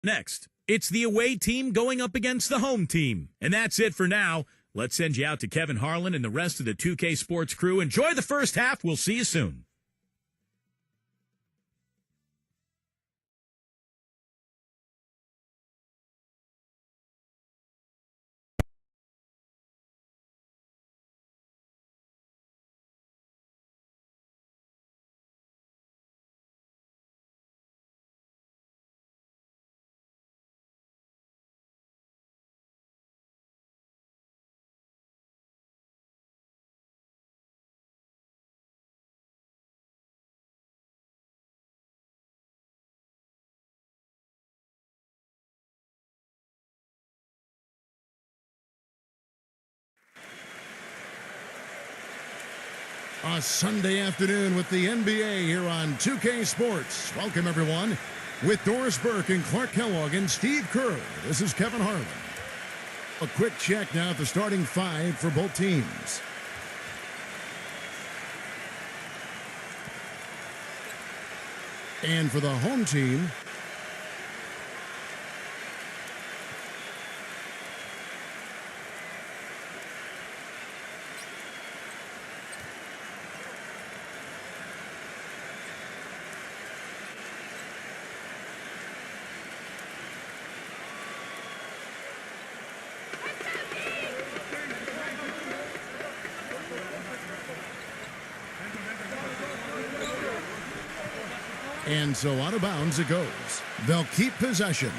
Next, it's the away team going up against the home team. And that's it for now. Let's send you out to Kevin Harlan and the rest of the 2K Sports crew. Enjoy the first half. We'll see you soon. A Sunday afternoon with the NBA here on 2K Sports. Welcome, everyone. With Doris Burke and Clark Kellogg and Steve Kerr, this is Kevin Harlan. A quick check now at the starting five for both teams. And for the home team, and so out of bounds it goes. They'll keep possession.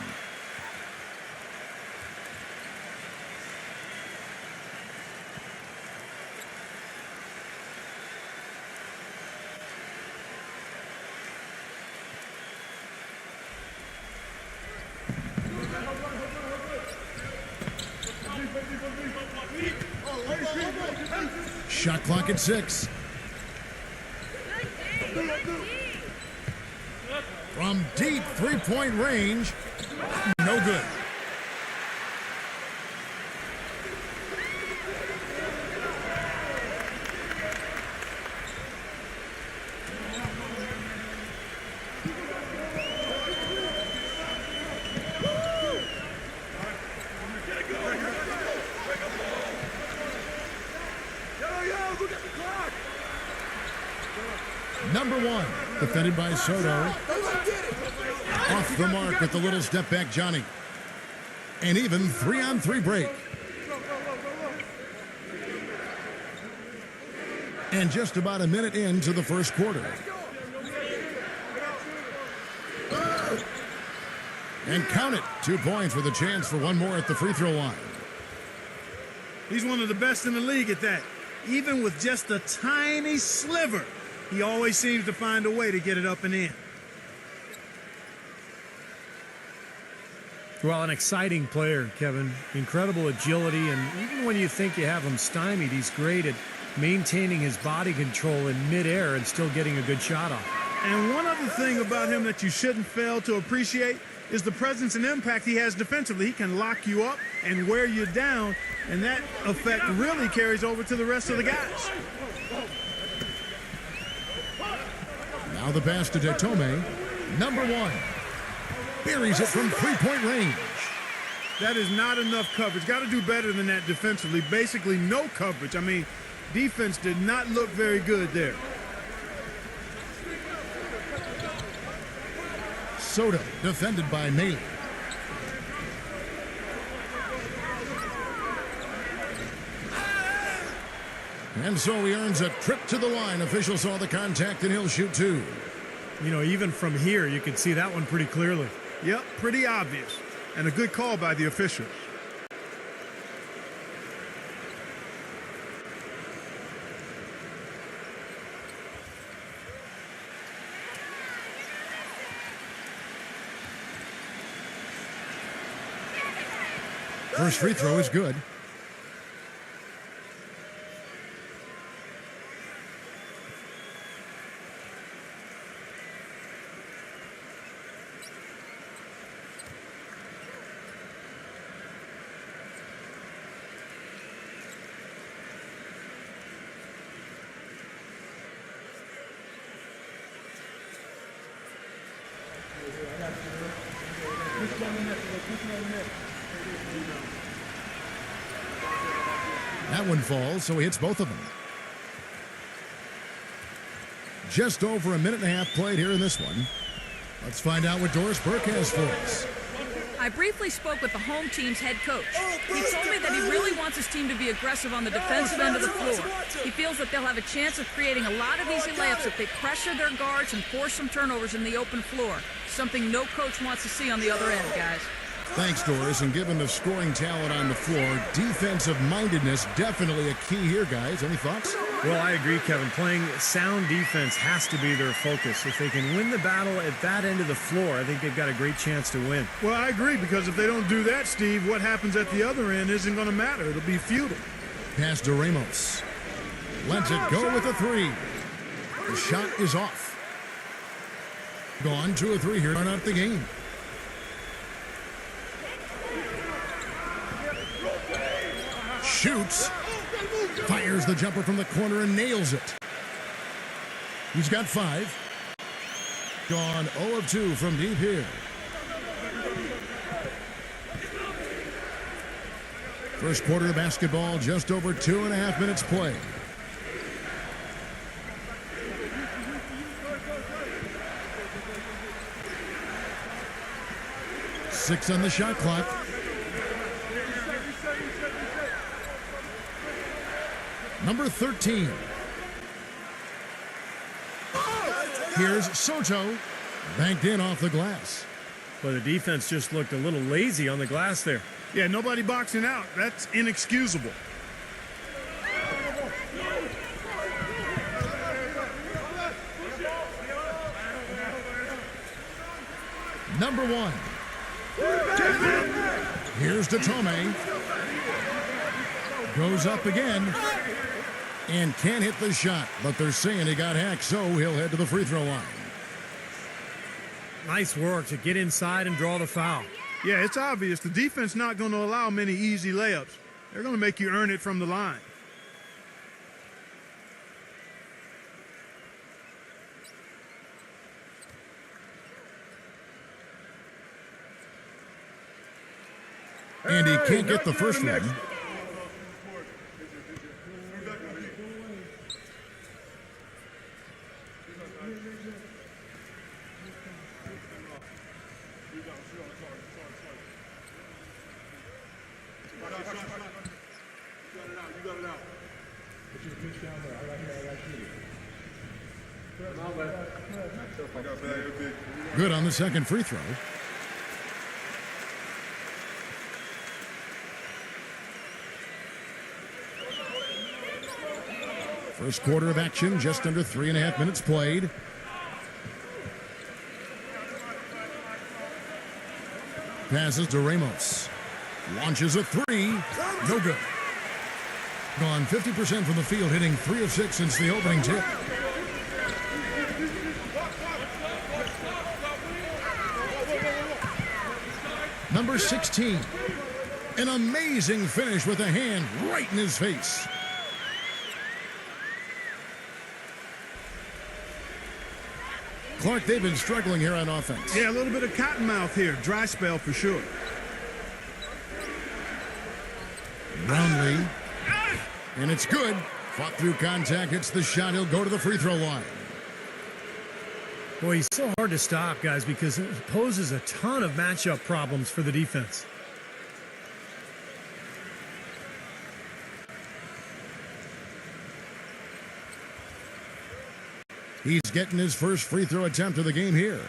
Shot clock at 6. From deep three-point range, no good. Number 1, defended by Soto. Off the mark with the little step back, Johnny. And even 3-on-3 break. And just about a minute into the first quarter. And count it, 2 points with a chance for one more at the free throw line. He's one of the best in the league at that. Even with just a tiny sliver, he always seems to find a way to get it up and in. Well, an exciting player, Kevin. Incredible agility, and even when you think you have him stymied, he's great at maintaining his body control in midair and still getting a good shot off. And one other thing about him that you shouldn't fail to appreciate is the presence and impact he has defensively. He can lock you up and wear you down, and that effect really carries over to the rest of the guys. Now the pass to Detome. Number 1. Buries it from three-point range. That is not enough coverage. Got to do better than that defensively. Basically no coverage. I mean, defense did not look very good there. Soto, defended by Maley. And so he earns a trip to the line. Officials saw the contact, and he'll shoot 2. You know, even from here, you can see that one pretty clearly. Yep, pretty obvious. And a good call by the officials. First free throw is good. That one falls, so he hits both of them. Just over a minute and a half played here in this one. Let's find out what Doris Burke has for us. I briefly spoke with the home team's head coach. He told me that he really wants his team to be aggressive on the defensive end of the floor. He feels that they'll have a chance of creating a lot of easy layups if they pressure their guards and force some turnovers in the open floor, something no coach wants to see on the other end, guys. Thanks, Doris. And given the scoring talent on the floor, defensive mindedness definitely a key here, guys. Any thoughts? Well, I agree, Kevin. Playing sound defense has to be their focus. If they can win the battle at that end of the floor, I think they've got a great chance to win. Well, I agree, because if they don't do that, Steve, what happens at the other end isn't going to matter. It'll be futile. Pass to Ramos. Lets it go with a three. The shot is off. Gone 2 of 3 here. Start out the game. Shoots. Fires the jumper from the corner and nails it. He's got 5. Gone 0 of 2 from deep here. First quarter of basketball, just over 2.5 minutes played. Six on the shot clock. Number 13. Here's Soto. Banked in off the glass. Well, the defense just looked a little lazy on the glass there. Yeah, nobody boxing out. That's inexcusable. Number 1. Here's Datome. Goes up again. And can't hit the shot. But they're saying he got hacked, so he'll head to the free throw line. Nice work to get inside and draw the foul. Yeah, it's obvious. The defense not going to allow many easy layups. They're going to make you earn it from the line. And he can't get the first one. Good on the second free throw. First quarter of action, just under 3.5 minutes played. Passes to Ramos. Launches a three. No good. Gone 50% from the field, hitting 3 of 6 since the opening tip. Number 16. An amazing finish with a hand right in his face. Clark, they've been struggling here on offense. Yeah, a little bit of cottonmouth here. Dry spell for sure. Brownlee. And it's good. Fought through contact, hits the shot. He'll go to the free throw line. Boy, he's so hard to stop, guys, because it poses a ton of matchup problems for the defense. He's getting his first free throw attempt of the game here.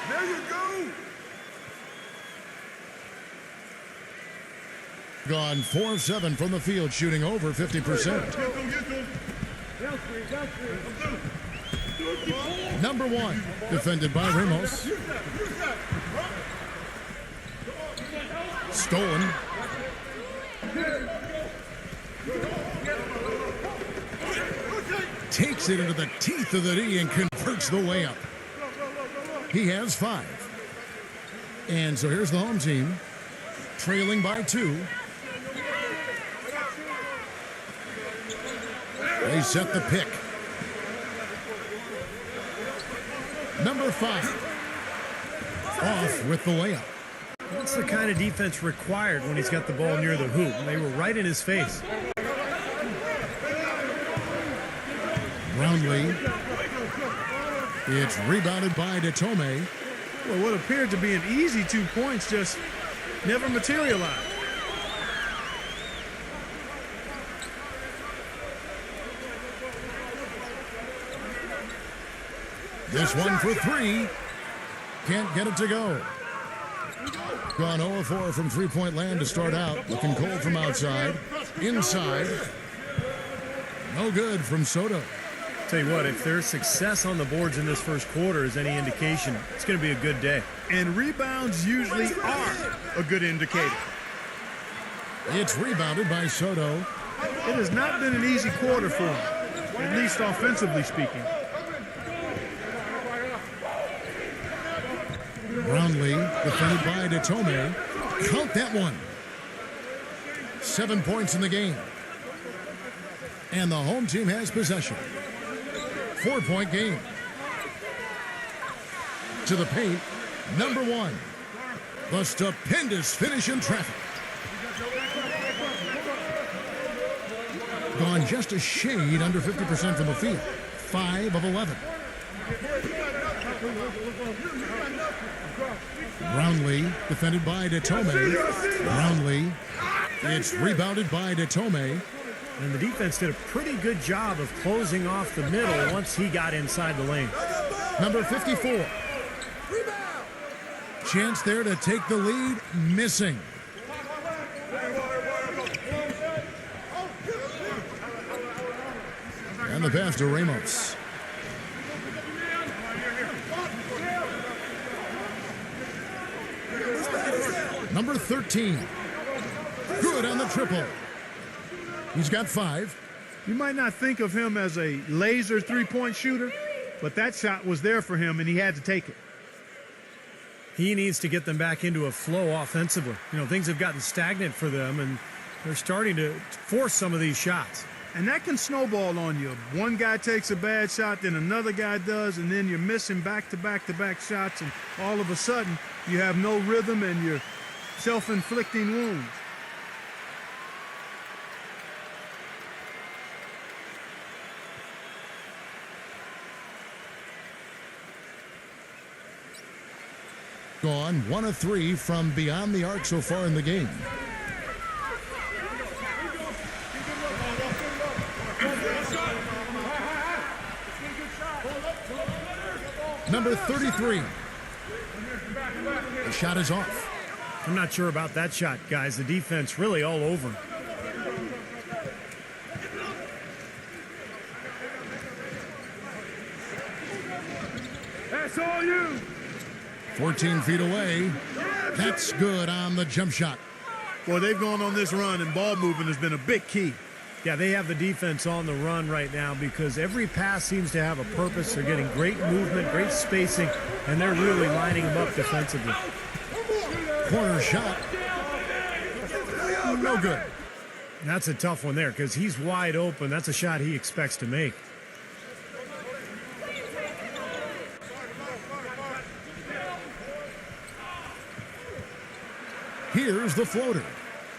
There you go. Gone 4 of 7 from the field, shooting over 50%. Number 1, defended by Ramos. Stolen. Takes it into the teeth of the D and converts the layup. He has 5. And so here's the home team, trailing by 2. They set the pick. Number 5. Off with the layup. That's the kind of defense required when he's got the ball near the hoop. They were right in his face. Brownlee. It's rebounded by Detome. Well, what appeared to be an easy 2 points just never materialized. This one for 3. Can't get it to go. Gone 0-4 from three-point land to start out. Looking cold from outside. Inside. No good from Soto. Tell you what, if there's success on the boards in this first quarter is any indication, it's going to be a good day. And rebounds usually are a good indicator. It's rebounded by Soto. It has not been an easy quarter for him, at least offensively speaking. Brownlee defended by Detome. Count that one. 7 points in the game. And the home team has possession. 4-point game. To the paint, number 1. The stupendous finish in traffic. Gone just a shade under 50% from the field. 5 of 11. Brownlee defended by Detome. Brownlee. It's rebounded by Detome. And the defense did a pretty good job of closing off the middle once he got inside the lane. Number 54. Chance there to take the lead. Missing. And the pass to Ramos. Number 13. Good on the triple. He's got 5. You might not think of him as a laser three-point shooter, but that shot was there for him, and he had to take it. He needs to get them back into a flow offensively. You know, things have gotten stagnant for them, and they're starting to force some of these shots. And that can snowball on you. One guy takes a bad shot, then another guy does, and then you're missing back-to-back-to-back shots, and all of a sudden you have no rhythm and you're self-inflicting wounds. Gone 1 of 3 from beyond the arc so far in the game. Number 33. The shot is off. I'm not sure about that shot, guys. The defense really all over him. That's all you. 14 feet away. That's good on the jump shot. Boy, they've gone on this run, and ball movement has been a big key. Yeah, they have the defense on the run right now because every pass seems to have a purpose. They're getting great movement, great spacing, and they're really lining them up defensively. Corner shot. No good. That's a tough one there because he's wide open. That's a shot he expects to make. Here's the floater.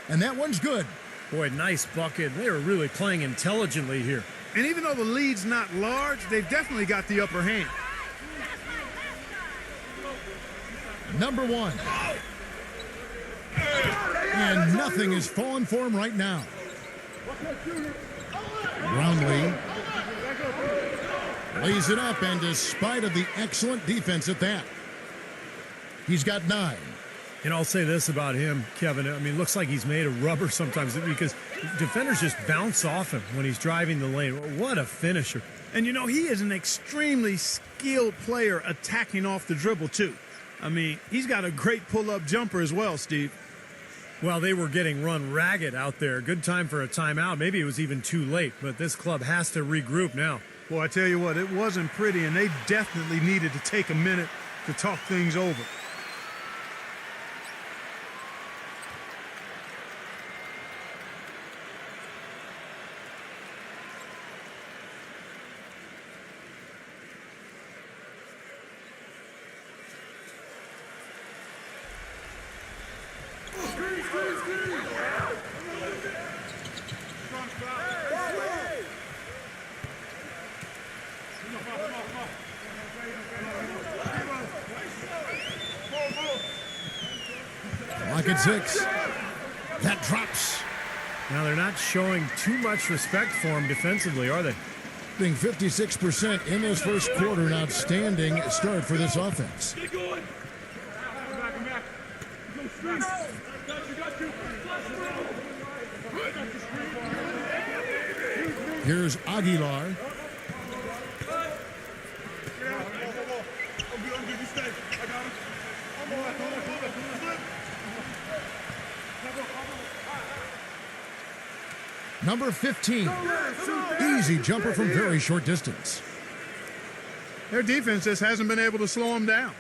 And that one's good. Boy, nice bucket. They are really playing intelligently here. And even though the lead's not large, they've definitely got the upper hand. Number 1. And nothing is falling for him right now. Brownlee lays it up, and despite of the excellent defense at that, he's got 9. And I'll say this about him, Kevin. I mean, it looks like he's made of rubber sometimes because defenders just bounce off him when he's driving the lane. What a finisher. And, you know, he is an extremely skilled player attacking off the dribble, too. I mean, he's got a great pull-up jumper as well, Steve. Well, they were getting run ragged out there. Good time for a timeout. Maybe it was even too late, but this club has to regroup now. Well, I tell you what, it wasn't pretty, and they definitely needed to take a minute to talk things over. Clock at 6. That drops. Now they're not showing too much respect for him defensively, are they? Being 56% in this first quarter, an outstanding start for this offense. Here's Aguilar. Number 15. Easy jumper from very short distance. Their defense just hasn't been able to slow them down.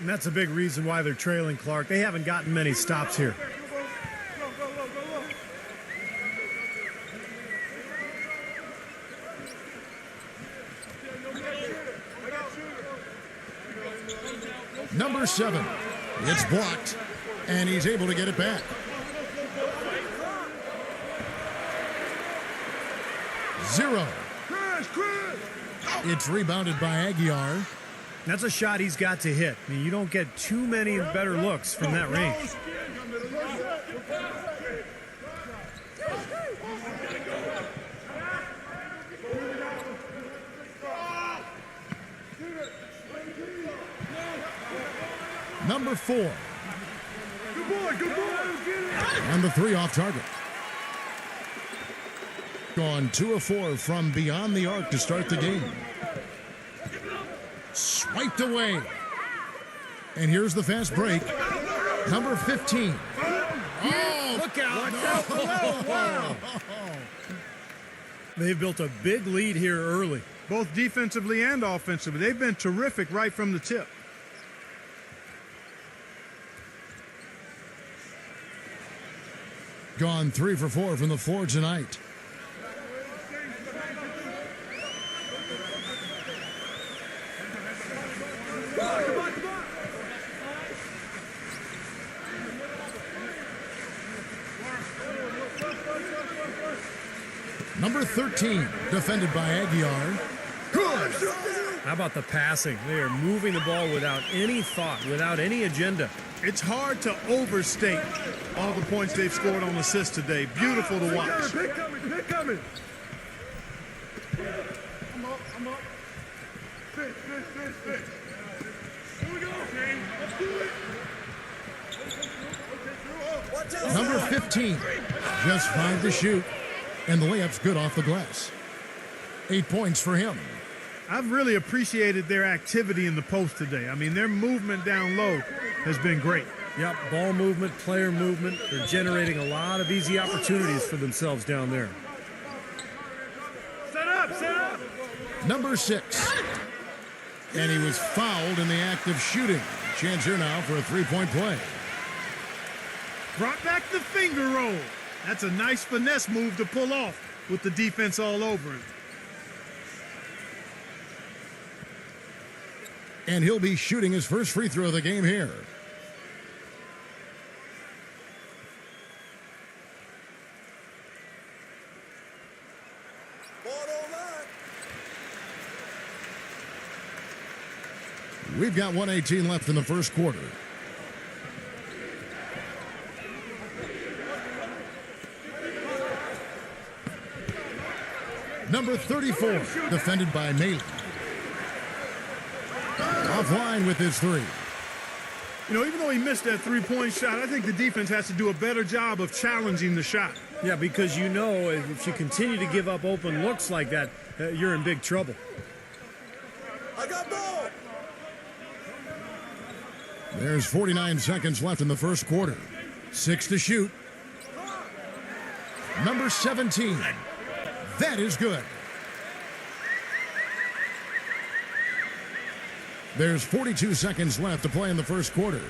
And that's a big reason why they're trailing, Clark. They haven't gotten many stops here. Number 7. It's blocked, and he's able to get it back. Zero. It's rebounded by Aguilar. That's a shot he's got to hit. I mean, you don't get too many better looks from that range. Number 4. And the 3 off target. Gone 2 of 4 from beyond the arc to start the game. Swiped away. And here's the fast break. Number 15. Oh, look out. No. Wow. They've built a big lead here early. Both defensively and offensively. They've been terrific right from the tip. Gone 3 for 4 from the floor tonight. Number 13, defended by Aguilar. Good. How about the passing? They are moving the ball without any thought, without any agenda. It's hard to overstate all the points they've scored on assists today. Beautiful to watch. Pick coming. I'm up. Fit. Here we go. Let's do it. Number 15, just 5 to shoot. And the layup's good off the glass. 8 points for him. I've really appreciated their activity in the post today. I mean, their movement down low has been great. Yep, ball movement, player movement. They're generating a lot of easy opportunities for themselves down there. Set up. Number 6. And he was fouled in the act of shooting. Chance here now for a 3-point play. Brought back the finger roll. That's a nice finesse move to pull off with the defense all over him. And he'll be shooting his first free throw of the game here. We've got 1:18 left in the first quarter. Number 34, defended by Maley. Offline with his 3. You know, even though he missed that three-point shot, I think the defense has to do a better job of challenging the shot. Yeah, because you know if you continue to give up open looks like that, you're in big trouble. I got ball. There's 49 seconds left in the first quarter. 6 to shoot. Number 17. That is good. There's 42 seconds left to play in the first quarter.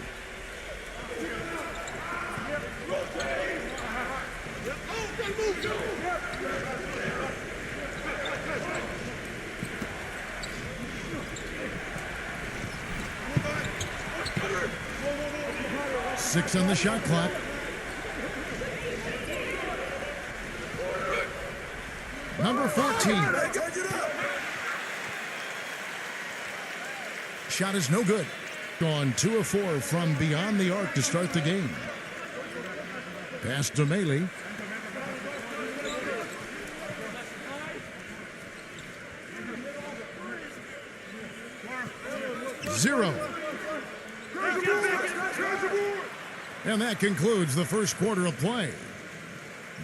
Six on the shot clock. Number 14. Shot is no good. Gone 2 of 4 from beyond the arc to start the game. Pass to Mealy. Zero. And that concludes the first quarter of play.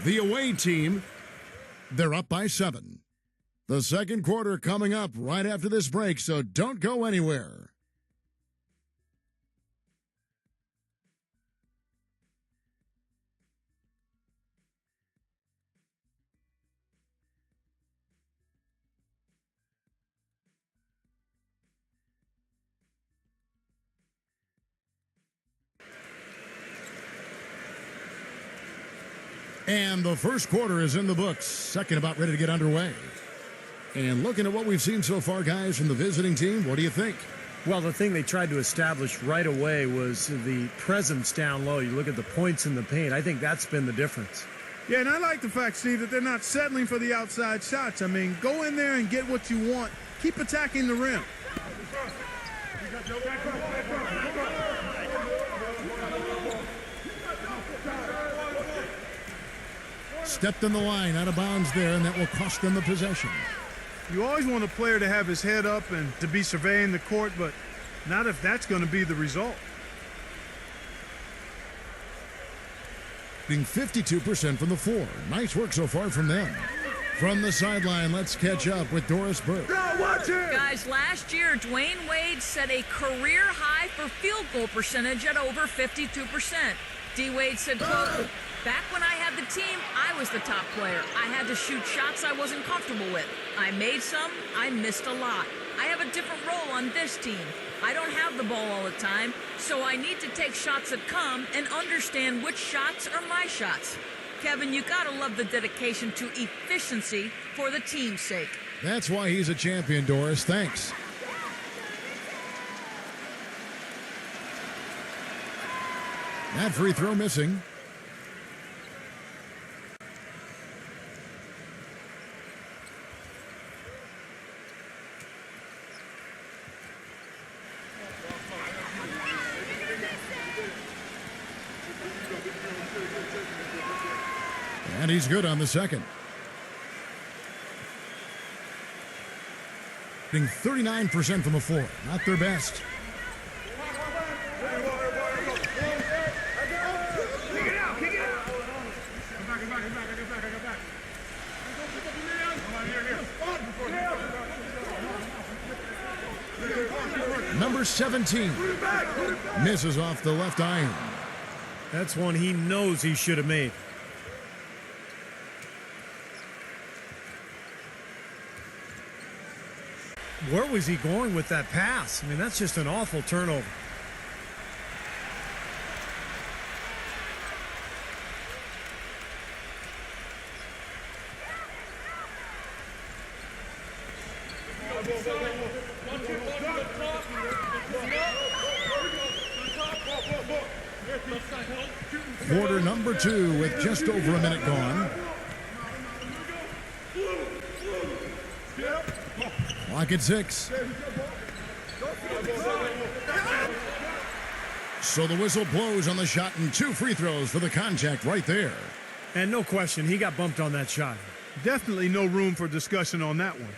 The away team, they're up by 7. The second quarter coming up right after this break, so don't go anywhere. And the first quarter is in the books. Second about ready to get underway. And looking at what we've seen so far, guys, from the visiting team, what do you think? Well, the thing they tried to establish right away was the presence down low. You look at the points in the paint. I think that's been the difference. Yeah, and I like the fact, Steve, that they're not settling for the outside shots. I mean, go in there and get what you want. Keep attacking the rim. Stepped in the line, out of bounds there, and that will cost them the possession. You always want a player to have his head up and to be surveying the court, but not if that's going to be the result. Being 52% from the floor. Nice work so far from them. From the sideline, let's catch up with Doris Burke. Guys, last year, Dwayne Wade set a career high for field goal percentage at over 52%. D. Wade said, quote, "Back when I had the team, I was the top player. I had to shoot shots I wasn't comfortable with. I made some, I missed a lot. I have a different role on this team. I don't have the ball all the time, so I need to take shots that come and understand which shots are my shots." Kevin, you gotta love the dedication to efficiency for the team's sake. That's why he's a champion, Doris. Thanks. That free throw missing. And he's good on the second. Being 39% from the floor. Not their best. Number 17 misses off the left iron. That's one he knows he should have made. Where was he going with that pass? I mean, that's just an awful turnover. Quarter number 2 with just over a minute gone. Clock at 6. So the whistle blows on the shot and 2 free throws for the contact right there. And no question, he got bumped on that shot. Definitely no room for discussion on that one.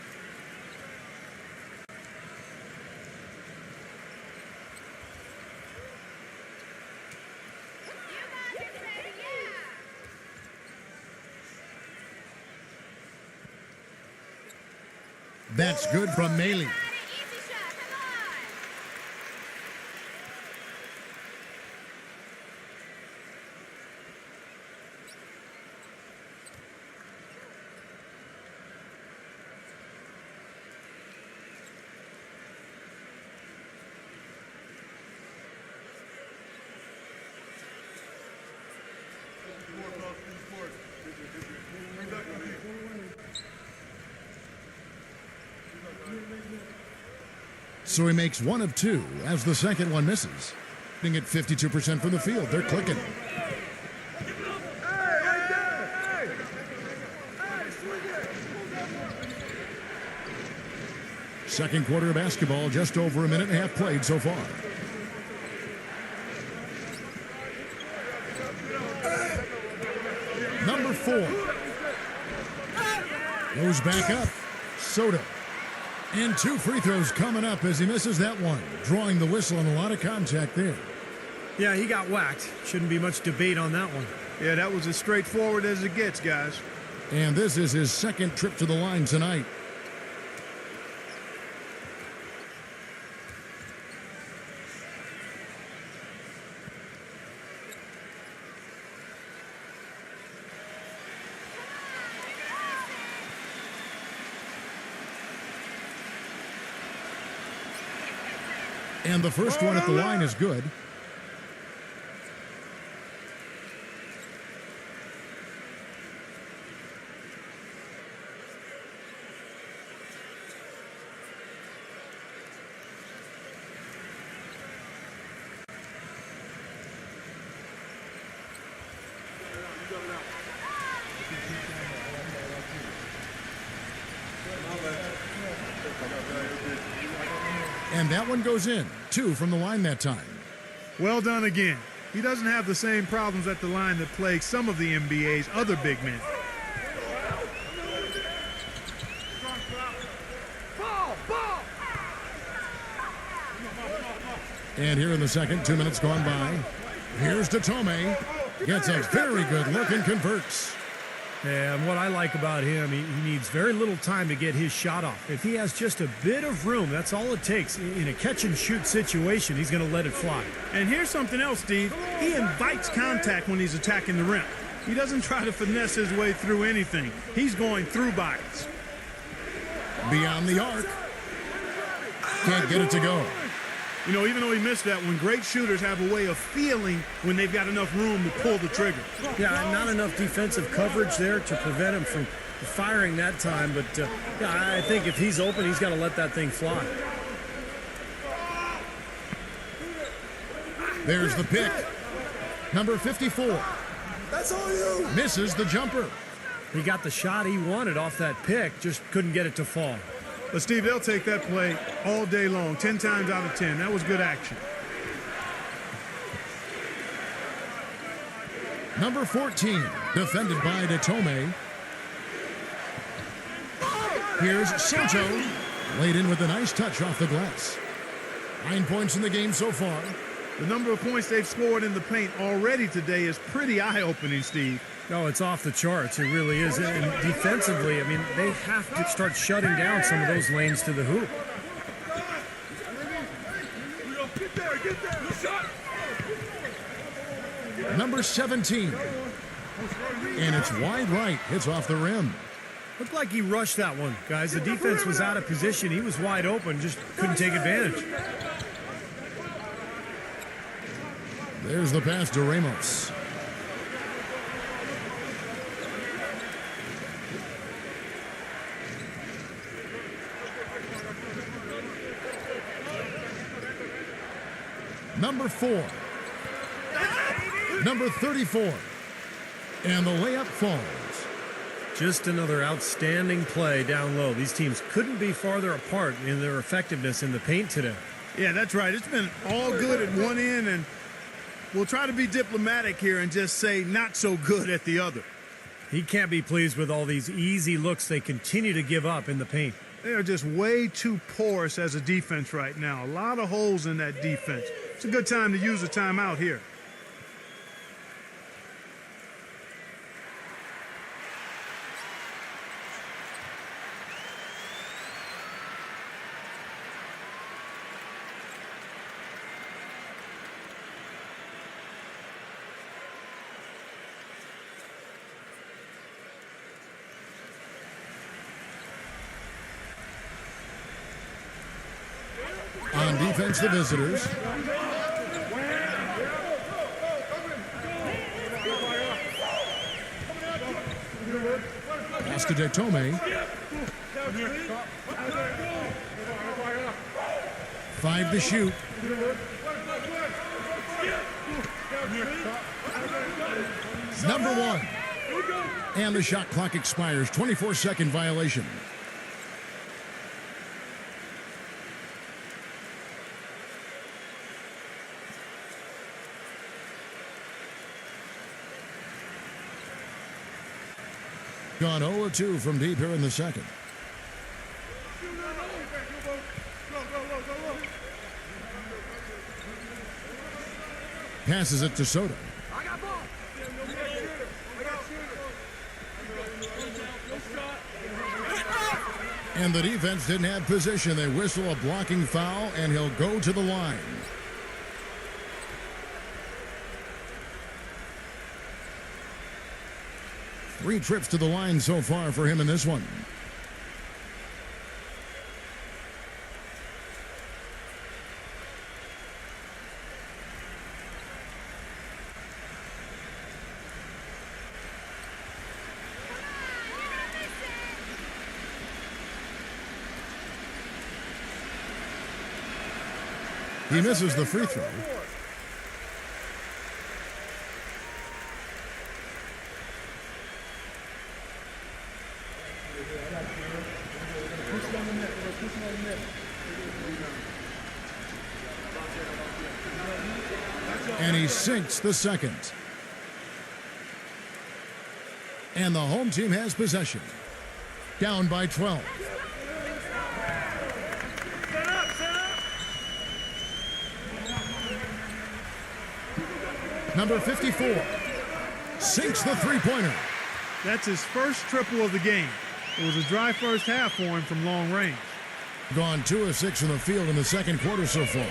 That's good from Mealy. So he makes 1 of 2 as the second one misses. Being at 52% from the field. They're clicking. Second quarter of basketball, just over a minute and a half played so far. 34. Goes back up. Soto. And 2 free throws coming up as he misses that one. Drawing the whistle and a lot of contact there. Yeah, he got whacked. Shouldn't be much debate on that one. Yeah, that was as straightforward as it gets, guys. And this is his second trip to the line tonight. And the first one at the line is good. And that one goes in. 2 from the line that time. Well done again. He doesn't have the same problems at the line that plague some of the NBA's other big men. And here in the second, 2 minutes gone by. Here's Datome. Gets a very good look and converts. Yeah, and what I like about him, he needs very little time to get his shot off. If he has just a bit of room, that's all it takes. In a catch-and-shoot situation, he's going to let it fly. And here's something else, Steve. He invites contact when he's attacking the rim. He doesn't try to finesse his way through anything. He's going through bodies. Beyond the arc. Can't get it to go. You know, even though he missed that one, great shooters have a way of feeling when they've got enough room to pull the trigger. Yeah, not enough defensive coverage there to prevent him from firing that time. But yeah, I think if he's open, he's got to let that thing fly. There's the pick. Number 54. That's all you. Misses the jumper. He got the shot he wanted off that pick, just couldn't get it to fall. But, Steve, they'll take that play all day long, 10 times out of 10. That was good action. Number 14, defended by Datome. Here's Soto. Laid in with a nice touch off the glass. 9 points in the game so far. The number of points they've scored in the paint already today is pretty eye-opening, Steve. No, it's off the charts. It really is. And defensively, I mean, they have to start shutting down some of those lanes to the hoop. Number 17. And it's wide right. Hits off the rim. Looked like he rushed that one, guys. The defense was out of position. He was wide open, just couldn't take advantage. There's the pass to Ramos. Number 4. Number 34. And the layup falls. Just another outstanding play down low. These teams couldn't be farther apart in their effectiveness in the paint today. Yeah, that's right. It's been all good at one end, and we'll try to be diplomatic here and just say not so good at the other. He can't be pleased with all these easy looks they continue to give up in the paint. They are just way too porous as a defense right now. A lot of holes in that defense. It's a good time to use a timeout here. On defense, the visitors. Pass to Datome. 5 to shoot. Number 1. And the shot clock expires. 24-second violation. Gone 0 of 2 from deep here in the second. Passes it to Soto. And the defense didn't have position. They whistle a blocking foul, and he'll go to the line. Three trips to the line so far for him in this one. He misses the free throw. And he sinks the second. And the home team has possession. Down by 12. Number 54 sinks the three-pointer. That's his first triple of the game. It was a dry first half for him from long range. Gone 2 of 6 from the field in the second quarter so far.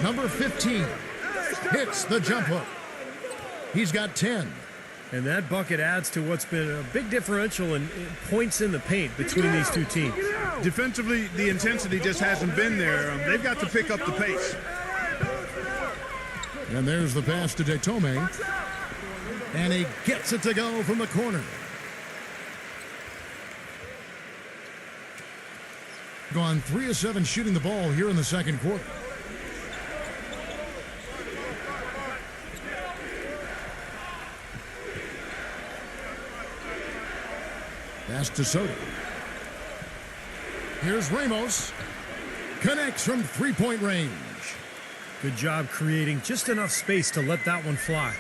Number 15 hits the jump hook. He's got 10. And that bucket adds to what's been a big differential in points in the paint between these two teams. Defensively, the intensity just hasn't been there. They've got to pick up the pace. And there's the pass to Detome. And he gets it to go from the corner. Gone 3 of 7 shooting the ball here in the second quarter. Pass to Soto. Here's Ramos. Connects from three-point range. Good job creating just enough space to let that one fly.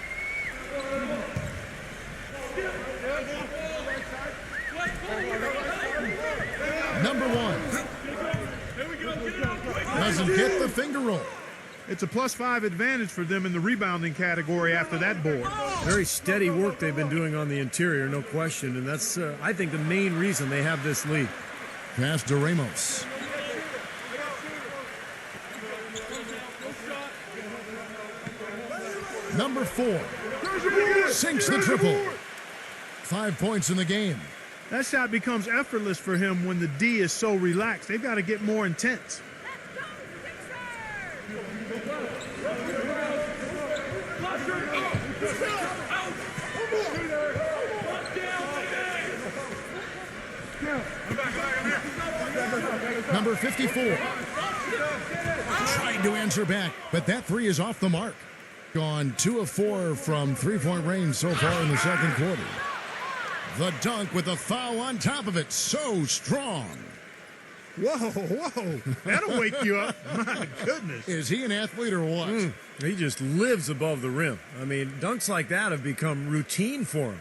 Number 1. Doesn't get the finger roll. It's a +5 advantage for them in the rebounding category after that board. Very steady work they've been doing on the interior, no question. And that's, I think, the main reason they have this lead. Pass to Ramos. Number 4 sinks the triple. 5 points in the game. That shot becomes effortless for him when the D is so relaxed. They've got to get more intense. Number 54 trying to answer back, but that three is off the mark. Gone 2 of 4 from three-point range so far in the second quarter. The dunk with the foul on top of it. So strong. Whoa. That'll wake you up. My goodness. Is he an athlete or what? He just lives above the rim. I mean, dunks like that have become routine for him.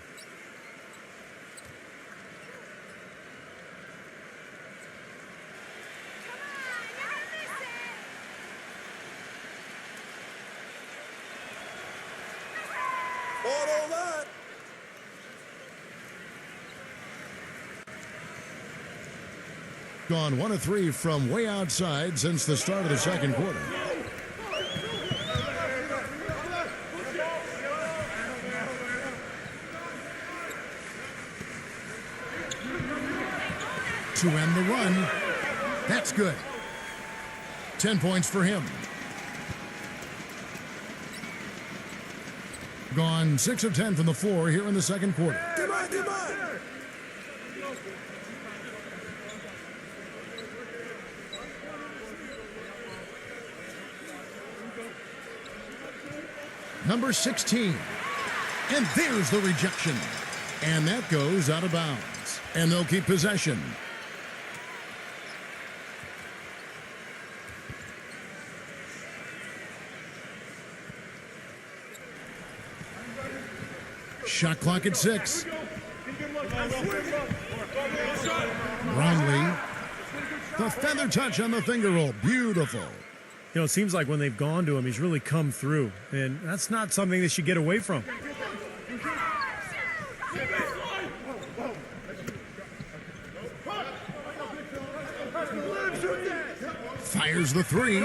Gone 1 of 3 from way outside since the start of the second quarter. To end the run. That's good. 10 points for him. Gone 6 of 10 from the floor here in the second quarter. Number 16. And there's the rejection. And that goes out of bounds. And they'll keep possession. Shot clock at 6. Brownlee. The feather touch on the finger roll. Beautiful. You know, it seems like when they've gone to him, he's really come through. And that's not something they should get away from. Fires the 3.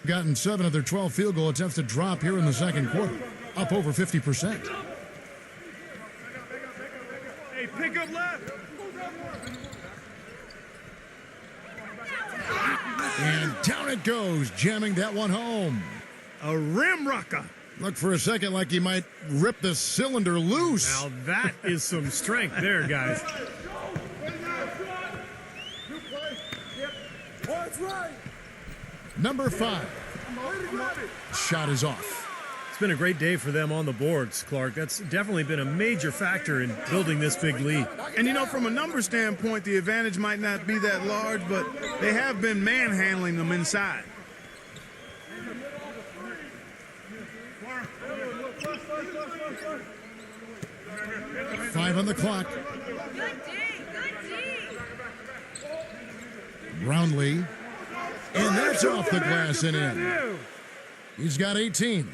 Gotten 7 of their 12 field goal attempts to drop here in the second quarter. Up over 50%. Hey, pick up left. And down it goes, jamming that one home. A rim rocker. Looked for a second like he might rip the cylinder loose. Now that is some strength there, guys. Number 5. Shot is off. It's been a great day for them on the boards, Clark. That's definitely been a major factor in building this big lead. And, you know, from a number standpoint, the advantage might not be that large, but they have been manhandling them inside. Five on the clock. Brownlee. And that's off the glass and in. He's got 18.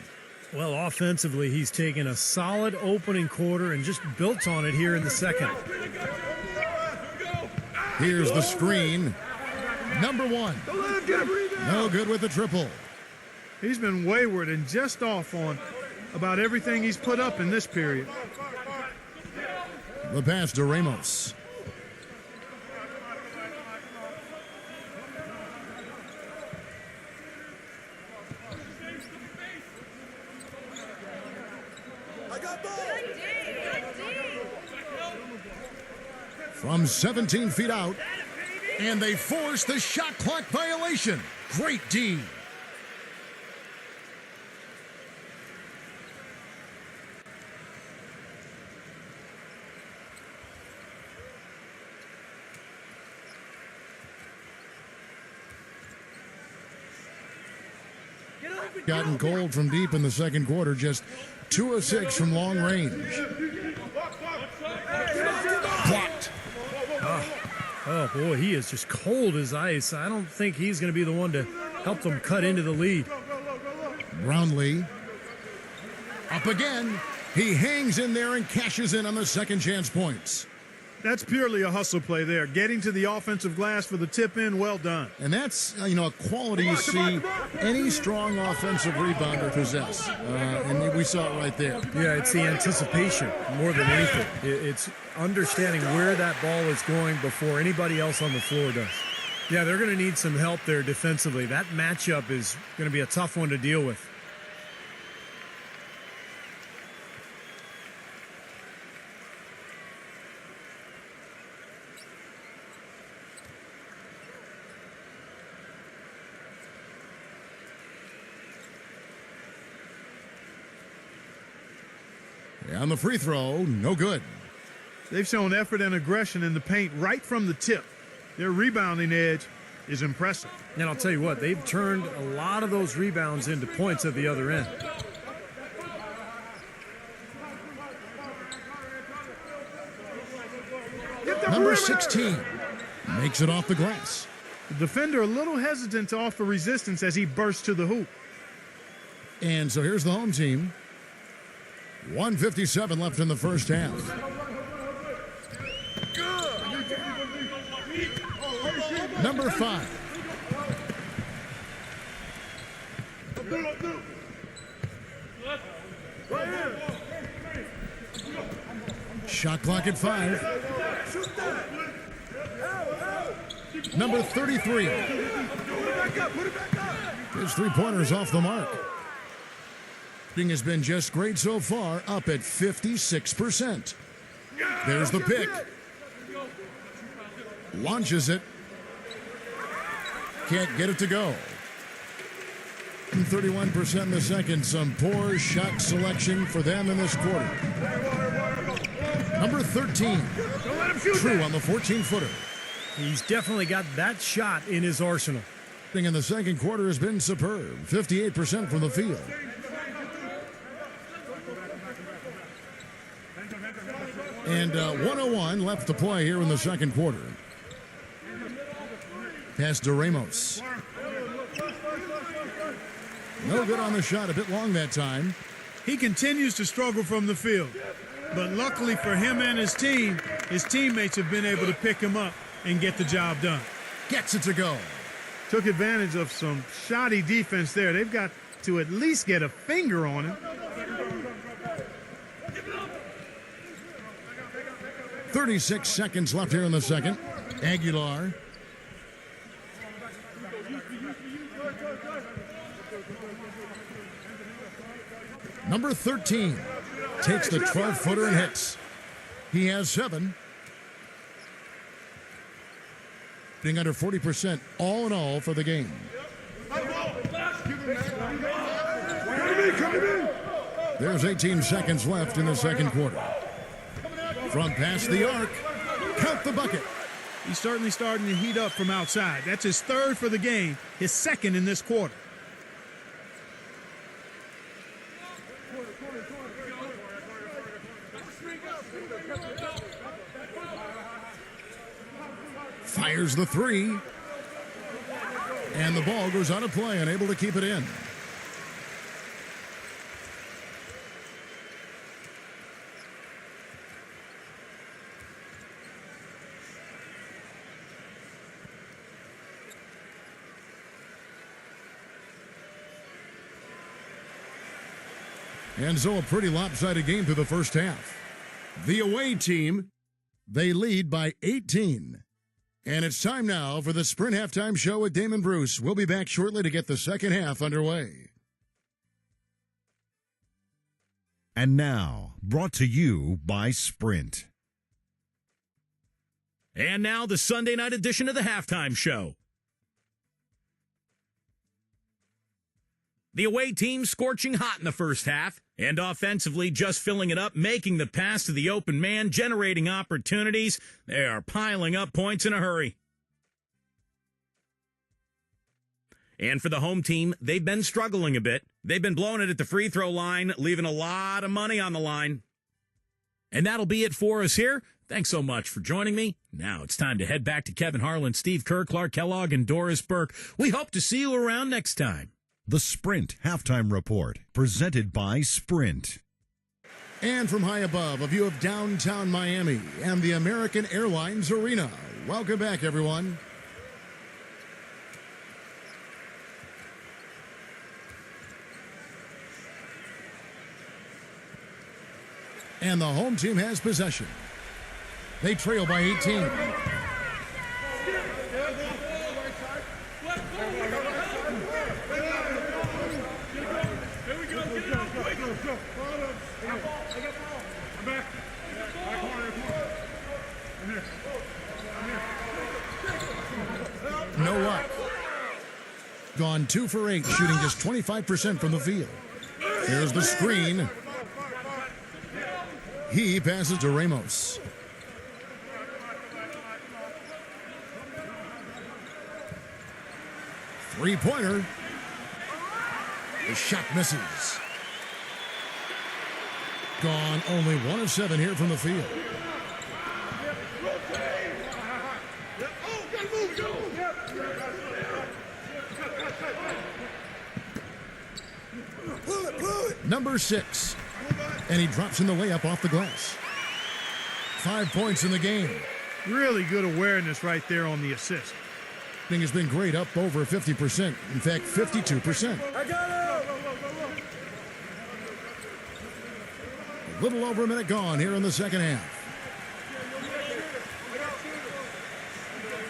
Well, offensively, he's taken a solid opening quarter and just built on it here in the second. Here's the screen. Number 1. No good with the triple. He's been wayward and just off on about everything he's put up in this period. The pass to Ramos. From 17 feet out, and they force the shot clock violation. Great D. Gotten cold from deep in the second quarter, just 2 of 6 from long range. Blocked. Oh, boy, he is just cold as ice. I don't think he's going to be the one to help them cut into the lead. Brownlee. Up again. He hangs in there and cashes in on the second chance points. That's purely a hustle play there. Getting to the offensive glass for the tip in, well done. And that's, a quality you see any strong offensive rebounder possess. And we saw it right there. Yeah, it's the anticipation more than anything. It's understanding where that ball is going before anybody else on the floor does. Yeah, they're going to need some help there defensively. That matchup is going to be a tough one to deal with. On the free throw, no good. They've shown effort and aggression in the paint right from the tip. Their rebounding edge is impressive. And I'll tell you what, they've turned a lot of those rebounds into points at the other end. Number 16 makes it off the glass. The defender a little hesitant to offer resistance as he bursts to the hoop. And so here's the home team. 1:57 left in the first half. Number 5. Shot clock at 5. Number 33. His three-pointers off the mark. Has been just great so far, up at 56%. There's the pick. Launches it. Can't get it to go. 31% in the second. Some poor shot selection for them in this quarter. Number 13, True on the 14-footer. He's definitely got that shot in his arsenal. In the second quarter has been superb. 58% from the field. And 101 left to play here in the second quarter. Pass to Ramos. No good on the shot. A bit long that time. He continues to struggle from the field. But luckily for him and his team, his teammates have been able to pick him up and get the job done. Gets it to go. Took advantage of some shoddy defense there. They've got to at least get a finger on him. 36 seconds left here in the second. Aguilar. Number 13 takes the 12-footer and hits. He has 7. Being under 40% all in all for the game. There's 18 seconds left in the second quarter. From past the arc, count the bucket. He's certainly starting to heat up from outside. That's his 3rd for the game, his 2nd in this quarter. Fires the 3. And the ball goes out of play, unable to keep it in. And so a pretty lopsided game through the first half. The away team, they lead by 18. And it's time now for the Sprint Halftime Show with Damon Bruce. We'll be back shortly to get the second half underway. And now, brought to you by Sprint. And now the Sunday night edition of the Halftime Show. The away team scorching hot in the first half, and offensively just filling it up, making the pass to the open man, generating opportunities. They are piling up points in a hurry. And for the home team, they've been struggling a bit. They've been blowing it at the free throw line, leaving a lot of money on the line. And that'll be it for us here. Thanks so much for joining me. Now it's time to head back to Kevin Harlan, Steve Kerr, Clark Kellogg, and Doris Burke. We hope to see you around next time. The Sprint Halftime Report, presented by Sprint. And from high above, a view of downtown Miami and the American Airlines Arena. Welcome back, everyone. And the home team has possession. They trail by 18. No luck. Gone 2 for 8, shooting just 25% from the field. There's the screen. He passes to Ramos. Three-pointer. The shot misses. Gone only 1 of 7 here from the field. Number 6. And he drops in the layup off the glass. 5 points in the game. Really good awareness right there on the assist. Thing has been great, up over 50%. In fact, 52%. I got him! A little over a minute gone here in the second half.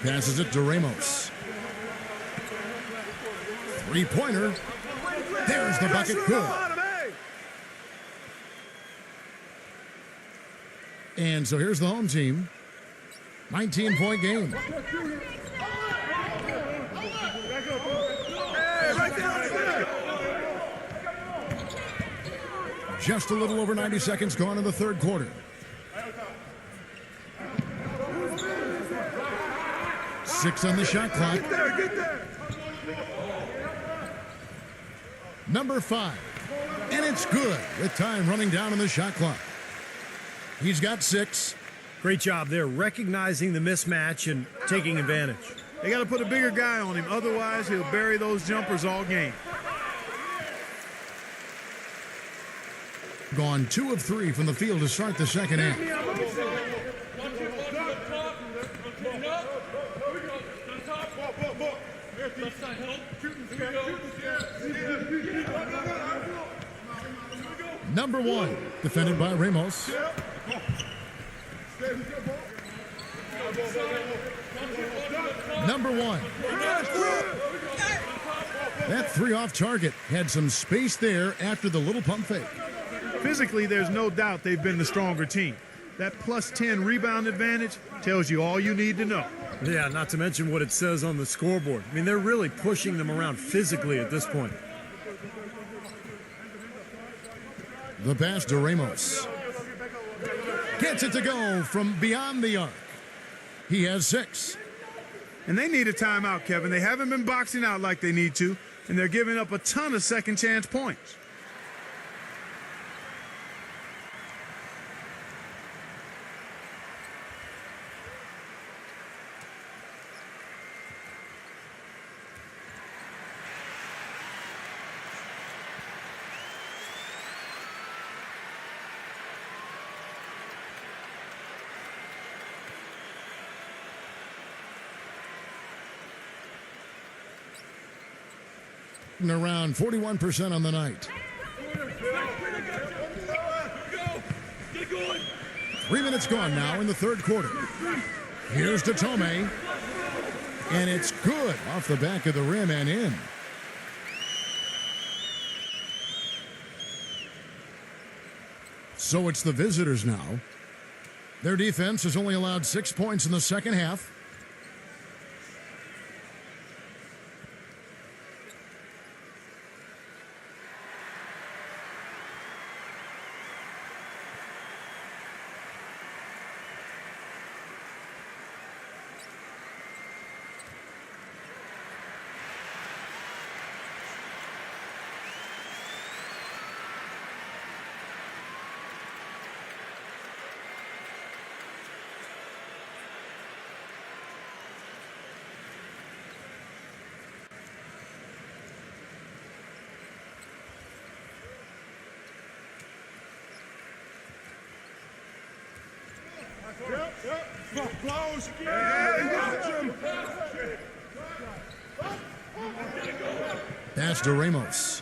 Passes it to Ramos. Three-pointer. There's the bucket. Good. And so here's the home team. 19-point game. Just a little over 90 seconds gone in the third quarter. Six on the shot clock. Number 5. And it's good with time running down on the shot clock. He's got 6. Great job there, recognizing the mismatch and taking advantage. They got to put a bigger guy on him. Otherwise, he'll bury those jumpers all game. Gone 2 of 3 from the field to start the second half. Number 1, defended by Ramos. Number 1. That 3 off target had some space there after the little pump fake. Physically, there's no doubt they've been the stronger team. That plus 10 rebound advantage tells you all you need to know. Yeah, not to mention what it says on the scoreboard. I mean, they're really pushing them around physically at this point. The pass to Ramos. Gets it to go from beyond the arc. He has 6. And they need a timeout, Kevin. They haven't been boxing out like they need to, and they're giving up a ton of second chance points. Around 41% on the night. 3 minutes gone now in the third quarter. Here's to Tomei. And it's good off the back of the rim and in. So it's the visitors now. Their defense has only allowed 6 points in the second half. Close. Pass to Ramos.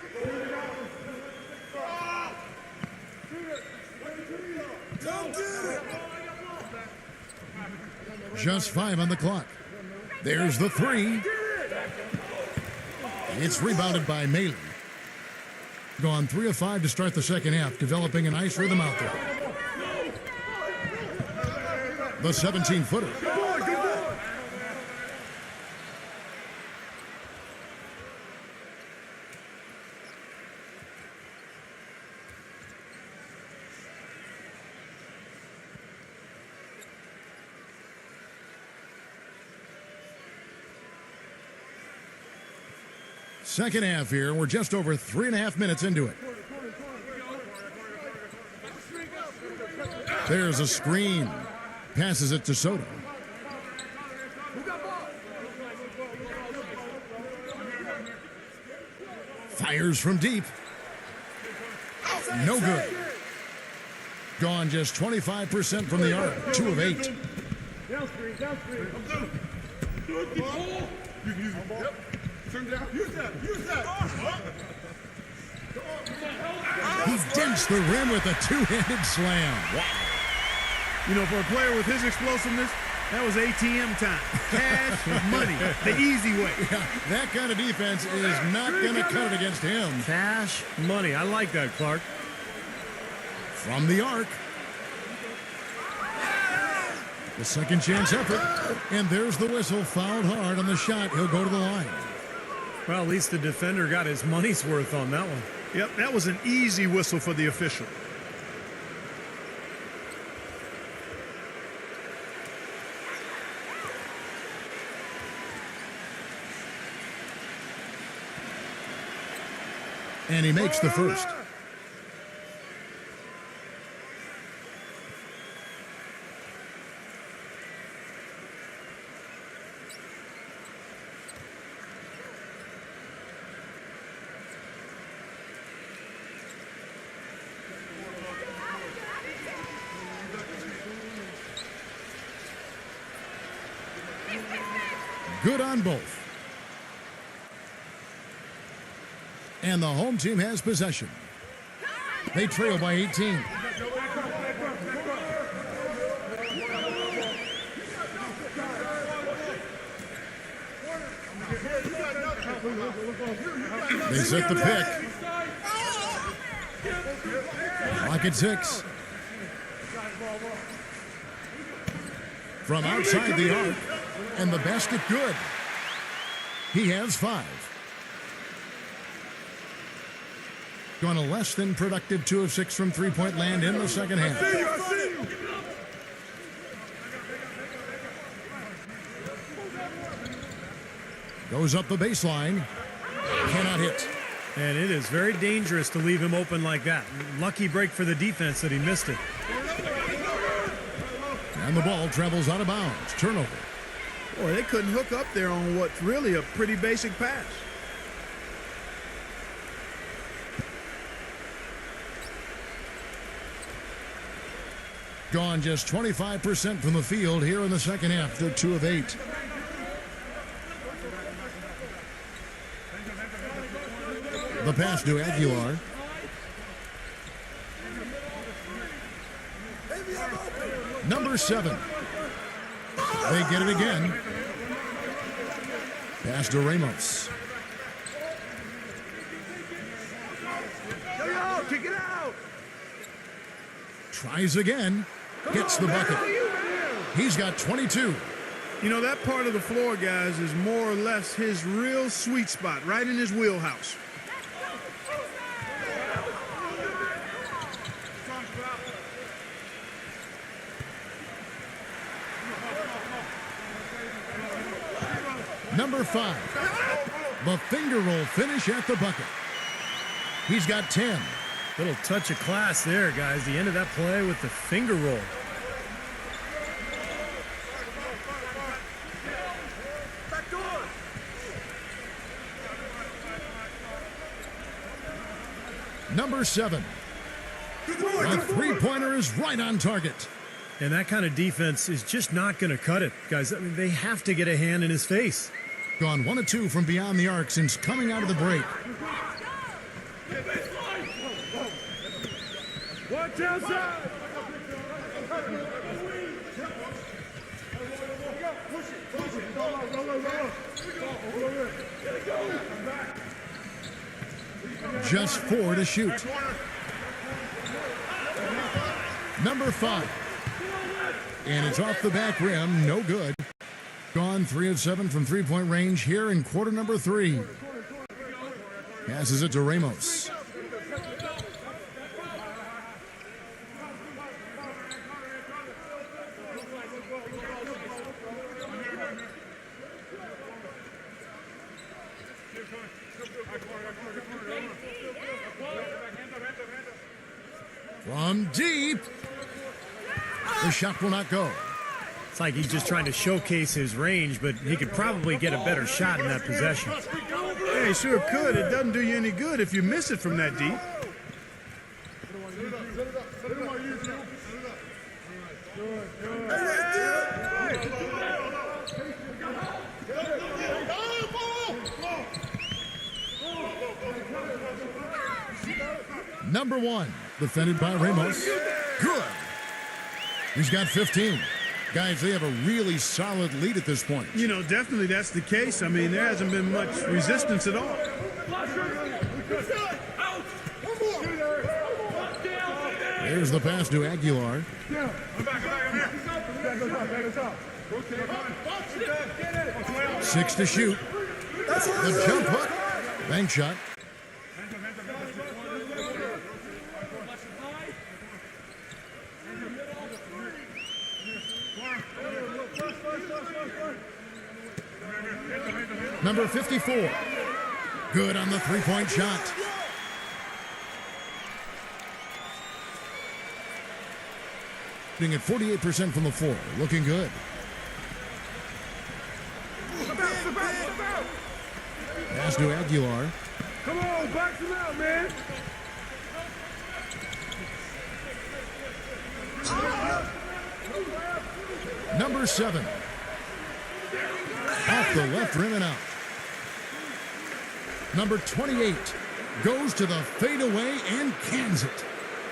Just 5 on the clock. There's the 3. It's rebounded by Maley. Gone 3 of 5 to start the second half, developing a nice rhythm out there. The 17-footer. Second half here. We're just over 3.5 minutes into it. There's a screen. Passes it to Soto. Fires from deep. No good. Gone just 25% from the arc. 2 of 8. He dents the rim with a 2-handed slam. Wow. You know, for a player with his explosiveness, that was ATM time. Cash money, the easy way. Yeah, that kind of defense is not going to cut it against him. Cash money. I like that, Clark. From the arc. The second chance effort. And there's the whistle. Fouled hard on the shot. He'll go to the line. Well, at least the defender got his money's worth on that one. Yep, that was an easy whistle for the official. And he makes the first. Good on both. And the home team has possession. They trail by 18. They set the pick. Clock at 6. From outside the arc, and the basket good. He has 5. Going a less than productive 2 of 6 from three-point land in the second half. Goes up the baseline. Cannot hit. And it is very dangerous to leave him open like that. Lucky break for the defense that he missed it. And the ball travels out of bounds. Turnover. Boy, they couldn't hook up there on what's really a pretty basic pass. Gone just 25% from the field here in the second half. They're 2 of 8. The pass to Aguilar. Number 7. They get it again. Pass to Ramos. Kick it out! Tries again. Gets the bucket. He's got 22. You know, that part of the floor, guys, is more or less his real sweet spot, right in his wheelhouse. Number 5. The finger roll finish at the bucket. He's got 10. Little touch of class there, guys. The end of that play with the finger roll. Number 7. The three-pointer is right on target. And that kind of defense is just not going to cut it, guys. I mean, they have to get a hand in his face. Gone 1 of 2 from beyond the arc since coming out of the break. Watch outside! Just 4 to shoot. Number 5. And it's off the back rim. No good. Gone 3 of 7 from three-point range here in quarter number 3. Passes it to Ramos. From deep. The shot will not go. It's like he's just trying to showcase his range, but he could probably get a better shot in that possession. Yeah, he sure could. It doesn't do you any good if you miss it from that deep. Number 1, defended by Ramos. Good. He's got 15. Guys, they have a really solid lead at this point. You know, definitely that's the case. I mean, there hasn't been much resistance at all. There's the pass to Aguilar. 6 to shoot. The jump hook. Bank shot. Number 54. Good on the three-point shot. Shooting at 48% from the floor. Looking good. Pass to Aguilar. Come on, box him out, man. Number 7. Off the left rim and out. Number 28 goes to the fadeaway and cans it.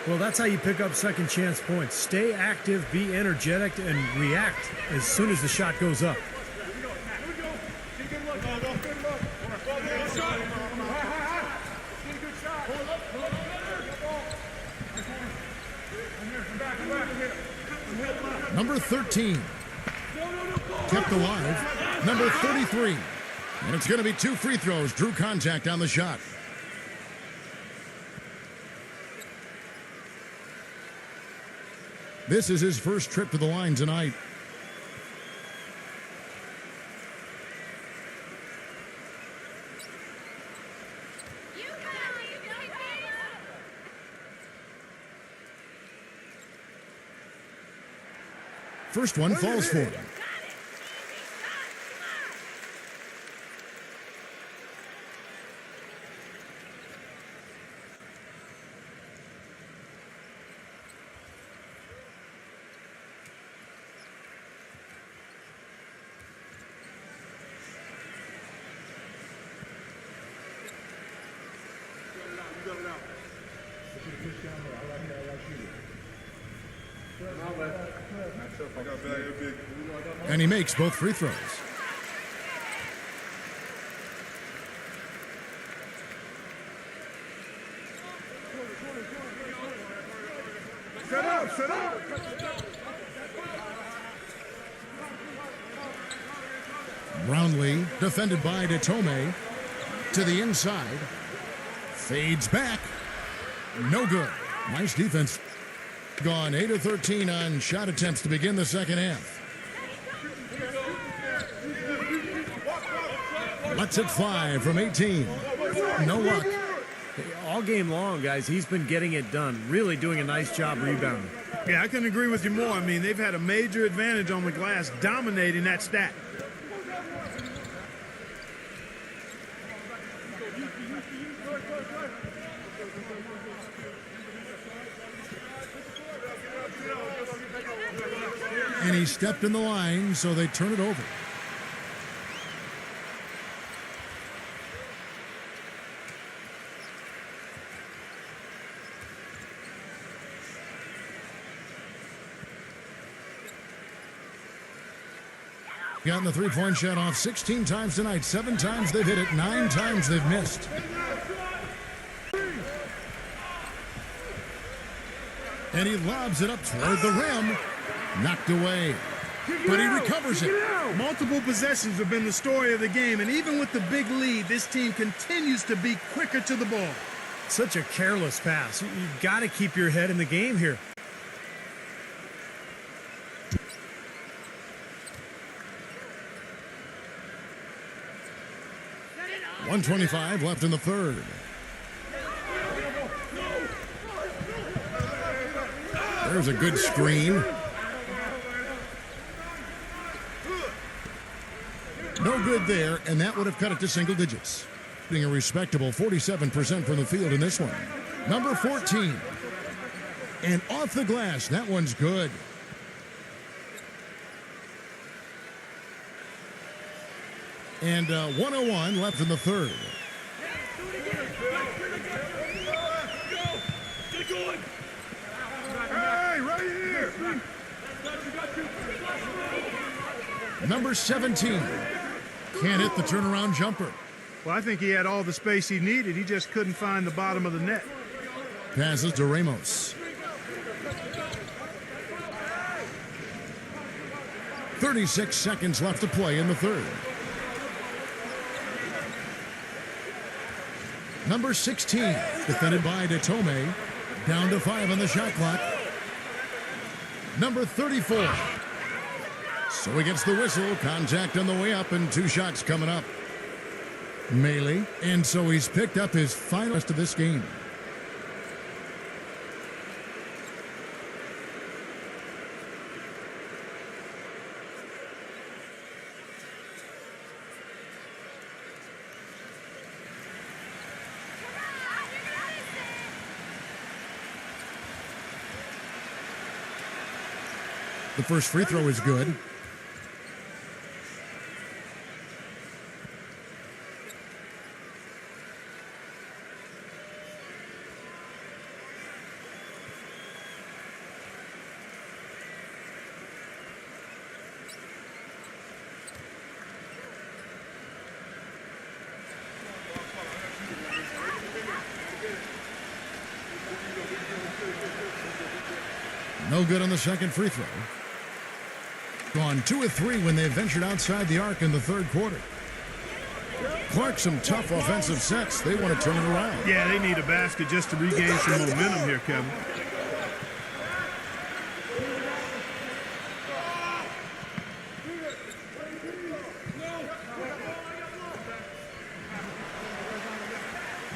Well, that's how you pick up second chance points. Stay active, be energetic, and react as soon as the shot goes up. Number 13. Kept alive. Number 33. And it's going to be 2 free throws. Drew contact on the shot. This is his first trip to the line tonight. First one falls for him. And he makes both free throws. Set up, set up. Brownlee, defended by Detome, to the inside. Fades back. No good. Nice defense. Gone 8 of 13 on shot attempts to begin the second half. Lets it fly from 18. No luck. All game long, guys, he's been getting it done. Really doing a nice job rebounding. Yeah, I couldn't agree with you more. I mean, they've had a major advantage on the glass, dominating that stat. And he stepped in the line, so they turn it over. Gotten the three-point shot off 16 times tonight. 7 times they've hit it. 9 times they've missed. And he lobs it up toward the rim. Knocked away. But he recovers it. Multiple possessions have been the story of the game, and even with the big lead, this team continues to be quicker to the ball. Such a careless pass. You've got to keep your head in the game here. .125 left in the third. There's a good screen. No good there, and that would have cut it to single digits. Being a respectable 47% from the field in this one. Number 14. And off the glass, that one's good. And 101 left in the third. Hey, right here. Number 17. Can't hit the turnaround jumper. Well, I think he had all the space he needed. He just couldn't find the bottom of the net. Passes to Ramos. 36 seconds left to play in the third. Number 16, defended by Detome. Down to 5 on the shot clock. Number 34. So he gets the whistle. Contact on the way up and 2 shots coming up. Melee. And so he's picked up his final rest of this game. The first free throw is good. No good on the second free throw. Gone 2 of 3 when they ventured outside the arc in the third quarter. Clark, some tough offensive sets. They want to turn it around. Yeah, they need a basket just to regain some momentum here, Kevin.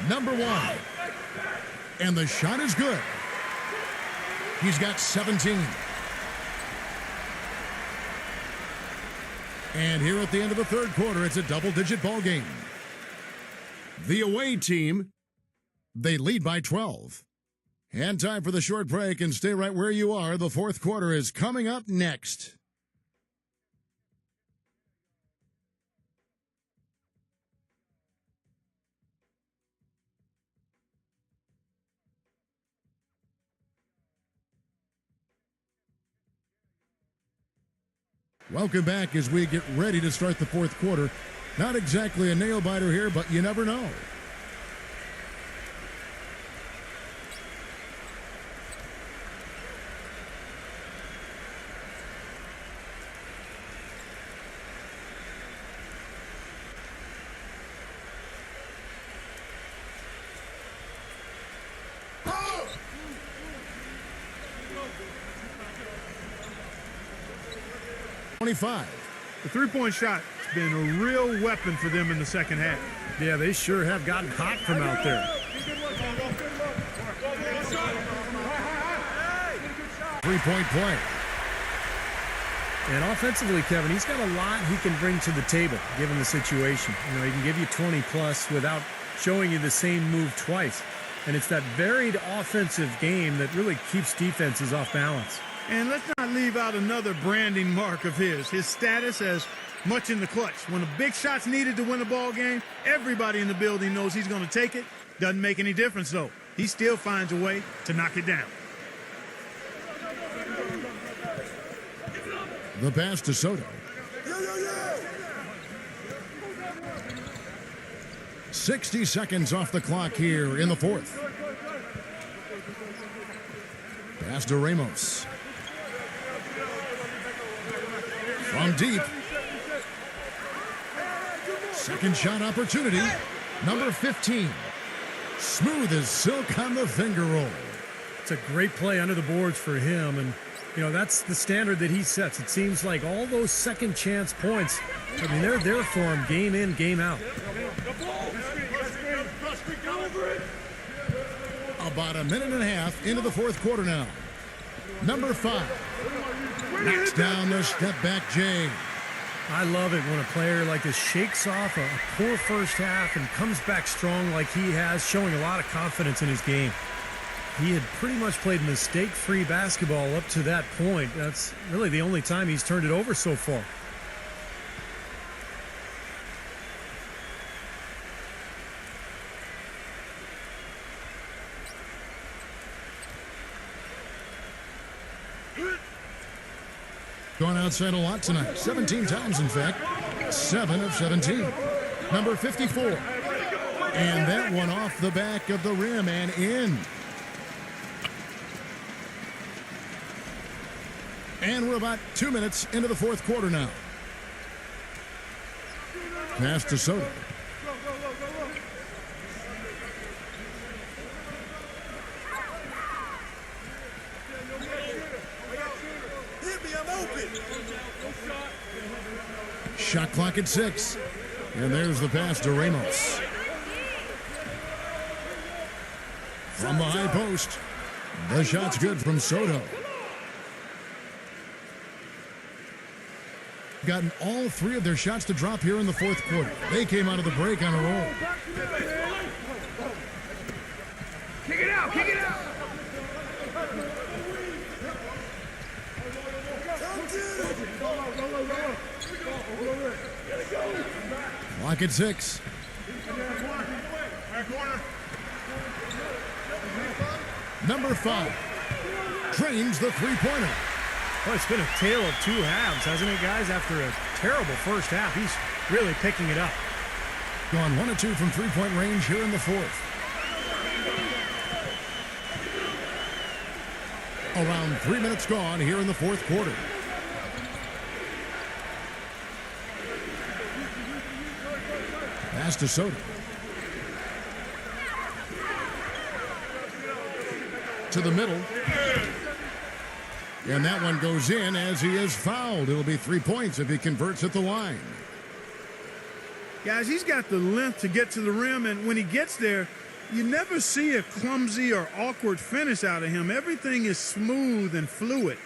Number 1. And the shot is good. He's got 17. And here at the end of the third quarter, it's a double-digit ball game. The away team, they lead by 12. And time for the short break, and stay right where you are. The fourth quarter is coming up next. Welcome back as we get ready to start the fourth quarter. Not exactly a nail-biter here, but you never know. The three-point shot has been a real weapon for them in the second half. Yeah, they sure have gotten hot from out there. Three-point play. And offensively, Kevin, he's got a lot he can bring to the table, given the situation. You know, he can give you 20-plus without showing you the same move twice. And it's that varied offensive game that really keeps defenses off balance. And let's not leave out another branding mark of his status as much in the clutch. When a big shot's needed to win a ball game, everybody in the building knows he's going to take it. Doesn't make any difference, though. He still finds a way to knock it down. The pass to Soto. 60 seconds off the clock here in the fourth. Pass to Ramos. From deep. Second shot opportunity. Number 15. Smooth as silk on the finger roll. It's a great play under the boards for him. And, you know, that's the standard that he sets. It seems like all those second chance points, I mean, they're there for him game in, game out. About a minute and a half into the fourth quarter now. Number 5. Knocks down the step-back J. I love it when a player like this shakes off a poor first half and comes back strong like he has, showing a lot of confidence in his game. He had pretty much played mistake-free basketball up to that point. That's really the only time he's turned it over so far. Gone outside a lot tonight. 17 times, in fact. 7 of 17. Number 54. And that one off the back of the rim and in. And we're about 2 minutes into the fourth quarter now. Pass to Soto. Hit me, I'm open. Shot clock at 6. And there's the pass to Ramos. From the high post. The shot's good from Soto. Gotten all 3 of their shots to drop here in the fourth quarter. They came out of the break on a roll. Kick it out, kick it out. Clock at 6. Number 5 drains the three-pointer. Well, it's been a tale of 2 halves, hasn't it, guys? After a terrible first half, he's really picking it up. Gone 1 of 2 from three-point range here in the fourth. Around 3 minutes gone here in the fourth quarter. Pass to Soto. To the middle. And that one goes in as he is fouled. It'll be 3 points if he converts at the line. Guys, he's got the length to get to the rim, and when he gets there, you never see a clumsy or awkward finish out of him. Everything is smooth and fluid.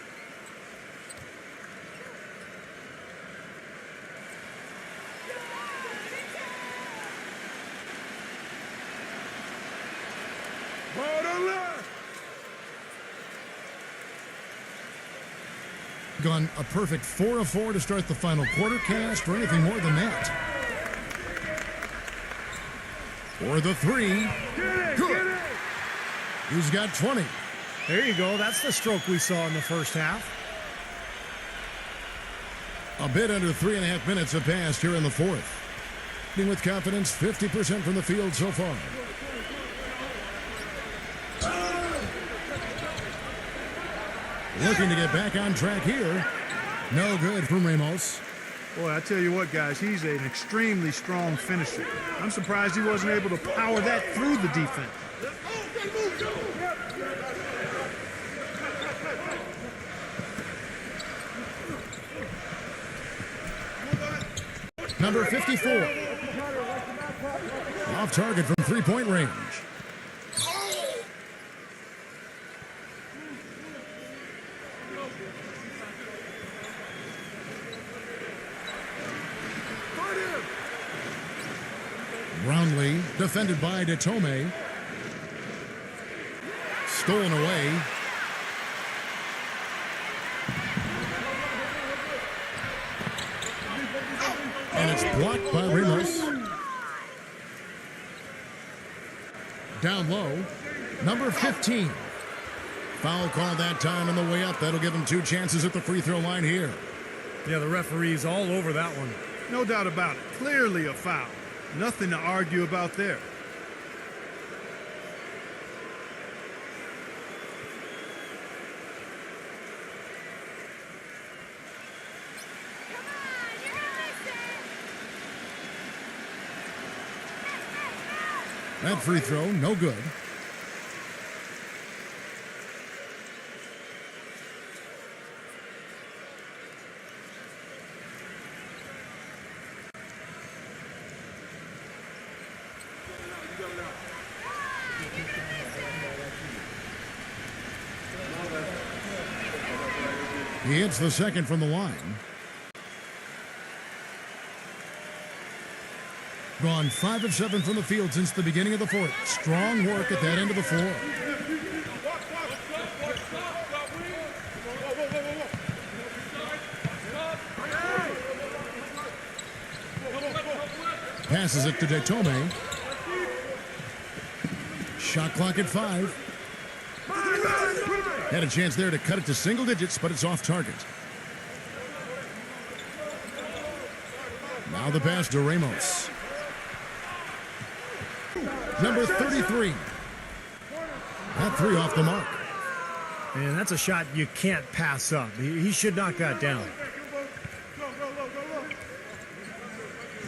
Gone a perfect 4 of 4 to start the final quarter. Can't ask for anything more than that. For the 3. Good. He's got 20. There you go. That's the stroke we saw in the first half. A bit under 3.5 minutes have passed here in the fourth. With confidence, 50% from the field so far. Looking to get back on track here. No good from Ramos. Boy, I tell you what, guys, he's an extremely strong finisher. I'm surprised he wasn't able to power that through the defense. Number 54. Off target from three-point range. Brownlee, defended by Detome. Stolen away. And it's blocked by Ramos. Down low, number 15. Foul call that time on the way up. That'll give him 2 chances at the free throw line here. Yeah, the referee's all over that one. No doubt about it. Clearly a foul. Nothing to argue about there. That free throw, no good. He hits the second from the line. Gone 5 of 7 from the field since the beginning of the fourth. Strong work at that end of the floor. Passes it to Detome. Shot clock at 5. Had a chance there to cut it to single digits, but it's off target. Now the pass to Ramos. Number 33. That 3 off the mark. And that's a shot you can't pass up. He should knock that down.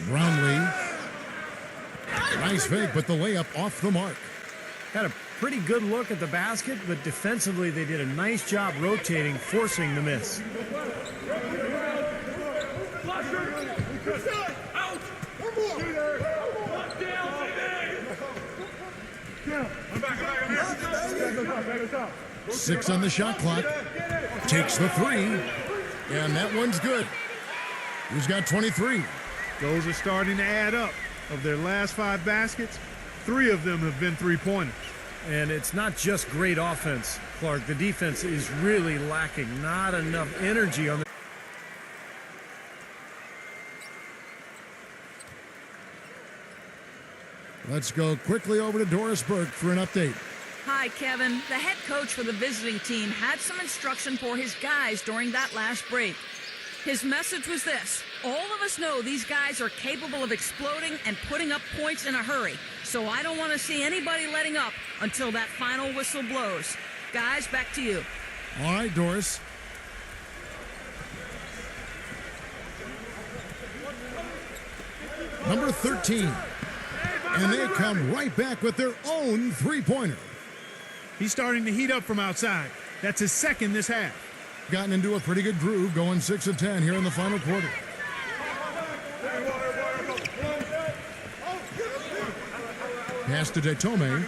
Brownlee. Nice fake, but the layup off the mark. Had a pretty good look at the basket, but defensively they did a nice job rotating, forcing the miss. Six on the shot clock. Takes the three. And that one's good. He's got 23. Those are starting to add up. Of their last 5 baskets, 3 of them have been three-pointers. And it's not just great offense, Clark. The defense is really lacking. Not enough energy on the... Let's go quickly over to Doris Burke for an update. Hi, Kevin. The head coach for the visiting team had some instruction for his guys during that last break. His message was this: all of us know these guys are capable of exploding and putting up points in a hurry, so I don't want to see anybody letting up until that final whistle blows. Guys, back to you. All right, Doris. Number 13. And they come right back with their own three-pointer. He's starting to heat up from outside. That's his second this half. Gotten into a pretty good groove, going 6 of 10 here in the final quarter. Pass to Detome.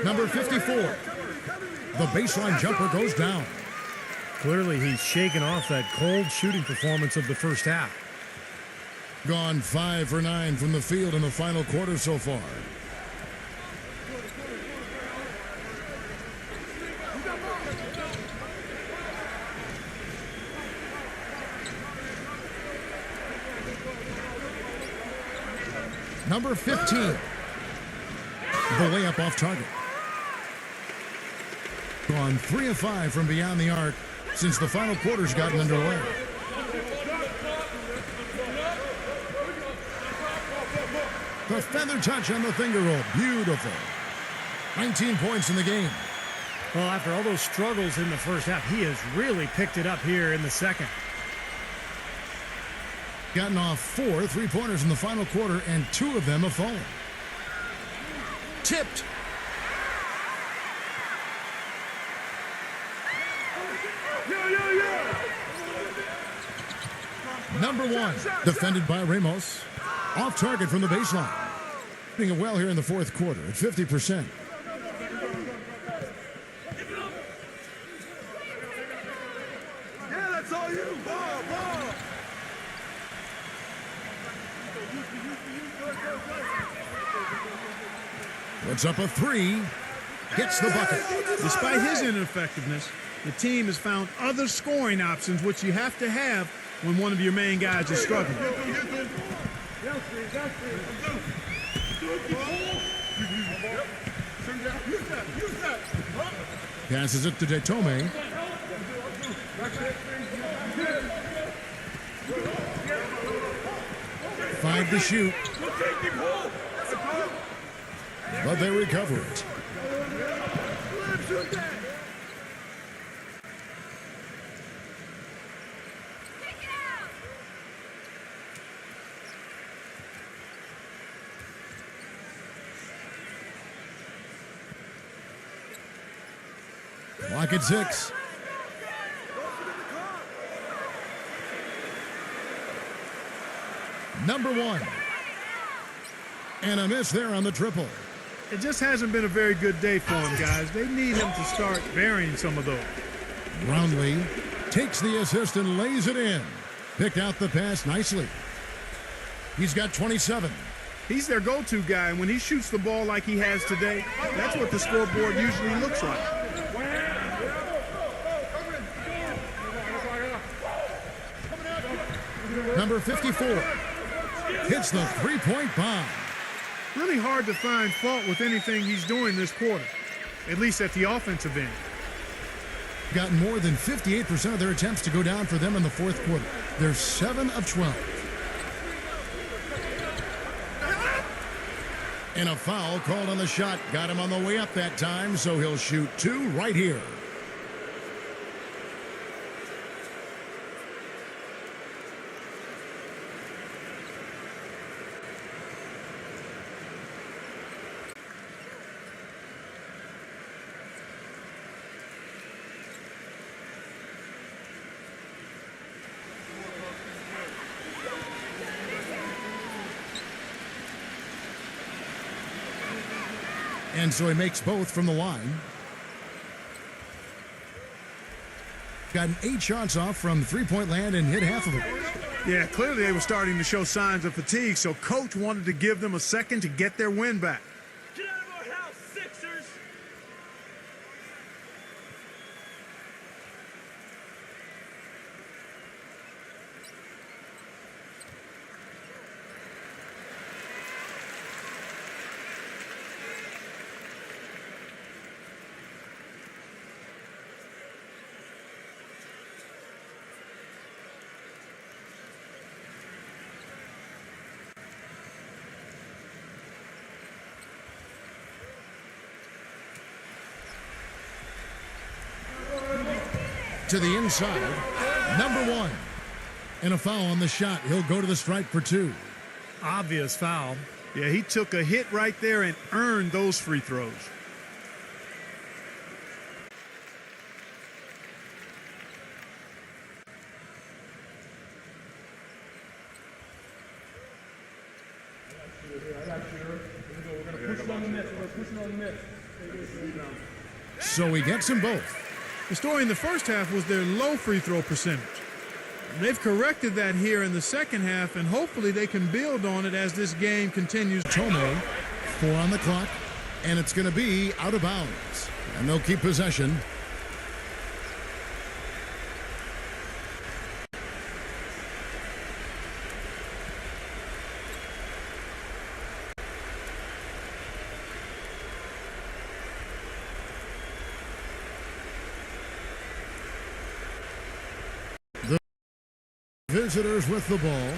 Number 54. The baseline jumper goes down. Clearly, he's shaken off that cold shooting performance of the first half. Gone 5 for 9 from the field in the final quarter so far. Number 15. The layup off target. Gone 3 of 5 from beyond the arc since the final quarter's gotten underway. The feather touch on the finger roll. Beautiful. 19 points in the game. Well, after all those struggles in the first half, he has really picked it up here in the second. Gotten off 4 three-pointers in the final quarter, and 2 of them have fallen. Tipped. Number 1, defended by Ramos. Off target from the baseline. Doing it well here in the fourth quarter at 50%. Yeah, that's all you. Ball, ball. Puts up a 3. Gets the bucket. Despite his ineffectiveness, the team has found other scoring options, which you have to have when one of your main guys is struggling. Passes it to Detome. Five to shoot. But they recover it. Clock at 6. Number 1. And a miss there on the triple. It just hasn't been a very good day for him, guys. They need him to start burying some of those. Brownlee takes the assist and lays it in. Picked out the pass nicely. He's got 27. He's their go-to guy, and when he shoots the ball like he has today, that's what the scoreboard usually looks like. Number 54 hits the three-point bomb. Really hard to find fault with anything he's doing this quarter, at least at the offensive end. Got more than 58% of their attempts to go down for them in the fourth quarter. They're 7 of 12. And a foul called on the shot. Got him on the way up that time, so he'll shoot 2 right here. And so he makes both from the line. Gotten 8 shots off from three-point land and hit half of them. Yeah, clearly they were starting to show signs of fatigue, so coach wanted to give them a second to get their win back. Get out of our house, Sixers! To the inside, number 1. And a foul on the shot. He'll go to the stripe for 2. Obvious foul. Yeah, he took a hit right there and earned those free throws. So he gets them both. The story in the first half was their low free throw percentage. They've corrected that here in the second half, and hopefully they can build on it as this game continues. Tomei, 4 on the clock, and it's going to be out of bounds. And they'll keep possession. Visitors with the ball.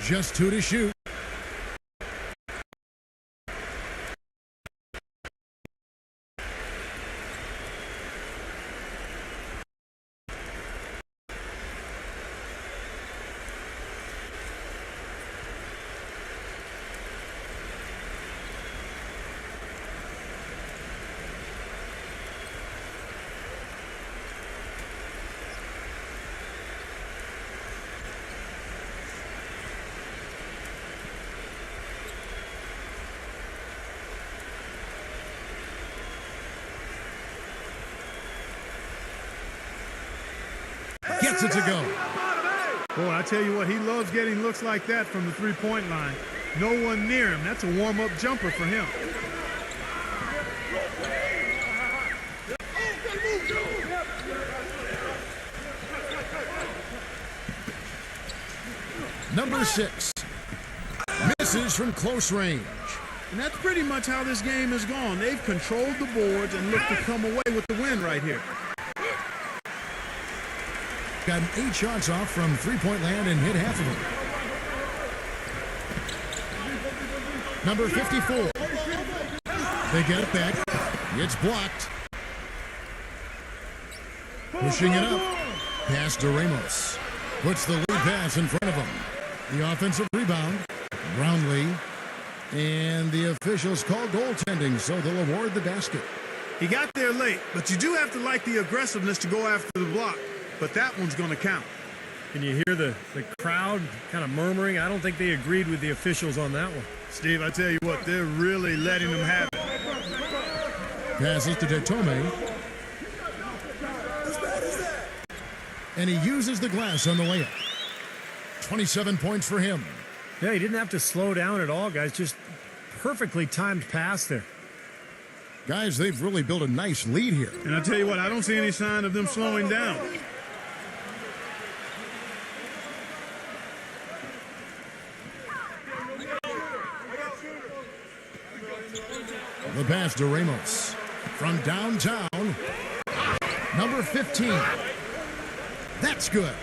Just 2 to shoot. Gets it to go. Boy, I tell you what, he loves getting looks like that from the three-point line. No one near him. That's a warm-up jumper for him. Number 6. Misses from close range. And that's pretty much how this game has gone. They've controlled the boards and look to come away with the win right here. Got 8 shots off from three-point land and hit half of them. Number 54. They get it back. It's blocked. Pushing it up. Pass to Ramos. Puts the lead pass in front of him. The offensive rebound. Brownlee. And the officials call goaltending, so they'll award the basket. He got there late, but you do have to like the aggressiveness to go after the block. But that one's going to count. Can you hear the crowd kind of murmuring? I don't think they agreed with the officials on that one. Steve, I tell you what, they're really letting them have it. Passes to Tomei. And he uses the glass on the layup. 27 points for him. Yeah, he didn't have to slow down at all, guys. Just perfectly timed pass there. Guys, they've really built a nice lead here. And I tell you what, I don't see any sign of them slowing down. The pass to Ramos. From downtown. Number 15. That's good.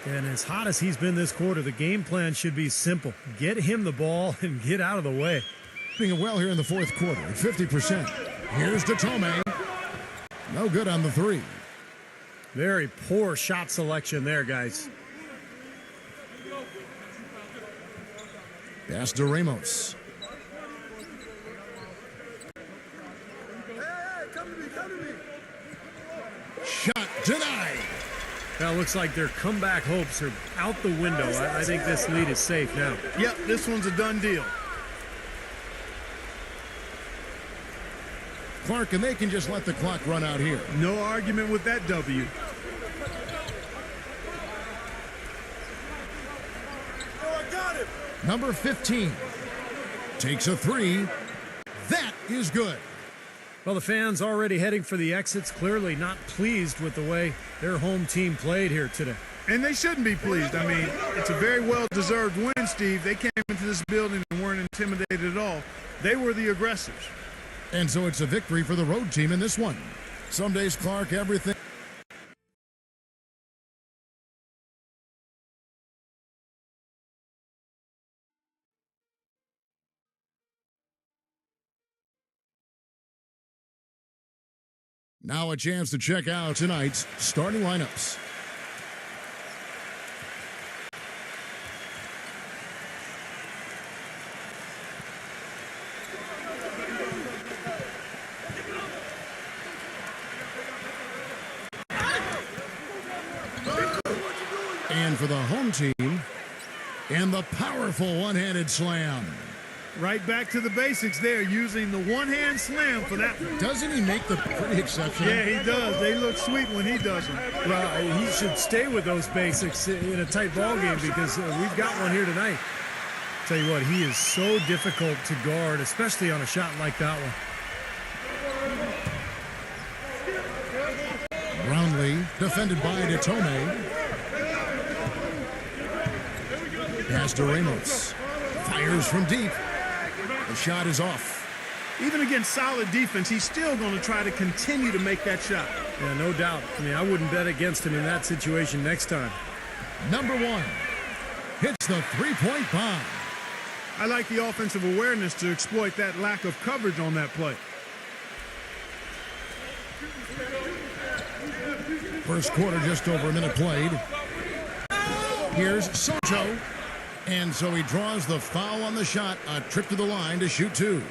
And as hot as he's been this quarter, the game plan should be simple. Get him the ball and get out of the way. Doing well here in the fourth quarter at 50%. Here's to Tomei. No good on the 3. Very poor shot selection there, guys. Pass to Ramos. Shot denied. That looks like their comeback hopes are out the window. I think this lead is safe now. Yep, this one's a done deal. Clark, and they can just let the clock run out here. No argument with that W. Number 15 takes a three. That is good. Well, the fans already heading for the exits, clearly not pleased with the way their home team played here today. And they shouldn't be pleased. I mean, it's a very well-deserved win, Steve. They came into this building and weren't intimidated at all. They were the aggressors. And so it's a victory for the road team in this one. Some days, Clark, everything. Now a chance to check out tonight's starting lineups. And for the home team, and the powerful one-handed slam. Right back to the basics there, using the one-hand slam for that one. Doesn't he make the pretty exceptional? Yeah, he does. They look sweet when he does them. Well, he should stay with those basics in a tight ball game because we've got one here tonight. Tell you what, he is so difficult to guard, especially on a shot like that one. Brownlee, defended by Detome. Pass to Ramos. Fires from deep. The shot is off. Even against solid defense, he's still going to try to continue to make that shot. Yeah, no doubt. I mean, I wouldn't bet against him in that situation next time. Number 1 hits the three-point bomb. I like the offensive awareness to exploit that lack of coverage on that play. First quarter, just over a minute played. Here's Soto. And so he draws the foul on the shot, a trip to the line to shoot two.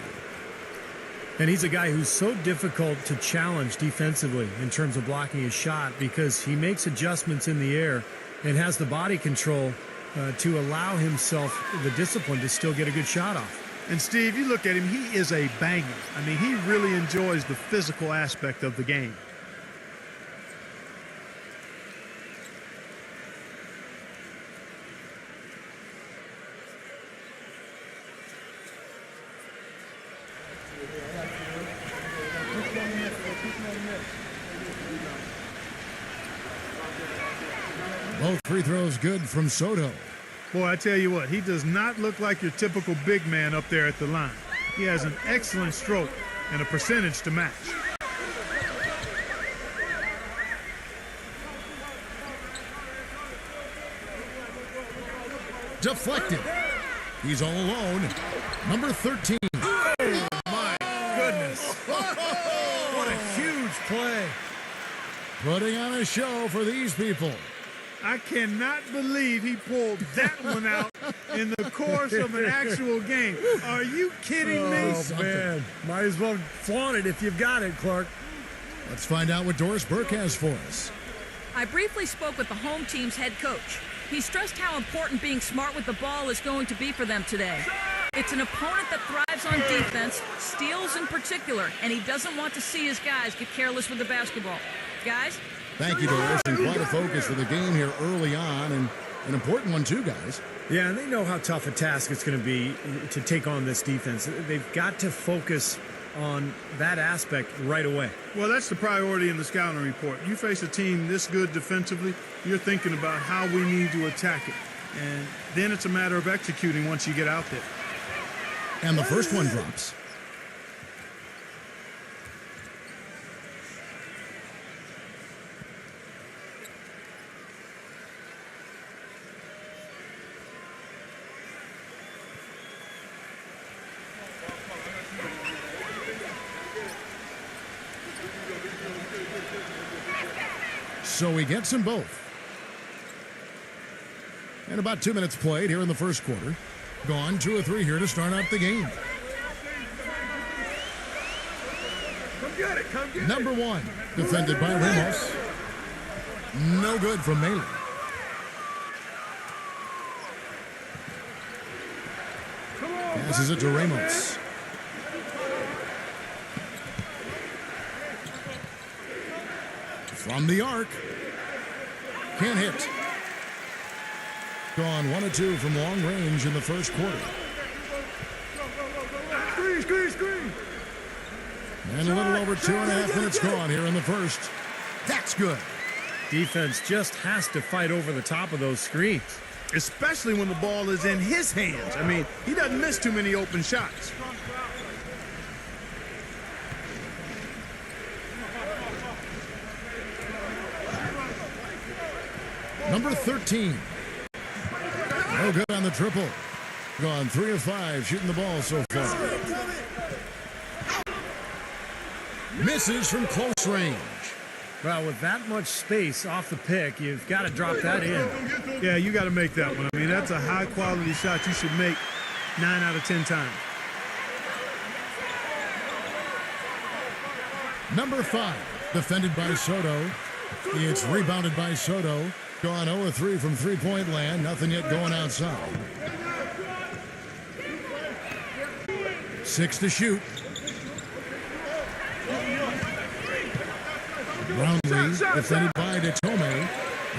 And he's a guy who's so difficult to challenge defensively in terms of blocking his shot because he makes adjustments in the air and has the body control to allow himself the discipline to still get a good shot off. And Steve, you look at him, he is a banger. I mean, he really enjoys the physical aspect of the game. Both free throws good from Soto. Boy, I tell you what, he does not look like your typical big man up there at the line. He has an excellent stroke and a percentage to match. Deflected. He's all alone. Number 13. Oh, my goodness. What a huge play. Putting on a show for these people. I cannot believe he pulled that one out in the course of an actual game. Are you kidding me? Oh, man. Might as well flaunt it if you've got it, Clark. Let's find out what Doris Burke has for us. I briefly spoke with the home team's head coach. He stressed how important being smart with the ball is going to be for them today. It's an opponent that thrives on defense, steals in particular, and he doesn't want to see his guys get careless with the basketball. Guys? Thank you, Doris, and quite a focus for the game here early on, and an important one too, guys. Yeah, and they know how tough a task it's going to be to take on this defense. They've got to focus on that aspect right away. Well, that's the priority in the scouting report. You face a team this good defensively, you're thinking about how we need to attack it. And then it's a matter of executing once you get out there. And the first one drops. So he gets them both. And about 2 minutes played here in the first quarter. Gone 2 or 3 here to start out the game. Come get it, come get it. Number 1, defended by Ramos. No good from Melee. Passes it to Ramos. From the arc. Can't hit. Gone 1 of 2 from long range in the first quarter. Screen. And a little over 2.5 minutes gone here in the first. That's good. Defense just has to fight over the top of those screens. Especially when the ball is in his hands. I mean, he doesn't miss too many open shots. Number 13. No good on the triple. Gone 3 of 5 shooting the ball so far. Misses from close range. Well, with that much space off the pick, you've got to drop that in. Yeah, you got to make that one. I mean, that's a high-quality shot you should make 9 out of 10 times. Number 5, defended by Soto. It's rebounded by Soto. Gone 0 of 3 from three-point land. Nothing yet going outside. 6 to shoot. Brownlee defended by Detome.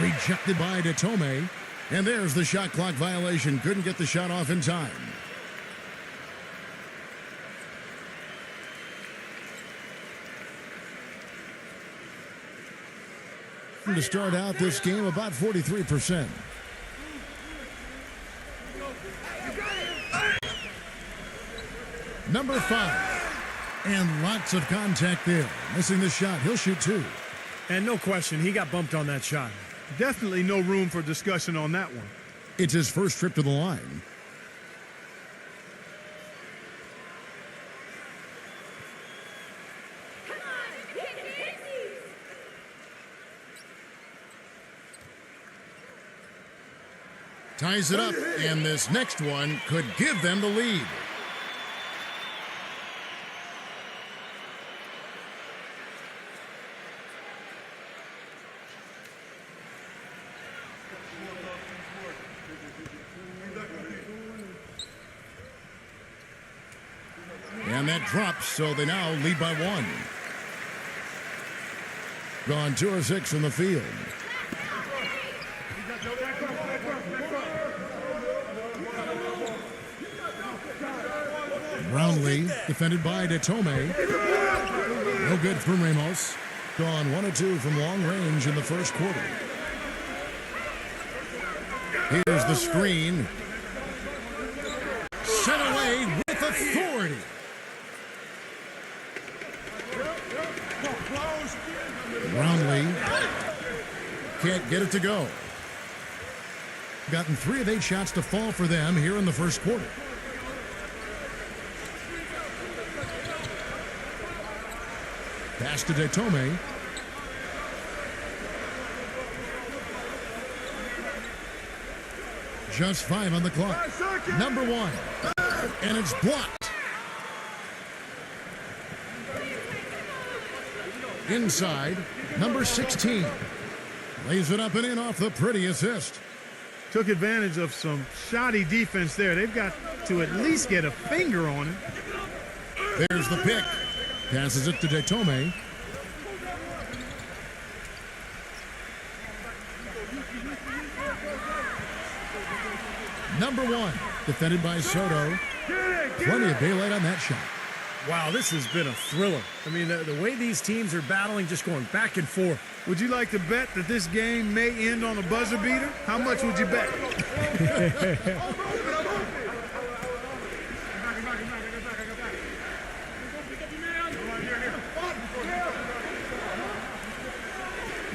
Rejected by Detome. And there's the shot clock violation. Couldn't get the shot off in time. To start out this game, about 43%. Number 5. And lots of contact there. Missing the shot. He'll shoot 2. And no question, he got bumped on that shot. Definitely no room for discussion on that one. It's his first trip to the line. Ties it up, and this next one could give them the lead. And that drops, so they now lead by 1. Gone 2 of 6 from the field. Brownlee, defended by Detome. No good from Ramos. Gone 1 of 2 from long range in the first quarter. Here's the screen. Sent away with authority. Brownlee can't get it to go. Gotten 3 of 8 shots to fall for them here in the first quarter. Pass to Detome. Just 5 on the clock. Number 1. And it's blocked. Inside, number 16. Lays it up and in off the pretty assist. Took advantage of some shoddy defense there. They've got to at least get a finger on it. There's the pick. Passes it to Detome. Number 1, defended by Soto. Plenty of daylight on that shot. Wow, this has been a thriller. I mean, the way these teams are battling, just going back and forth. Would you like to bet that this game may end on a buzzer beater? How much would you bet?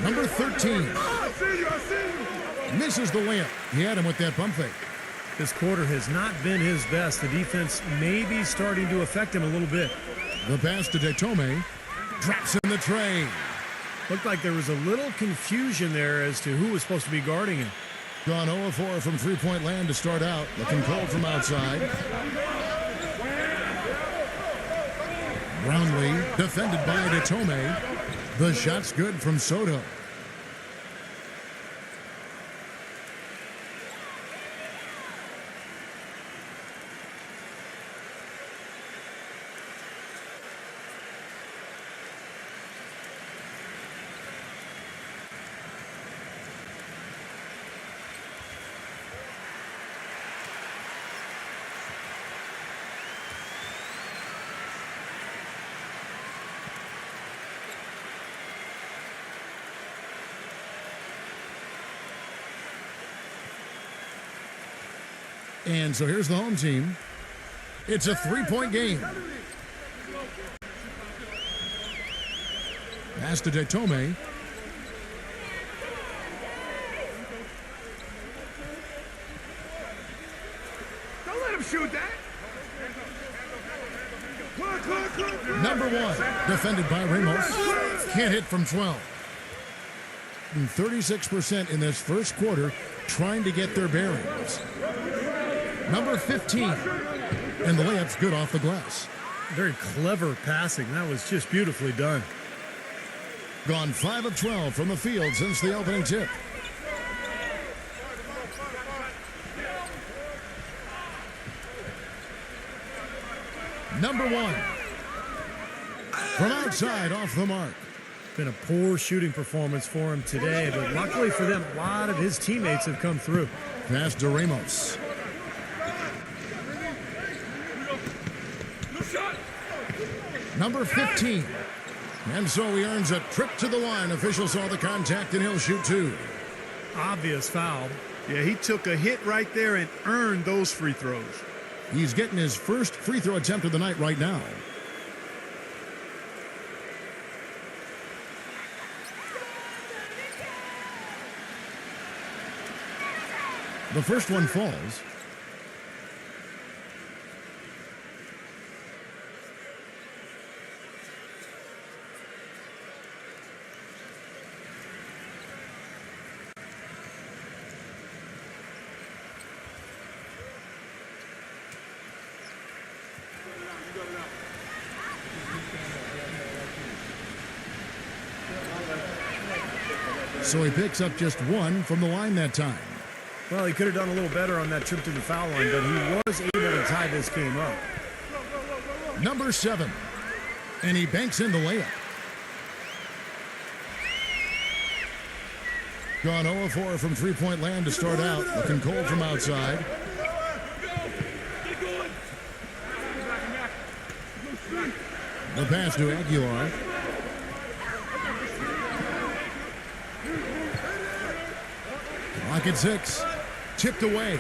Number 13. Misses the layup. He had him with that pump fake. This quarter has not been his best. The defense may be starting to affect him a little bit. The pass to Detome. Drops in the tray. Looked like there was a little confusion there as to who was supposed to be guarding him. Gone 0 of 4 from three-point land to start out. Looking cold from outside. Brownlee defended by Detome. The shot's good from Soto. And so here's the home team. It's a 3-point game. Pass to Detome. Don't let him shoot that. Number 1, defended by Ramos. Can't hit from 12. And 36% in this first quarter trying to get their bearings. Number 15. And the layup's good off the glass. Very clever passing. That was just beautifully done. Gone 5 of 12 from the field since the opening tip. Number 1. From outside, off the mark. Been a poor shooting performance for him today, but luckily for them, a lot of his teammates have come through. Pass to Ramos. Number 15. And so he earns a trip to the line. Officials saw the contact and he'll shoot 2. Obvious foul. Yeah, he took a hit right there and earned those free throws. He's getting his first free throw attempt of the night right now. The first one falls. So he picks up just 1 from the line that time. Well, he could have done a little better on that trip to the foul line, but he was able to tie this game up. Number 7. And he banks in the layup. Gone 0 of 4 from three-point land to start out. Looking cold from outside. The pass to Aguilar. Clock at 6. Tipped away.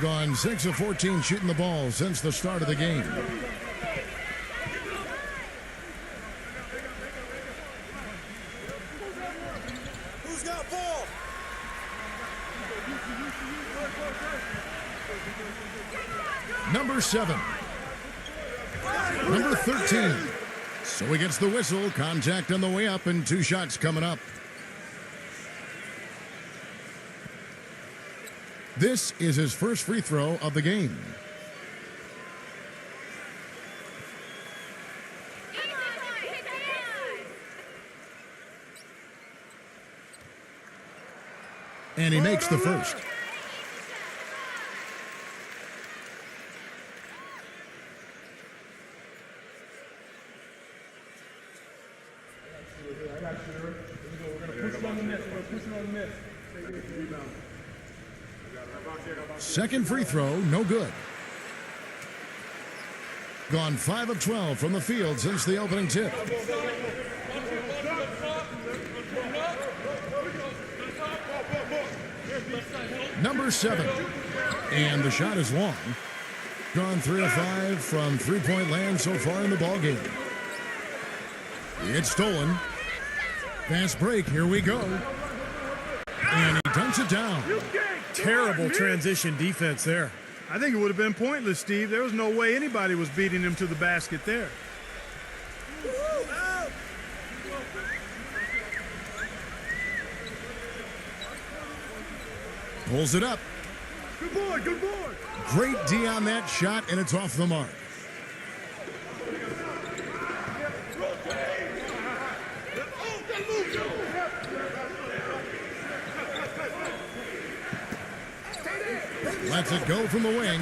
Gone 6 of 14 shooting the ball since the start of the game. Who's got ball? Number 7. Number 13. So he gets the whistle. Contact on the way up and 2 shots coming up. This is his first free throw of the game. And he makes the first. Second free throw, no good. Gone 5 of 12 from the field since the opening tip. Number 7. And the shot is long. Gone 3 of 5 from three-point land so far in the ballgame. It's stolen. Fast break, here we go. And he dunks it down. Terrible transition defense there. I think it would have been pointless, Steve. There was no way anybody was beating him to the basket there. Pulls it up. Good boy, good boy. Great D on that shot, and it's off the mark. Lets it go from the wing.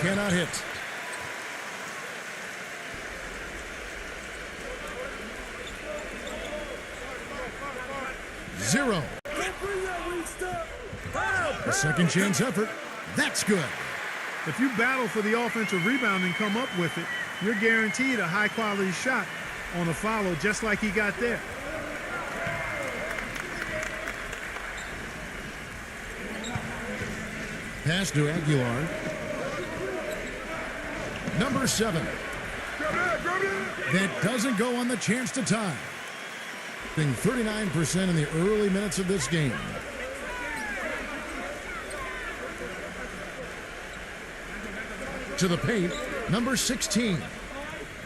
Cannot hit. Zero. second chance effort. That's good. If you battle for the offensive rebound and come up with it, you're guaranteed a high-quality shot on a follow just like he got there. Pass to Aguilar. Number 7. That doesn't go on the chance to tie. Being 39% in the early minutes of this game. To the paint, number 16.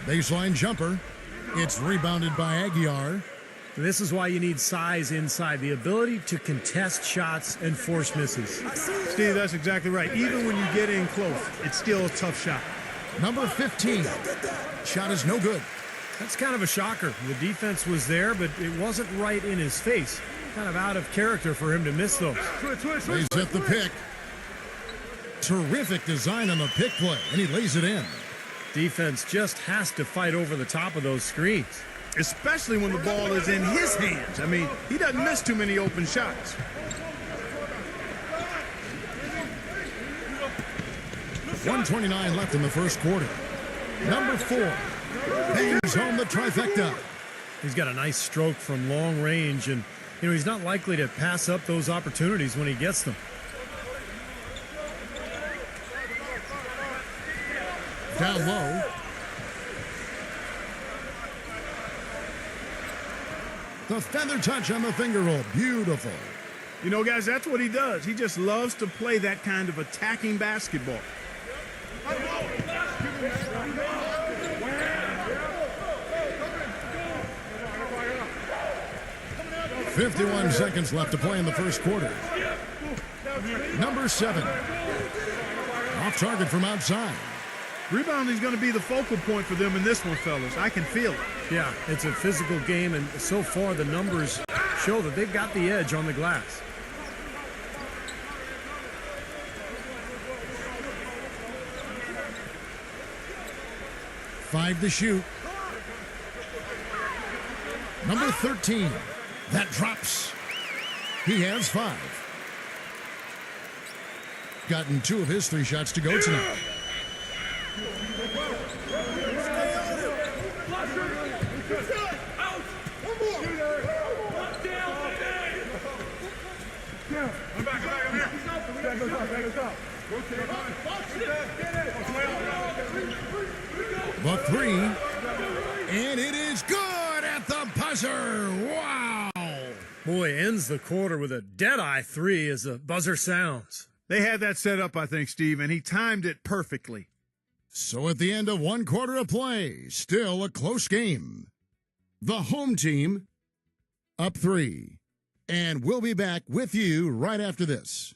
Baseline jumper. It's rebounded by Aguilar. This is why you need size inside, the ability to contest shots and force misses. Steve, that's exactly right. Even when you get in close, it's still a tough shot. Number 15. Shot is no good. That's kind of a shocker. The defense was there, but it wasn't right in his face. Kind of out of character for him to miss those. Lays at the pick. Terrific design on the pick play, and he lays it in. Defense just has to fight over the top of those screens. Especially when the ball is in his hands. I mean, he doesn't miss too many open shots. .129 left in the first quarter. Number 4 bangs home the trifecta. He's got a nice stroke from long range, and he's not likely to pass up those opportunities when he gets them. Down low. The feather touch on the finger roll. Beautiful. You know, guys, that's what he does. He just loves to play that kind of attacking basketball. 51 seconds left to play in the first quarter. Number 7. Off target from outside. Rebounding is going to be the focal point for them in this one, fellas. I can feel it. Yeah, it's a physical game, and so far the numbers show that they've got the edge on the glass. Five to shoot. Number 13. That drops. He has 5. Gotten 2 of his 3 shots to go tonight. The 3, and it is good at the buzzer. Wow! Boy, ends the quarter with a dead-eye 3 as the buzzer sounds. They had that set up, I think, Steve, and he timed it perfectly. So at the end of 1 quarter of play, still a close game. The home team up 3. And we'll be back with you right after this.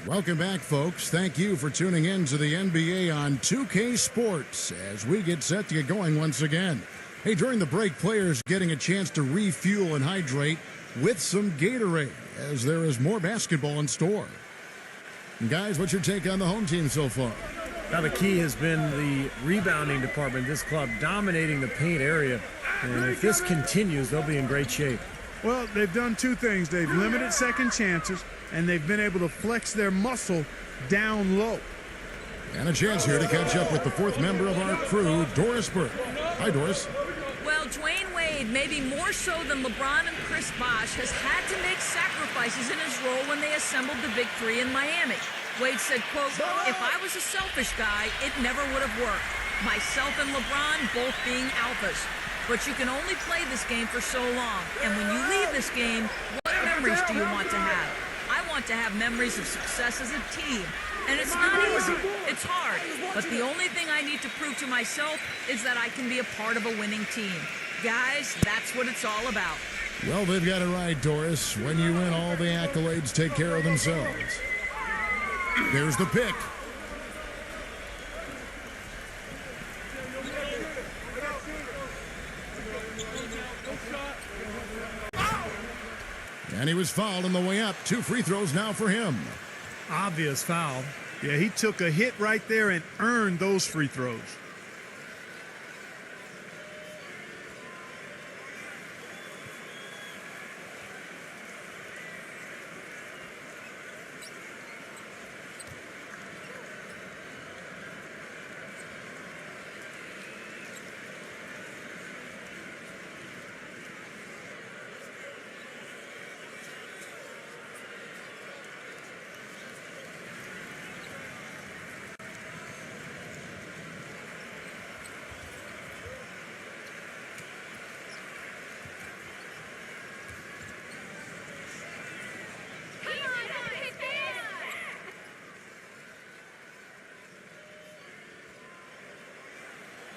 Welcome back, folks. Thank you for tuning in to the NBA on 2K Sports as we get set to get going once again. Hey, during the break, players getting a chance to refuel and hydrate with some Gatorade as there is more basketball in store. And guys, what's your take on the home team so far? Now, the key has been the rebounding department. This club dominating the paint area. And if this continues, they'll be in great shape. Well, they've done 2 things. They've limited second chances, and they've been able to flex their muscle down low. And a chance here to catch up with the 4th member of our crew, Doris Burke. Hi, Doris. Well, Dwayne Wade, maybe more so than LeBron and Chris Bosh, has had to make sacrifices in his role when they assembled the Big 3 in Miami. Wade said, quote, "If I was a selfish guy, it never would have worked. Myself and LeBron both being alphas. But you can only play this game for so long. And when you leave this game, what memories do you want to have? I want to have memories of success as a team. And it's not easy. It's hard. But the only thing I need to prove to myself is that I can be a part of a winning team. Guys, that's what it's all about." Well, they've got it right, Doris. When you win, all the accolades take care of themselves. There's the pick. And he was fouled on the way up. 2 free throws now for him. Obvious foul. Yeah, he took a hit right there and earned those free throws.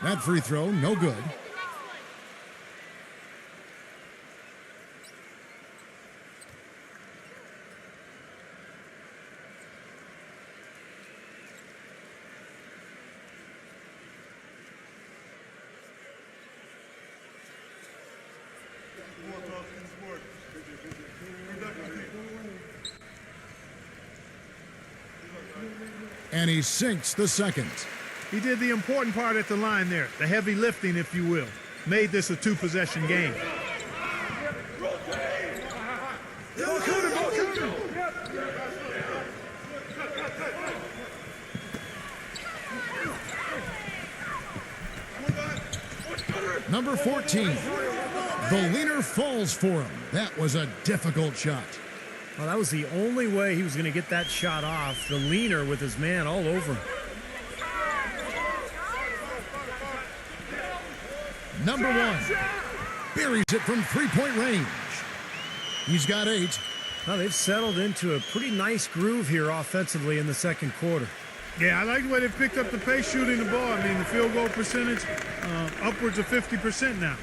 That free throw, no good. And he sinks the second. He did the important part at the line there, the heavy lifting, if you will. Made this a two-possession game. Number 14. The leaner falls for him. That was a difficult shot. Well, that was the only way he was going to get that shot off. The leaner with his man all over him. Number 1 buries it from three-point range. He's got 8. Well, they've settled into a pretty nice groove here offensively in the second quarter. Yeah, I like the way they picked up the pace shooting the ball. I mean, the field goal percentage upwards of 50% now.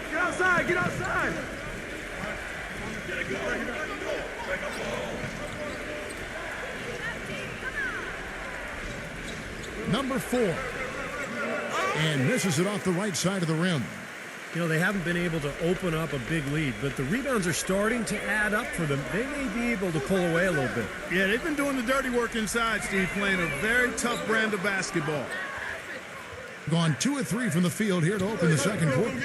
Get outside, get outside. Number 4. And misses it off the right side of the rim. You know, they haven't been able to open up a big lead, but the rebounds are starting to add up for them. They may be able to pull away a little bit. Yeah, they've been doing the dirty work inside, Steve, playing a very tough brand of basketball. Gone 2 of 3 from the field here to open the second quarter.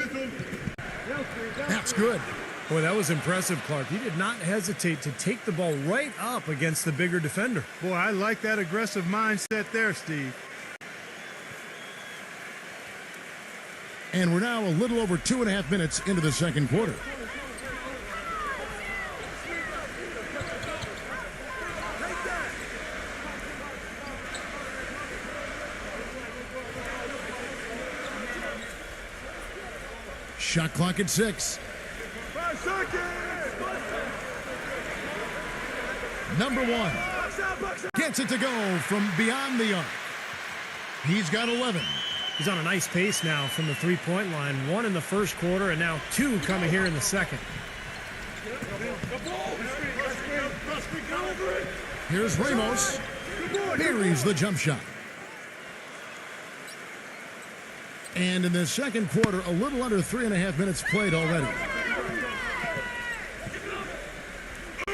That's good. Boy, that was impressive, Clark. He did not hesitate to take the ball right up against the bigger defender. Boy, I like that aggressive mindset there, Steve. And we're now a little over 2.5 minutes into the second quarter. Shot clock at 6. 5 seconds. Number 1 gets it to go from beyond the arc. He's got 11. He's on a nice pace now from the three-point line. 1 in the first quarter and now 2 coming here in the second. Here's Ramos. Buries the jump shot. And in the second quarter, a little under 3.5 minutes played already.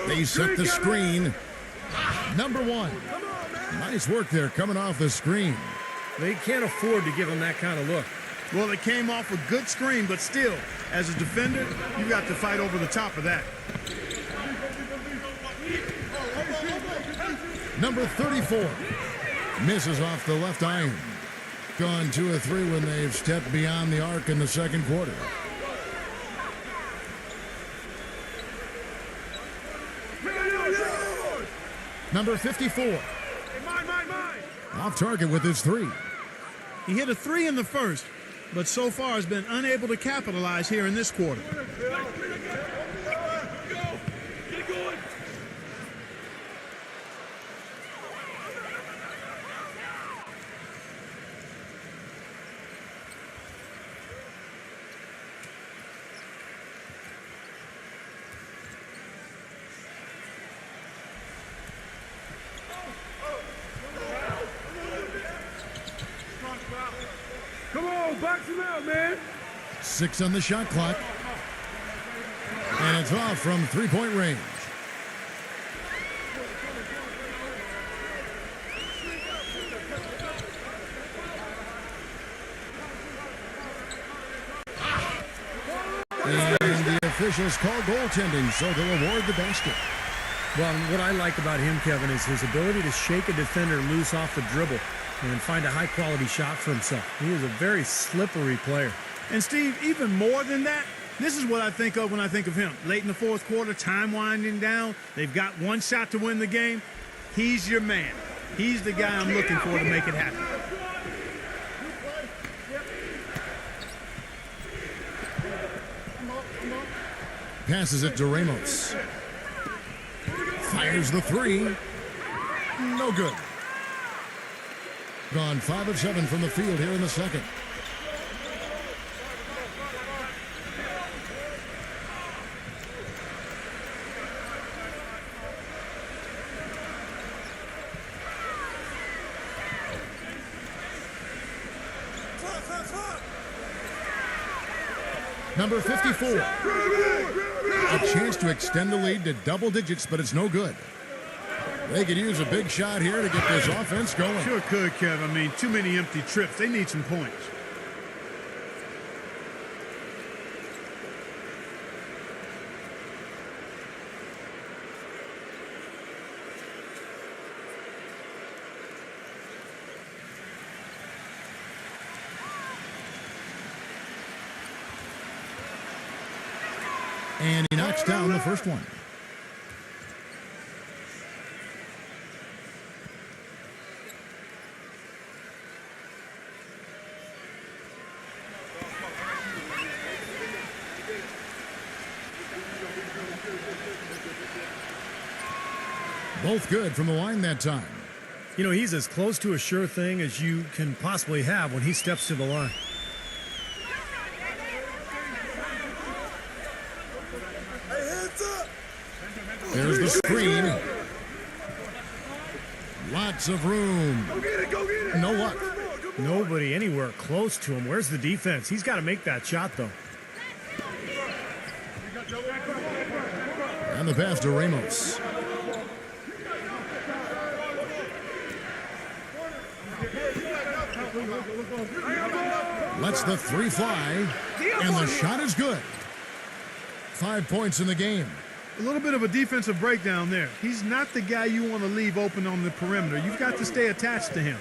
They set the screen. Number 1. Nice work there coming off the screen. They can't afford to give him that kind of look. Well, it came off a good screen, but still, as a defender, you got to fight over the top of that. Number 34 misses off the left iron. Gone 2 of 3 when they've stepped beyond the arc in the second quarter. Number 54. Off target with his 3. He hit a 3 in the first, but so far has been unable to capitalize here in this quarter. Come on, box him out, man. 6 on the shot clock. And it's off from three-point range. officials call goaltending, so they'll award the basket. Well, what I like about him, Kevin, is his ability to shake a defender loose off the dribble and find a high-quality shot for himself. He is a very slippery player. And, Steve, even more than that, this is what I think of when I think of him. Late in the fourth quarter, time winding down. They've got one shot to win the game. He's your man. He's the guy I'm looking for to make it happen. Passes it to Ramos. Fires the three. No good. Gone 5 of 7 from the field here in the second. Number 54. A chance to extend the lead to double digits, but it's no good. They could use a big shot here to get this offense going. Sure could, Kev. I mean, too many empty trips. They need some points. And he knocks down the first one. Both good from the line that time. You know, he's as close to a sure thing as you can possibly have when he steps to the line. There's the screen. Lots of room. Go get it, go get it. No luck. Nobody anywhere close to him. Where's the defense? He's got to make that shot, though. And the pass to Ramos. Lets the three fly. And the shot is good. 5 points in the game. A little bit of a defensive breakdown there. He's not the guy you want to leave open on the perimeter. You've got to stay attached to him.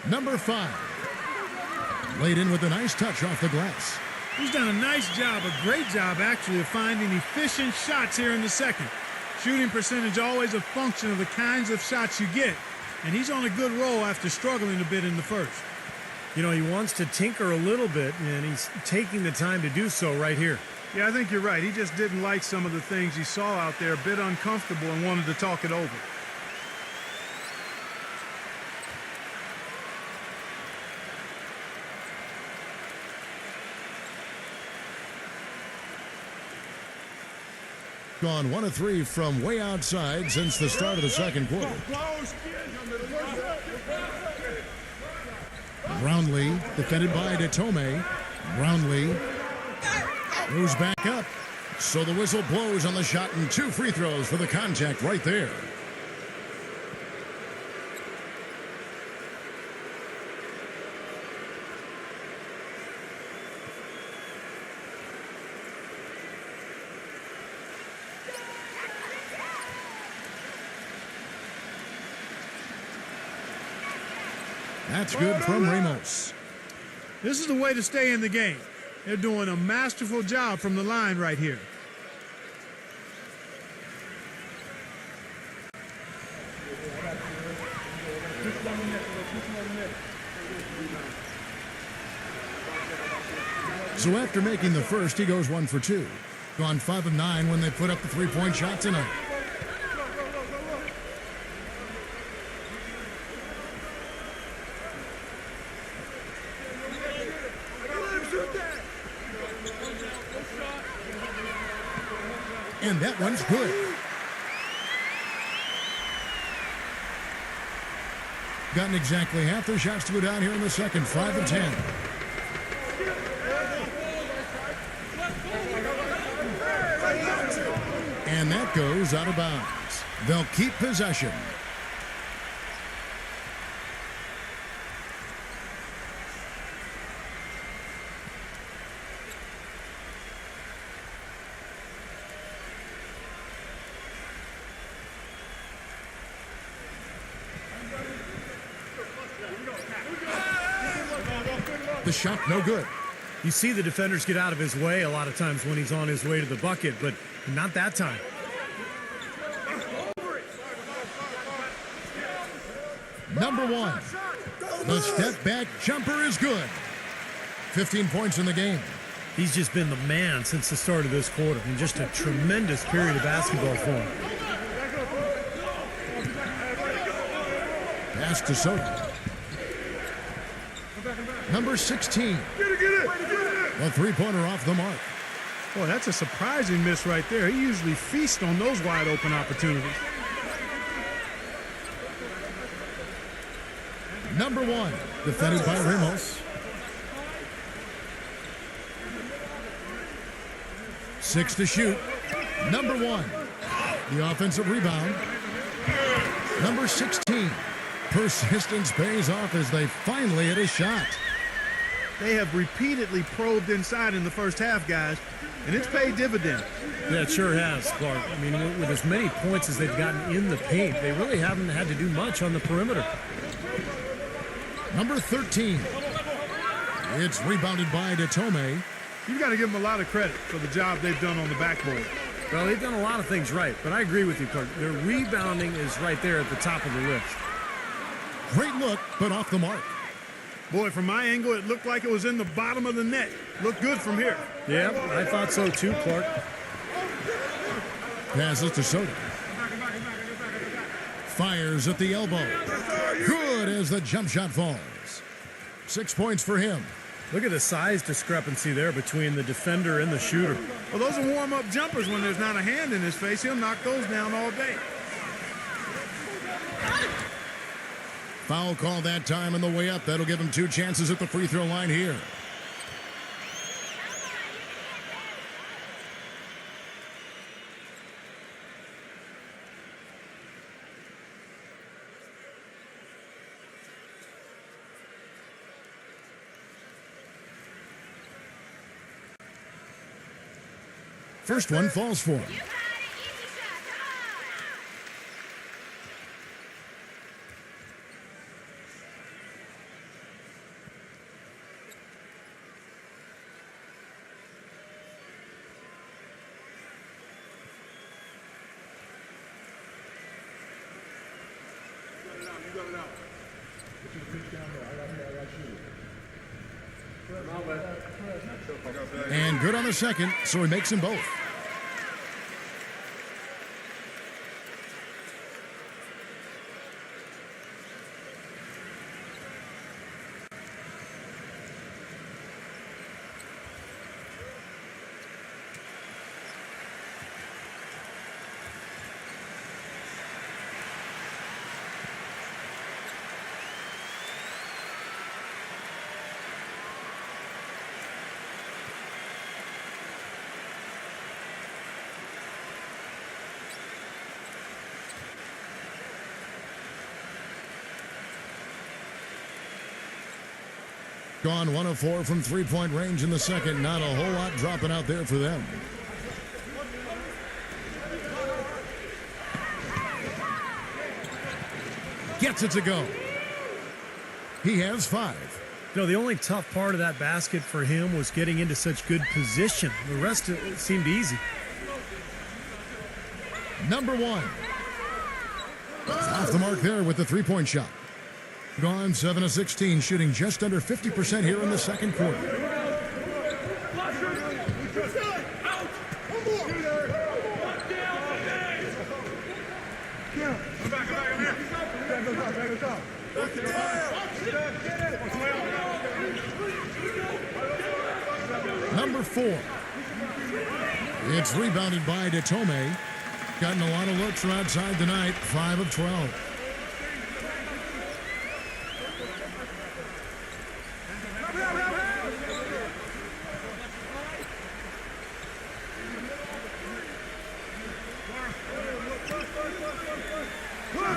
Number 5. Laid in with a nice touch off the glass. He's done a nice job, a great job actually, of finding efficient shots here in the second. Shooting percentage always a function of the kinds of shots you get. And he's on a good roll after struggling a bit in the first. You know, he wants to tinker a little bit, and he's taking the time to do so right here. Yeah, I think you're right. He just didn't like some of the things he saw out there, a bit uncomfortable, and wanted to talk it over. Gone 1 of 3 from way outside since the start of the second quarter. Brownlee, defended by Detome. Brownlee moves back up. So the whistle blows on the shot and 2 free throws for the contact right there. That's good from Ramos. This is the way to stay in the game. They're doing a masterful job from the line right here. So after making the first, he goes 1 for 2. Gone 5 of 9 when they put up the 3-point shot tonight. And that one's good. Gotten exactly half their shots to go down here in the second, 5 of 10. And that goes out of bounds. They'll keep possession. The shot no good. You see the defenders get out of his way a lot of times when he's on his way to the bucket, but not that time. Number one. The step back jumper is good. 15 points in the game. He's just been the man since the start of this quarter. I mean, just a tremendous period of basketball for him. Pass to Soto. Number 16. A three-pointer off the mark. Boy, that's a surprising miss right there. He usually feasts on those wide open opportunities. Number one, defended by Ramos. 6 to shoot. Number one, the offensive rebound. Number 16, persistence pays off as they finally hit a shot. They have repeatedly probed inside in the first half, guys, and it's paid dividends. Yeah, it sure has, Clark. I mean, with as many points as they've gotten in the paint, they really haven't had to do much on the perimeter. Number 13. It's rebounded by Detome. You've got to give them a lot of credit for the job they've done on the backboard. Well, they've done a lot of things right, but I agree with you, Clark. Their rebounding is right there at the top of the list. Great look, but off the mark. Boy, from my angle, it looked like it was in the bottom of the net. Looked good from here. Yeah, I thought so too, Clark. Passes to Soto. Fires at the elbow. Good as the jump shot falls. 6 points for him. Look at the size discrepancy there between the defender and the shooter. Well, those are warm-up jumpers. When there's not a hand in his face, he'll knock those down all day. Foul call that time on the way up. That'll give him 2 chances at the free throw line here. First one falls for him. And good on the second, so he makes them both. Gone 1 of 4 from three-point range in the second. Not a whole lot dropping out there for them. Gets it to go. He has 5. You know, the only tough part of that basket for him was getting into such good position. The rest of it seemed easy. Number 1. Off the mark there with the three-point shot. Gone 7 of 16, shooting just under 50% here in the second quarter. Number 4. It's rebounded by Detome. Gotten a lot of looks from outside tonight. 5 of 12.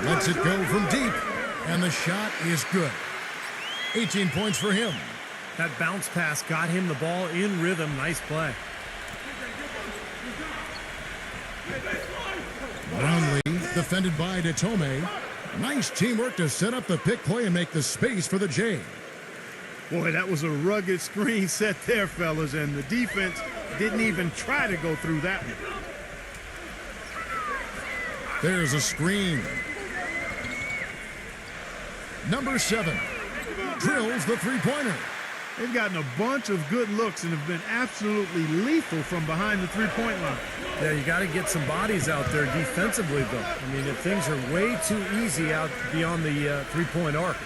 Lets it go from deep, and the shot is good. 18 points for him. That bounce pass got him the ball in rhythm. Nice play. Brownlee defended by Detome. Nice teamwork to set up the pick play and make the space for the J. Boy, that was a rugged screen set there, fellas, and the defense didn't even try to go through that one. There's a screen. Number 7 drills the three-pointer. They've gotten a bunch of good looks and have been absolutely lethal from behind the three-point line. Yeah, you got to get some bodies out there defensively, though. I mean, if things are way too easy out beyond the three-point arc.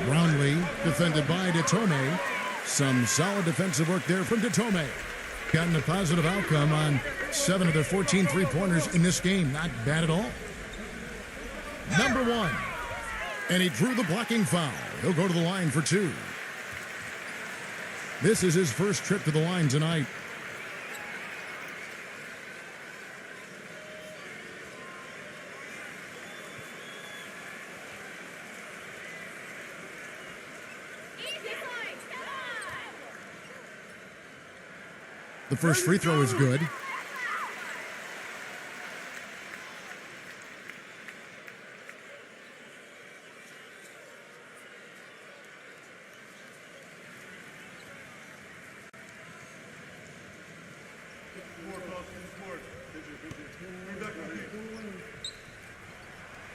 Brownlee defended by Detome. Some solid defensive work there from Detome. Gotten a positive outcome on 7 of their 14 three-pointers in this game. Not bad at all. Number 1. And he drew the blocking foul. He'll go to the line for 2. This is his first trip to the line tonight. The first free throw is good.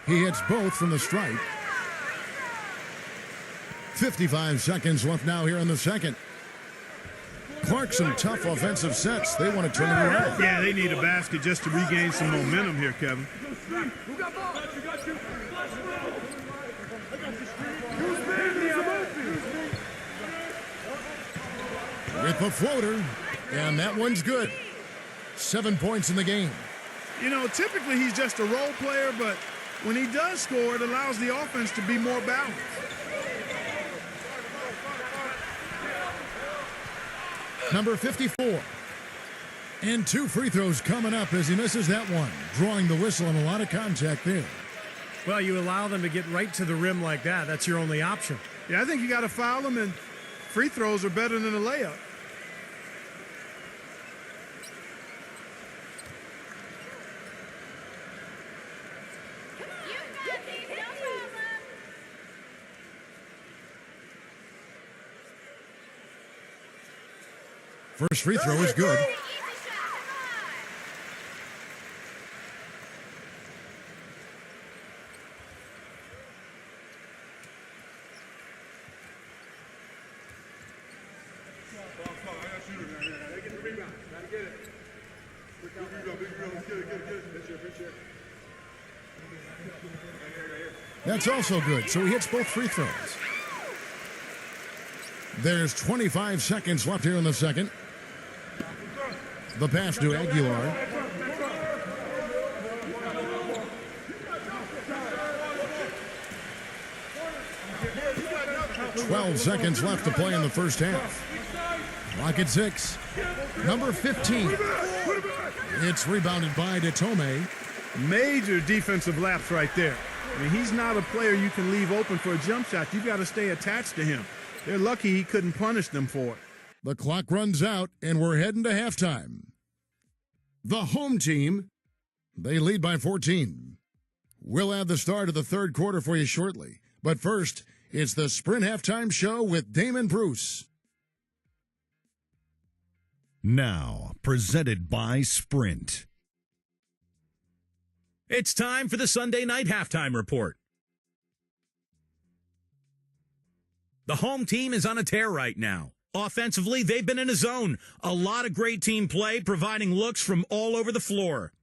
He hits both from the stripe. 55 seconds left now here in the second. Clark, some tough offensive sets. They want to turn it around. Yeah, they need a basket just to regain some momentum here, Kevin. With the floater, and that one's good. 7 points in the game. You know, typically he's just a role player, but when he does score, it allows the offense to be more balanced. Number 54. And 2 free throws coming up as he misses that one. Drawing the whistle and a lot of contact there. Well, you allow them to get right to the rim like that. That's your only option. Yeah, I think you got to foul them, and free throws are better than a layup. First free throw is good. That's also good, so he hits both free throws. There's 25 seconds left here in the second. The pass to Aguilar. "12 seconds left to play in the first half. Clock at 6. Number 15. It's rebounded by Detome. Major defensive lapse right there. I mean, he's not a player you can leave open for a jump shot. You've got to stay attached to him. They're lucky he couldn't punish them for it. The clock runs out, and we're heading to halftime. The home team, they lead by 14. We'll have the start of the third quarter for you shortly. But first, it's the Sprint Halftime Show with Damon Bruce. Now, presented by Sprint. It's time for the Sunday night halftime report. The home team is on a tear right now. Offensively, they've been in a zone. A lot of great team play, providing looks from all over the floor.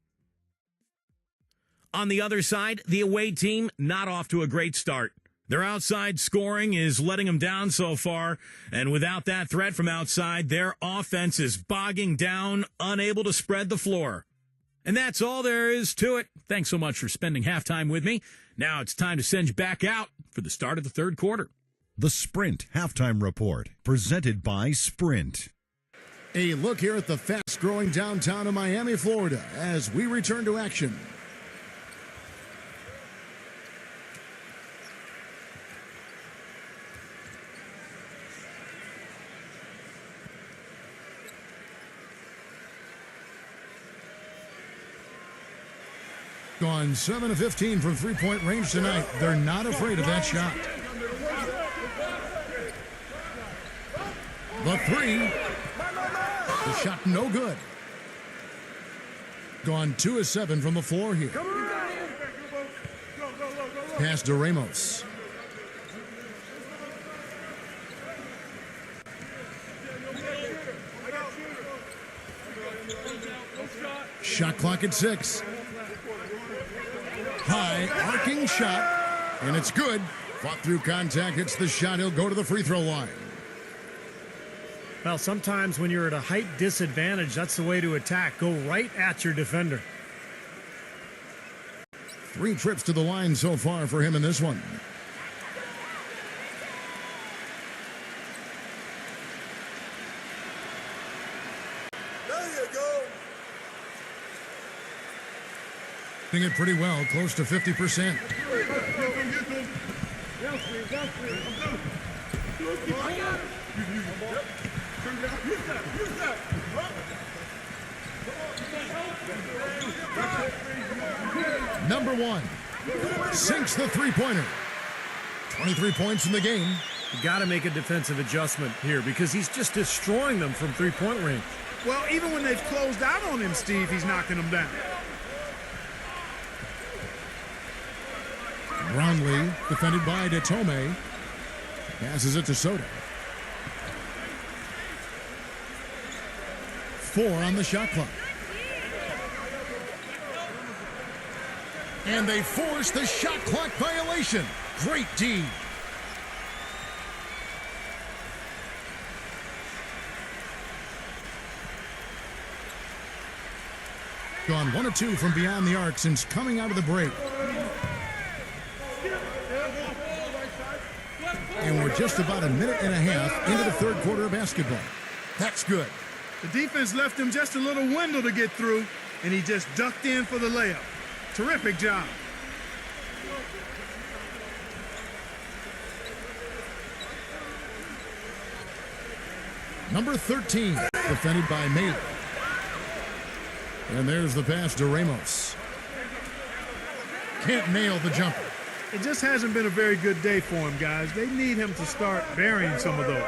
On the other side, the away team not off to a great start. Their outside scoring is letting them down so far, and without that threat from outside, their offense is bogging down, unable to spread the floor. And that's all there is to it. Thanks so much for spending halftime with me. Now it's time to send you back out for the start of the third quarter. The Sprint Halftime Report, presented by Sprint. A look here at the fast-growing downtown of Miami, Florida, as we return to action. Gone 7 of 15 from three-point range tonight. They're not afraid of that shot. The three. The shot no good. Gone 2 of 7 from the floor here. Pass to Ramos. Shot clock at 6. High arcing shot, and it's good. Fought through contact, hits the shot. He'll go to the free throw line. Well, sometimes when you're at a height disadvantage, that's the way to attack. Go right at your defender. 3 trips to the line so far for him in this one. There you go. Doing it pretty well, close to 50%. Number 1 sinks the three-pointer. 23 points in the game. You got to make a defensive adjustment here because he's just destroying them from three-point range. Well, even when they've closed out on him, Steve, he's knocking them down. Brownlee, defended by Detome. Passes it to Soto. 4 on the shot clock. And they force the shot clock violation. Great D. Gone 1 of 2 from beyond the arc since coming out of the break. And we're just about a minute and a half into the third quarter of basketball. That's good. The defense left him just a little window to get through, and he just ducked in for the layup. Terrific job. Number 13, defended by Mailer. And there's the pass to Ramos. Can't nail the jumper. It just hasn't been a very good day for him, guys. They need him to start burying some of those.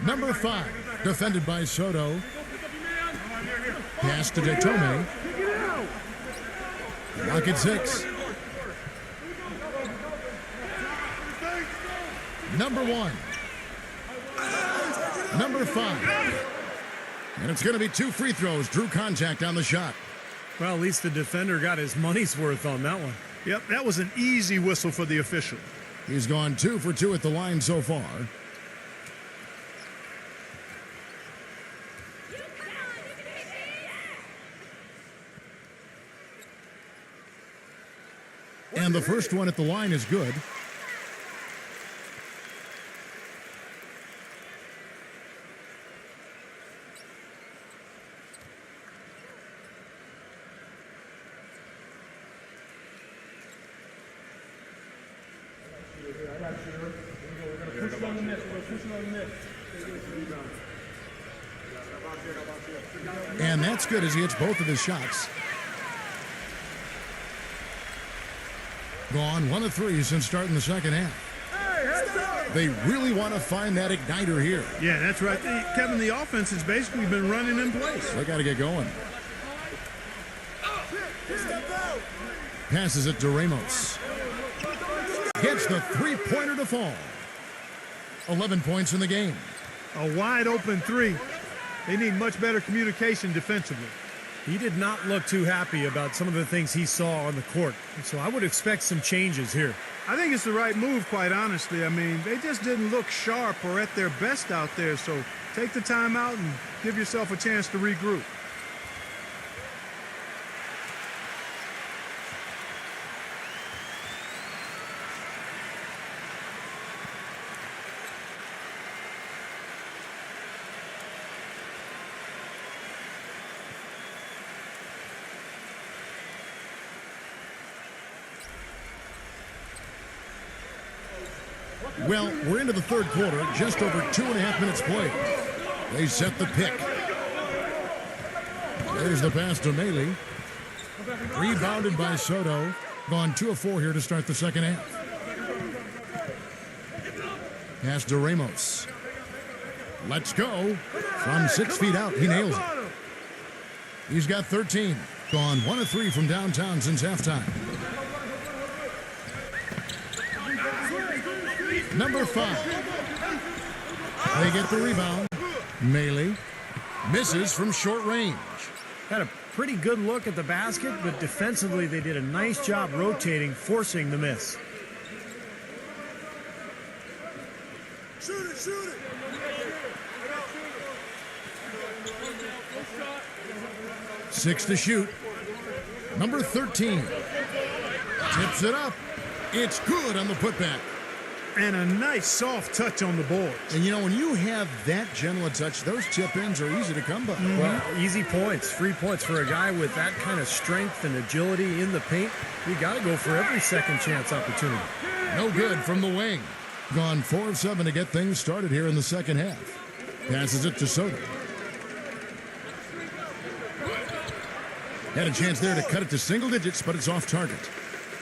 Number 5, defended by Soto. Pass to Detome. Lock at 6. Number 1. Number 5. And it's going to be 2 free throws. Drew contact on the shot. Well, at least the defender got his money's worth on that one. Yep, that was an easy whistle for the official. He's gone 2 for 2 at the line so far. And the first one at the line is good. And that's good as he hits both of his shots. Gone 1 of 3 since starting the second half. They really want to find that igniter here. Yeah, that's right. Kevin, the offense has basically been running in place. They got to get going. Passes it to Ramos. Gets the three-pointer to fall. 11 points in the game. A wide open 3. They need much better communication defensively. He did not look too happy about some of the things he saw on the court. So I would expect some changes here. I think it's the right move, quite honestly. I mean, they just didn't look sharp or at their best out there. So take the time out and give yourself a chance to regroup. Well, we're into the third quarter, just over 2.5 minutes played. They set the pick. There's the pass to Mealy. Rebounded by Soto. Gone 2 of 4 here to start the second half. Pass to Ramos. Let's go. From 6 feet out, he nails it. He's got 13. Gone 1 of 3 from downtown since halftime. Number 5. They get the rebound. Mealy misses from short range. Had a pretty good look at the basket, but defensively they did a nice job rotating, forcing the miss. Shoot it, shoot it. 6 to shoot. Number 13 tips it up. It's good on the putback. And a nice soft touch on the board. And you know, when you have that gentle a touch, those tip-ins are easy to come by. Well, easy points, free points for a guy with that kind of strength and agility in the paint. You got to go for every second chance opportunity. No good from the wing. Gone 4 of 7 to get things started here in the second half. Passes it to Soto. Had a chance there to cut it to single digits, but it's off target.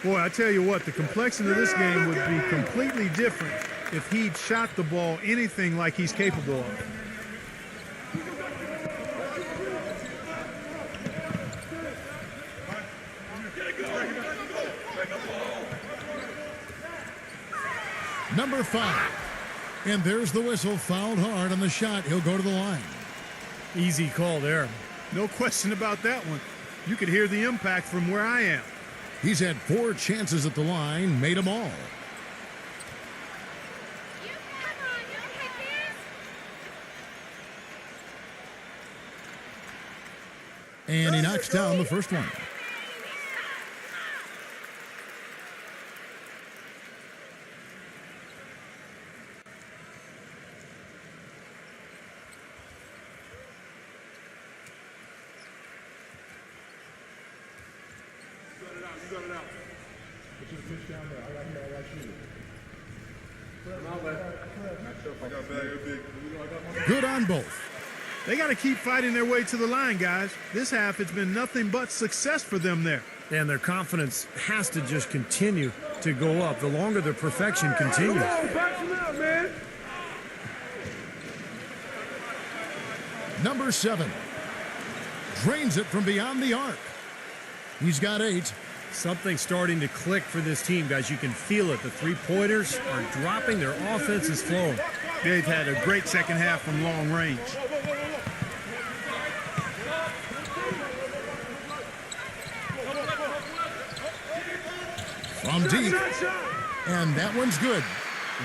Boy, I tell you what, the complexion of this game would be completely different if he'd shot the ball anything like he's capable of. Number 5. And there's the whistle. Fouled hard on the shot. He'll go to the line. Easy call there. No question about that one. You could hear the impact from where I am. He's had 4 chances at the line, made them all. And he knocks down the first one. Good on both. They got to keep fighting their way to the line, guys. This half, it's been nothing but success for them there. And their confidence has to just continue to go up the longer the perfection continues. Number 7 drains it from beyond the arc. He's got 8. Something starting to click for this team, guys. You can feel it. The three-pointers are dropping. Their offense is flowing. They've had a great second half from long range. From deep. And that one's good.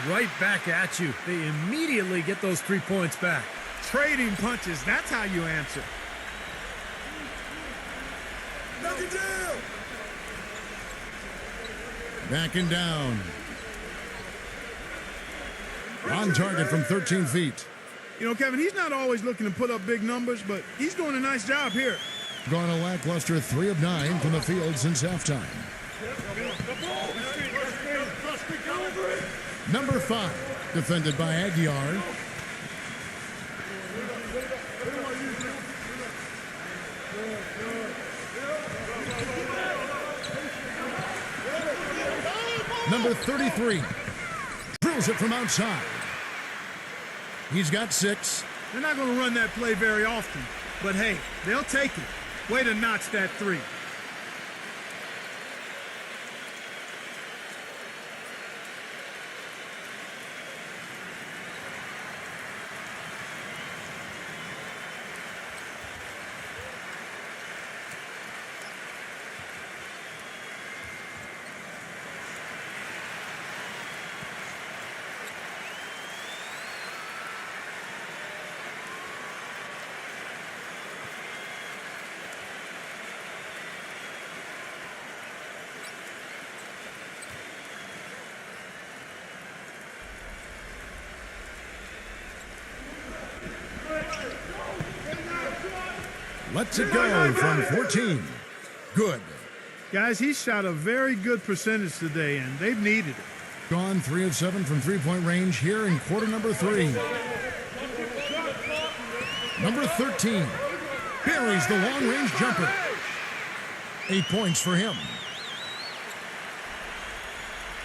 Right back at you. They immediately get those 3 points back. Trading punches, that's how you answer. Knock it down. Backing down. On target from 13 feet. You know, Kevin, he's not always looking to put up big numbers, but he's doing a nice job here. Gone a lackluster 3 of 9 from the field since halftime. Number 5, defended by Aguiar. Number 33 drills it from outside. He's got 6. They're not going to run that play very often, but hey, they'll take it. Way to notch that 3. Lets it go from 14. Good. Guys, he shot a very good percentage today, and they've needed it. Gone 3 of 7 from three-point range here in quarter number 3. Number 13 buries the long-range jumper. 8 points for him.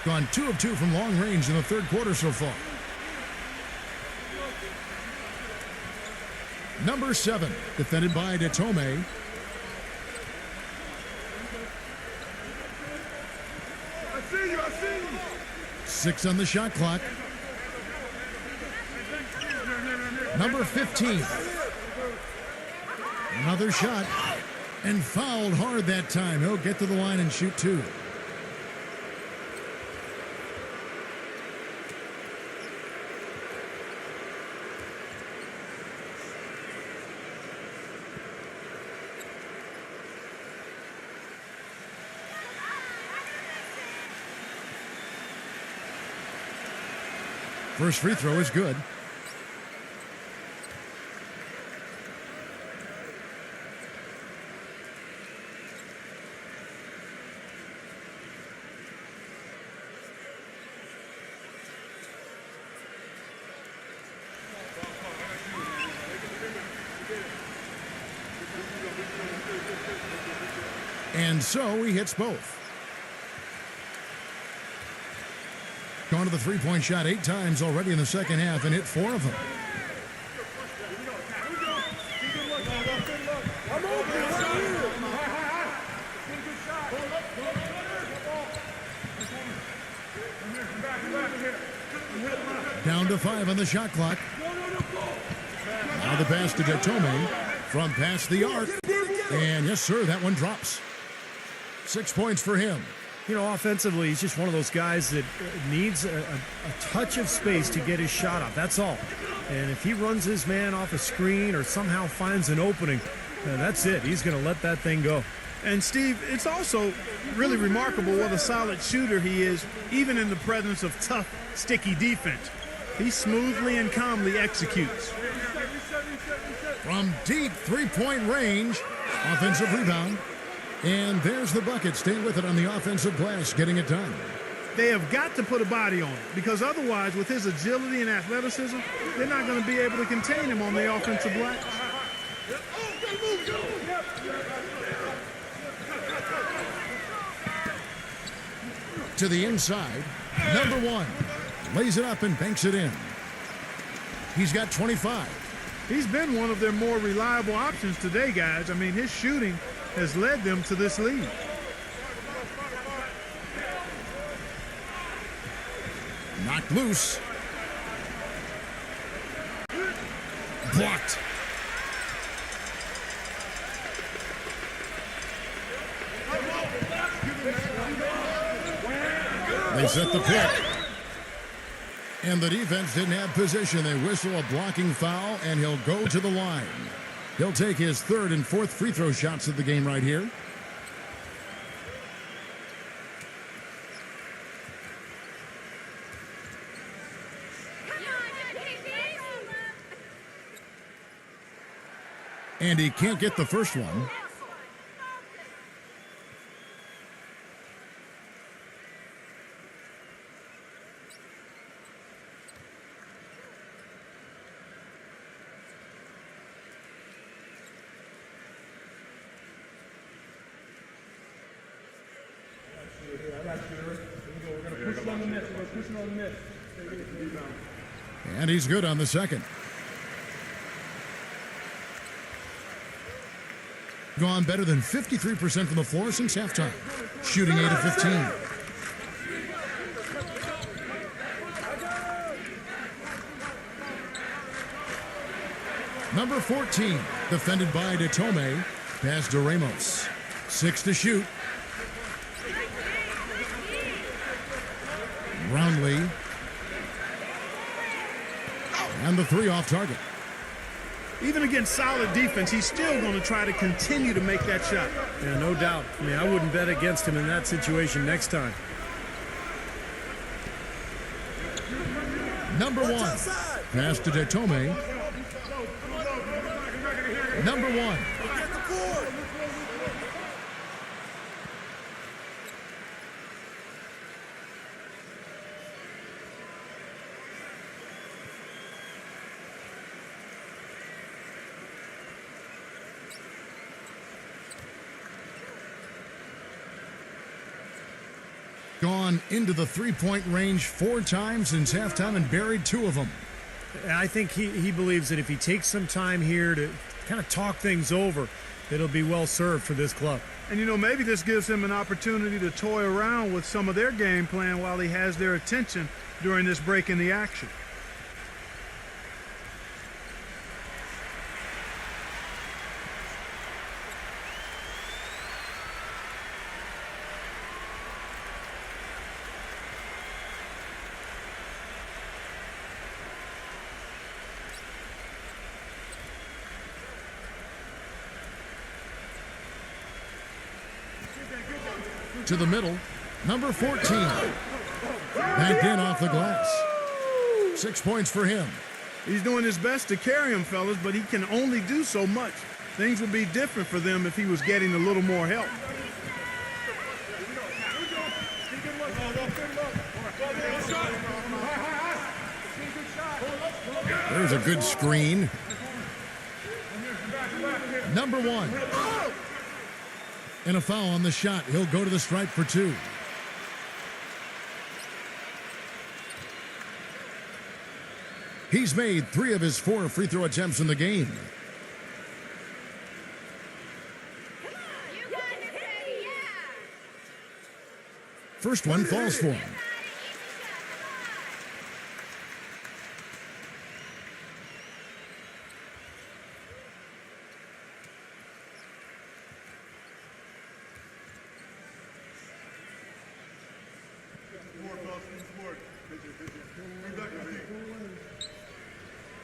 Gone 2 of 2 from long range in the third quarter so far. Number 7, defended by Detome. I see you. 6 on the shot clock. Number 15. Another shot. And fouled hard that time. He'll get to the line and shoot 2. First free throw is good. And so he hits both. Gone to the three-point shot 8 times already in the second half and hit 4 of them. Down to 5 on the shot clock. Now the pass to Detome from past the arc. And yes, sir, that one drops. 6 points for him. You know, offensively, he's just one of those guys that needs a touch of space to get his shot up. That's all. And if he runs his man off a screen or somehow finds an opening, that's it. He's going to let that thing go. And, Steve, it's also really remarkable what a solid shooter he is, even in the presence of tough, sticky defense. He smoothly and calmly executes. From deep three-point range, offensive rebound. And there's the bucket. Stay with it on the offensive glass, getting it done. They have got to put a body on it, because otherwise, with his agility and athleticism, they're not going to be able to contain him on the offensive glass. To the inside, number 1. Lays it up and banks it in. He's got 25. He's been one of their more reliable options today, guys. I mean, his shooting has led them to this lead. Knocked loose. Blocked. They set the pick. And the defense didn't have position. They whistle a blocking foul, and he'll go to the line. He'll take his 3rd and 4th free throw shots of the game right here. And he can't get the first one. And he's good on the second. Gone better than 53% from the floor since halftime. Shooting 8 of 15. Number 14, defended by Detome. Pass to Ramos. 6 to shoot. Brownlee. And the 3 off target. Even against solid defense, he's still going to try to continue to make that shot. Yeah, no doubt. I mean, I wouldn't bet against him in that situation next time. Number 1, pass to Detome. Number 1. Gone into the three-point range 4 times since halftime and buried 2 of them. I think he believes that if he takes some time here to kind of talk things over, it'll be well served for this club. And, you know, maybe this gives him an opportunity to toy around with some of their game plan while he has their attention during this break in the action. To the middle, number 14. Banked in off the glass. 6 points for him. He's doing his best to carry him, fellas, but he can only do so much. Things would be different for them if he was getting a little more help. There's a good screen. Number 1. And a foul on the shot. He'll go to the stripe for 2. He's made 3 of his 4 free throw attempts in the game. First one falls for him.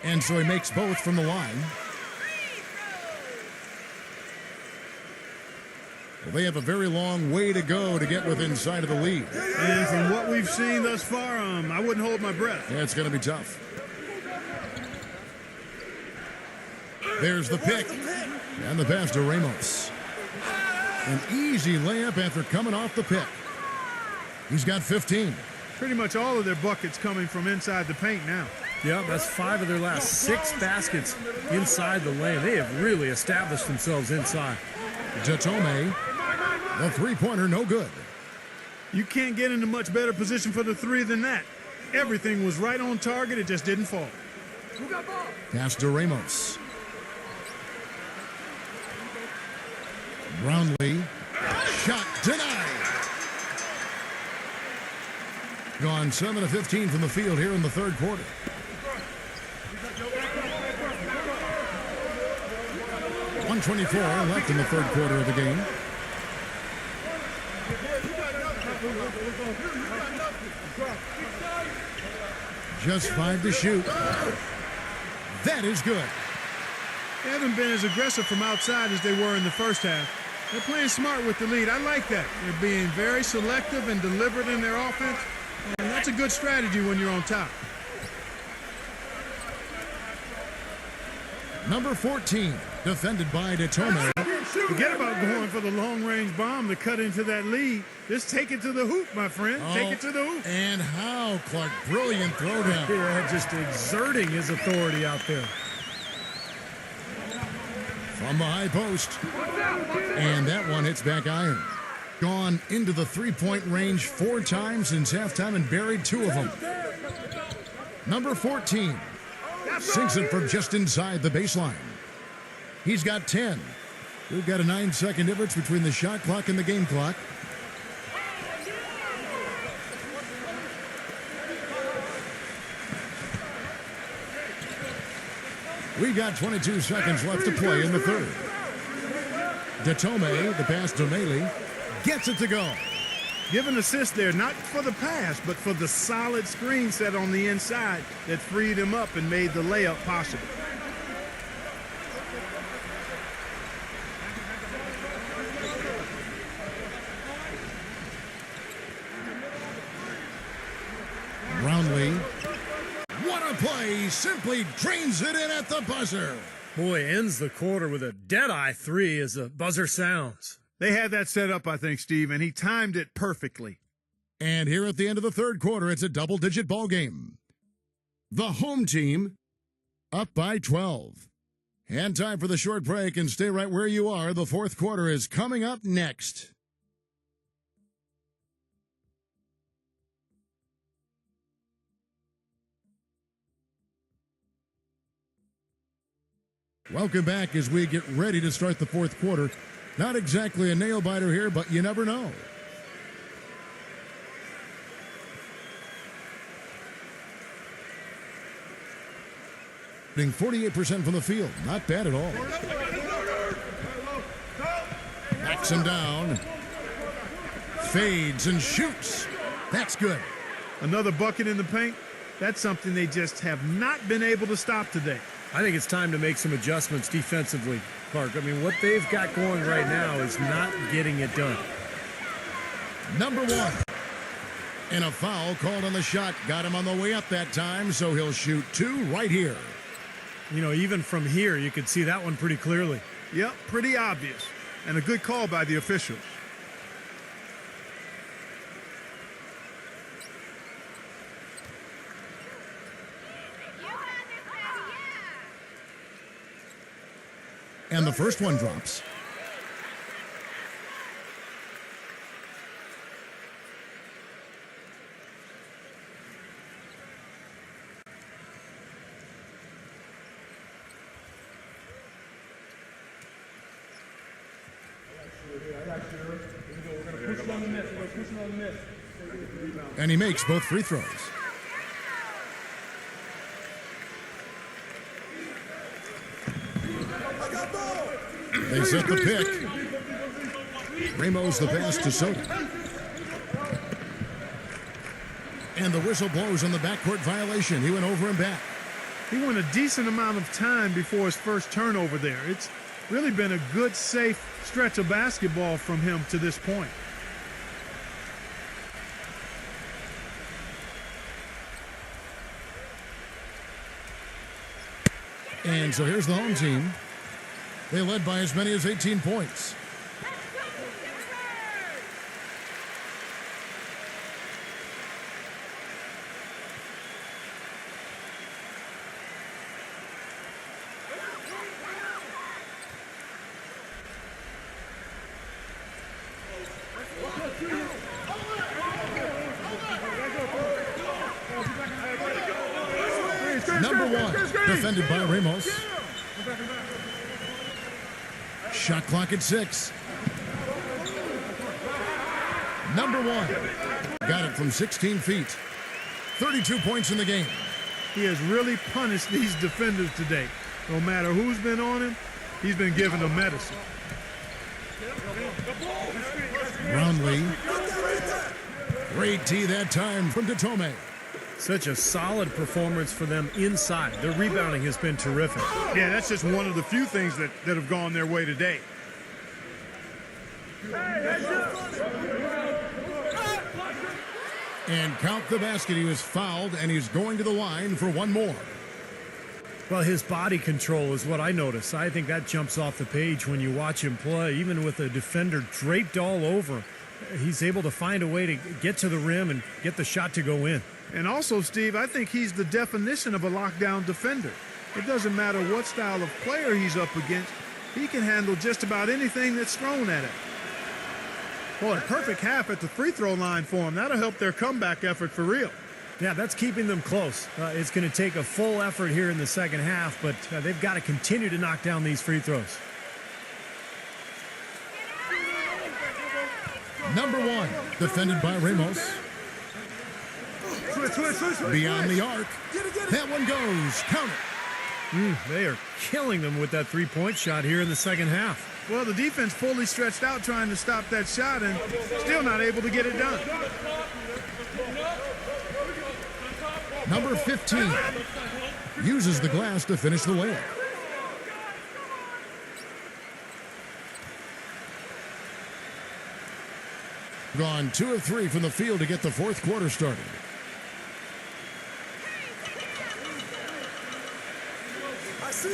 And so he makes both from the line. Well, they have a very long way to go to get within sight of the lead. And from what we've seen thus far, I wouldn't hold my breath. Yeah, it's going to be tough. There's the pick. And the pass to Ramos. An easy layup after coming off the pick. He's got 15. Pretty much all of their buckets coming from inside the paint now. Yeah, that's 5 of their last 6 baskets inside the lane. They have really established themselves inside. Jatome, the three-pointer, no good. You can't get in a much better position for the 3 than that. Everything was right on target. It just didn't fall. Pass to Ramos. Brownlee. Shot denied. Gone 7 of 15 from the field here in the third quarter. .124 left in the third quarter of the game. Just 5 to shoot. That is good. They haven't been as aggressive from outside as they were in the first half. They're playing smart with the lead. I like that. They're being very selective and deliberate in their offense. And that's a good strategy when you're on top. Number 14, defended by Detome. Forget about going for the long-range bomb to cut into that lead. Just take it to the hoop, my friend. Take it to the hoop. And how, Clark. Brilliant throwdown. Yeah, just exerting his authority out there. From the high post. And that one hits back iron. Gone into the three-point range 4 times since halftime and buried 2 of them. Number 14 sinks it from just inside the baseline. He's got 10. We've got a 9-second difference between the shot clock and the game clock. We got 22 seconds left to play in the third. Detome, the pass to Mealy, gets it to go. Give an assist there, not for the pass, but for the solid screen set on the inside that freed him up and made the layup possible. Brownlee. What a play! Simply drains it in at the buzzer. Boy, ends the quarter with a dead-eye 3 as the buzzer sounds. They had that set up, I think, Steve, and he timed it perfectly. And here at the end of the third quarter, it's a double-digit ball game. The home team up by 12. And time for the short break, and stay right where you are. The fourth quarter is coming up next. Welcome back as we get ready to start the fourth quarter. Not exactly a nail-biter here, but you never know. Shooting 48% from the field. Not bad at all. Backs him down. Fades and shoots. That's good. Another bucket in the paint. That's something they just have not been able to stop today. I think it's time to make some adjustments defensively, Clark. I mean, what they've got going right now is not getting it done. Number one. And a foul called on the shot. Got him on the way up that time, so he'll shoot two right here. You know, even from here, you could see that one pretty clearly. Yep, pretty obvious. And a good call by the officials. And the first one drops. And he makes both free throws. They set the pick. Ramos the pass to Soto. And the whistle blows on the backcourt violation. He went over and back. He went a decent amount of time before his first turnover there. It's really been a good, safe stretch of basketball from him to this point. And so here's the home team. They led by as many as 18 points. Number one, defended by Ramos. Shot clock at 6. Number one. Got it from 16 feet. 32 points in the game. He has really punished these defenders today. No matter who's been on him, he's been giving them medicine. Brownlee. Great tee that time from Datome. Such a solid performance for them inside. Their rebounding has been terrific. Yeah, that's just one of the few things that have gone their way today. And count the basket. He was fouled, and he's going to the line for one more. Well, his body control is what I notice. I think that jumps off the page when you watch him play. Even with a defender draped all over him, he's able to find a way to get to the rim and get the shot to go in. And also, Steve, I think he's the definition of a lockdown defender. It doesn't matter what style of player he's up against. He can handle just about anything that's thrown at him. Boy, a perfect half at the free throw line for him. That'll help their comeback effort for real. Yeah, that's keeping them close. It's going to take a full effort here in the second half, but they've got to continue to knock down these free throws. Number one, defended by Ramos. Beyond the arc. That one goes. Count it. They are killing them with that three-point shot here in the second half. Well, the defense fully stretched out trying to stop that shot and still not able to get it done. Number 15 uses the glass to finish the layup. Gone 2 of 3 from the field to get the fourth quarter started.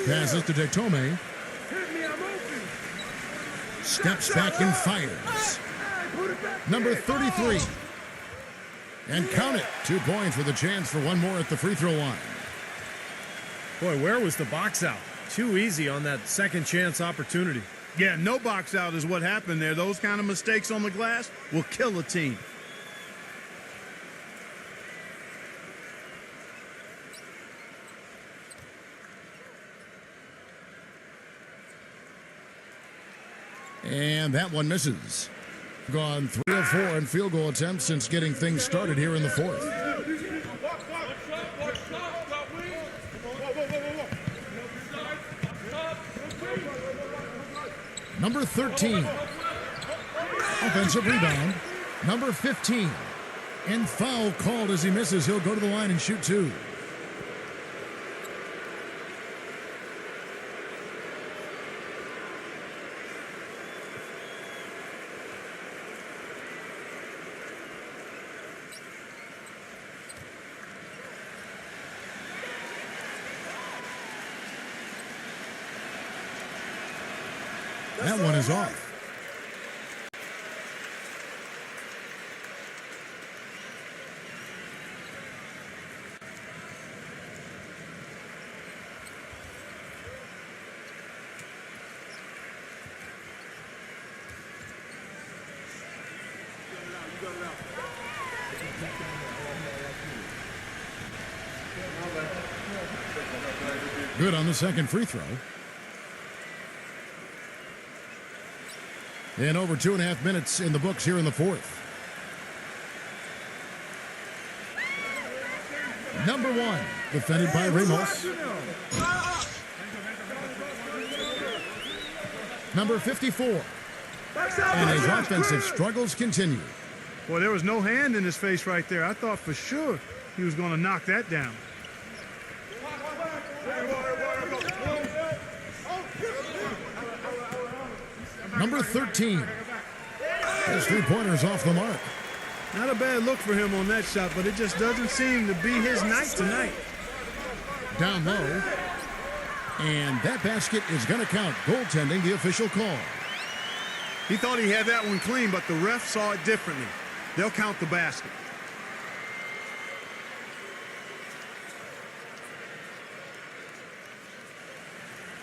Passes to Datome. Steps back and fires. Number 33. And count it. 2 points with a chance for one more at the free throw line. Boy, where was the box out? Too easy on that second chance opportunity. Yeah, no box out is what happened there. Those kind of mistakes on the glass will kill a team. And that one misses. Gone 3 of 4 in field goal attempts since getting things started here in the fourth. Number 13. Offensive rebound. Number 15. And foul called as he misses. He'll go to the line and shoot 2. That one is off. Good on the second free throw. And over 2.5 minutes in the books here in the fourth. Number 1, defended by Ramos. Number 54. And his offensive struggles continue. Well, there was no hand in his face right there. I thought for sure he was going to knock that down. Number 13. His three-pointer's off the mark. Not a bad look for him on that shot, but it just doesn't seem to be his night tonight. Down low. And that basket is going to count. Goaltending, the official call. He thought he had that one clean, but the ref saw it differently. They'll count the basket.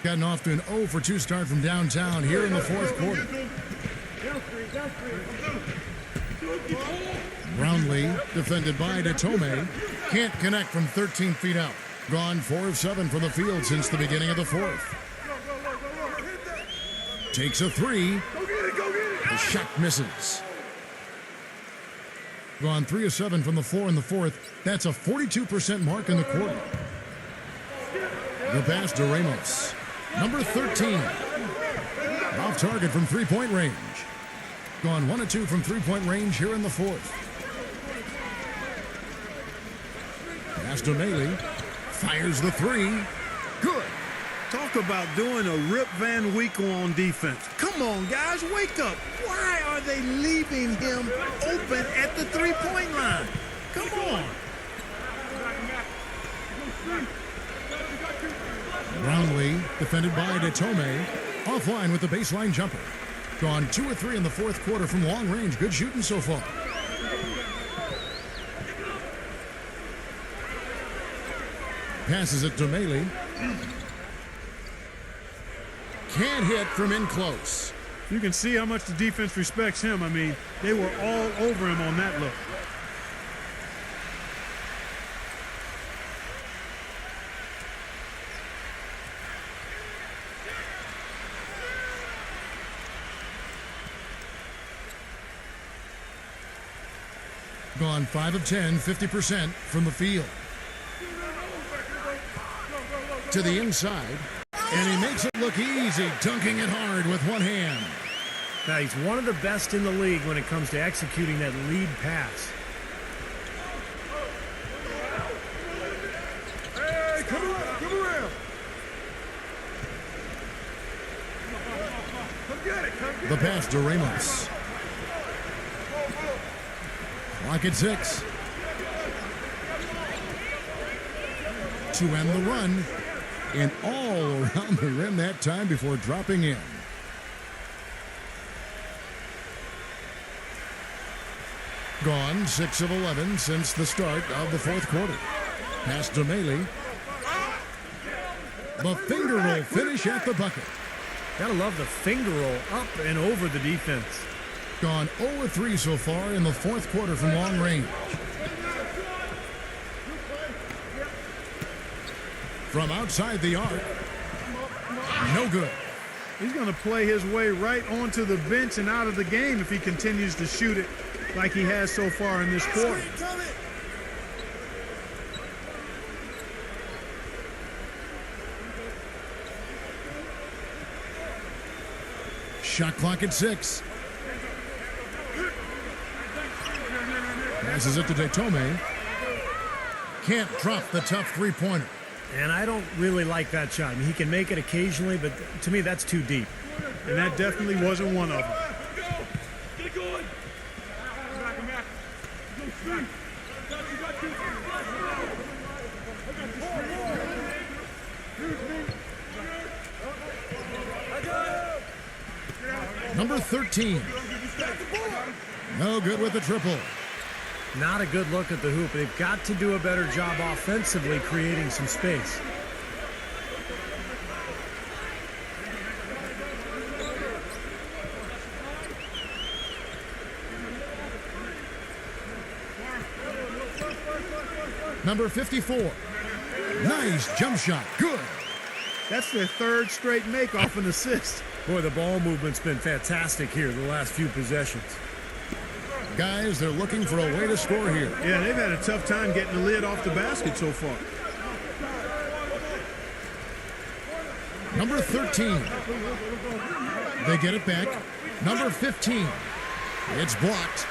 Gotten off to an 0 for 2 start from downtown here in the fourth quarter. Brownlee, defended by Datome, can't connect from 13 feet out. Gone 4 of 7 from the field since the beginning of the fourth. Takes a 3. The shot misses. Gone 3 of 7 from the floor in the fourth. That's a 42% mark in the quarter. The pass to Ramos. Number 13. Off target from three-point range. Gone 1 of 2 from three-point range here in the fourth. Pass to Mealy. Fires the 3. Good. Talk about doing a Rip Van Winkle on defense. Come on, guys, wake up. Why are they leaving him open at the three-point line? Come on. Brownlee, defended by Datome, offline with the baseline jumper. Gone 2 of 3 in the fourth quarter from long range. Good shooting so far. Passes it to Mealy. Can't hit from in close. You can see how much the defense respects him. I mean, they were all over him on that look. Gone 5 of 10, 50% from the field. To the inside, and he makes it look easy, dunking it hard with one hand. Now, he's one of the best in the league when it comes to executing that lead pass. Hey, come around, come around. Come get it, come get it. The pass to Ramos. Clock at 6. To end the run. And all around the rim that time before dropping in. Gone 6 of 11 since the start of the fourth quarter. Pass to Mealy. The finger roll finish at the bucket. Gotta love the finger roll up and over the defense. Gone 0 of 3 so far in the fourth quarter from long range. From outside the arc. No good. He's going to play his way right onto the bench and out of the game if he continues to shoot it like he has so far in this quarter. Shot clock at 6. Passes it to Detome. Can't drop the tough three-pointer. And I don't really like that shot. I mean, he can make it occasionally, but to me, that's too deep. And that definitely wasn't one of them. Get it going. Number 13. No good with the triple. Not a good look at the hoop. They've got to do a better job offensively creating some space. Number 54. Nice jump shot. Good. That's their third straight make off an assist. Boy, the ball movement's been fantastic here the last few possessions. Guys, they're looking for a way to score here. Yeah, they've had a tough time getting the lid off the basket so far. Number 13. They get it back. Number 15. It's blocked.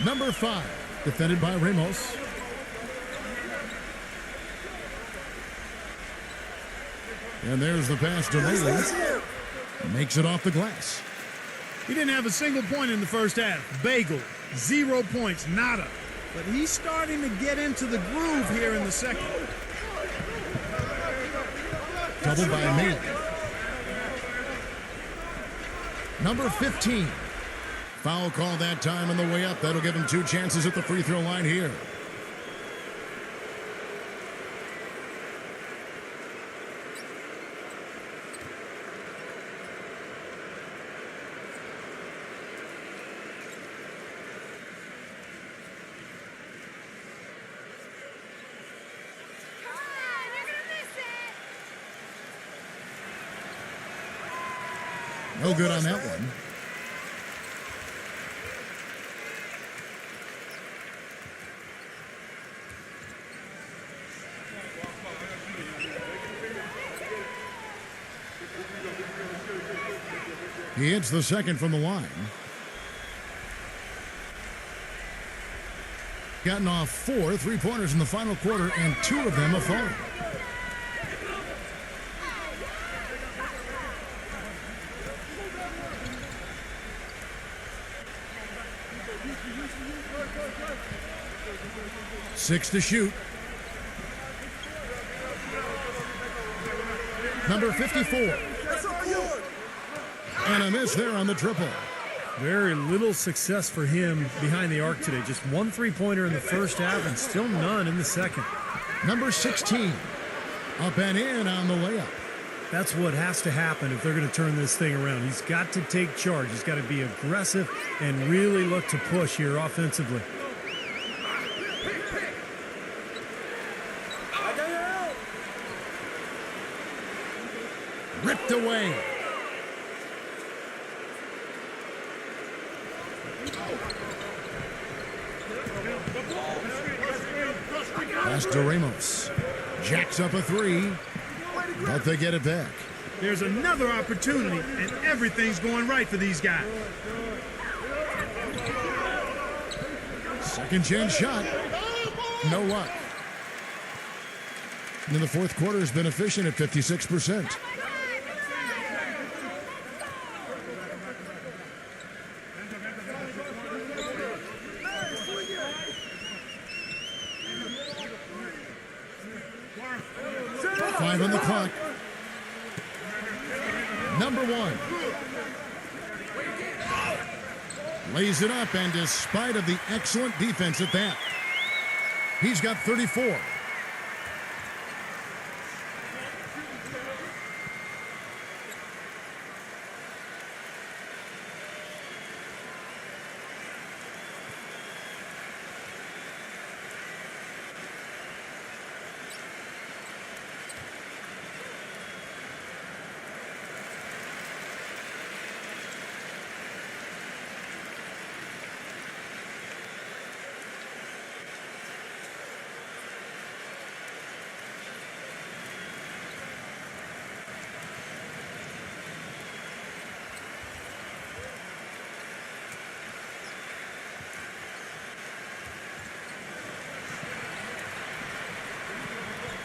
Number 5, defended by Ramos. And there's the pass to Laley. Makes it off the glass. He didn't have a single point in the first half. Bagel, 0 points, nada. But he's starting to get into the groove here in the second. Doubled by Laley. Number 15. Foul call that time on the way up. That'll give him 2 chances at the free throw line here. No good on that one. He hits the second from the line. Gotten off 4 3-pointers in the final quarter, and 2 of them have fallen. Six to shoot. Number 54. And a miss there on the triple. Very little success for him behind the arc today. Just 1 3-pointer in the first half and still none in the second. Number 16. Up and in on the layup. That's what has to happen if they're going to turn this thing around. He's got to take charge. He's got to be aggressive and really look to push here offensively. Ripped away. Pass to Ramos. Jacks up a 3, but they get it back. There's another opportunity, and everything's going right for these guys. Second chance shot. No luck. And in the fourth quarter has been efficient at 56%. Five on the clock. Number 1. Lays it up, and despite of the excellent defense at that, he's got 34.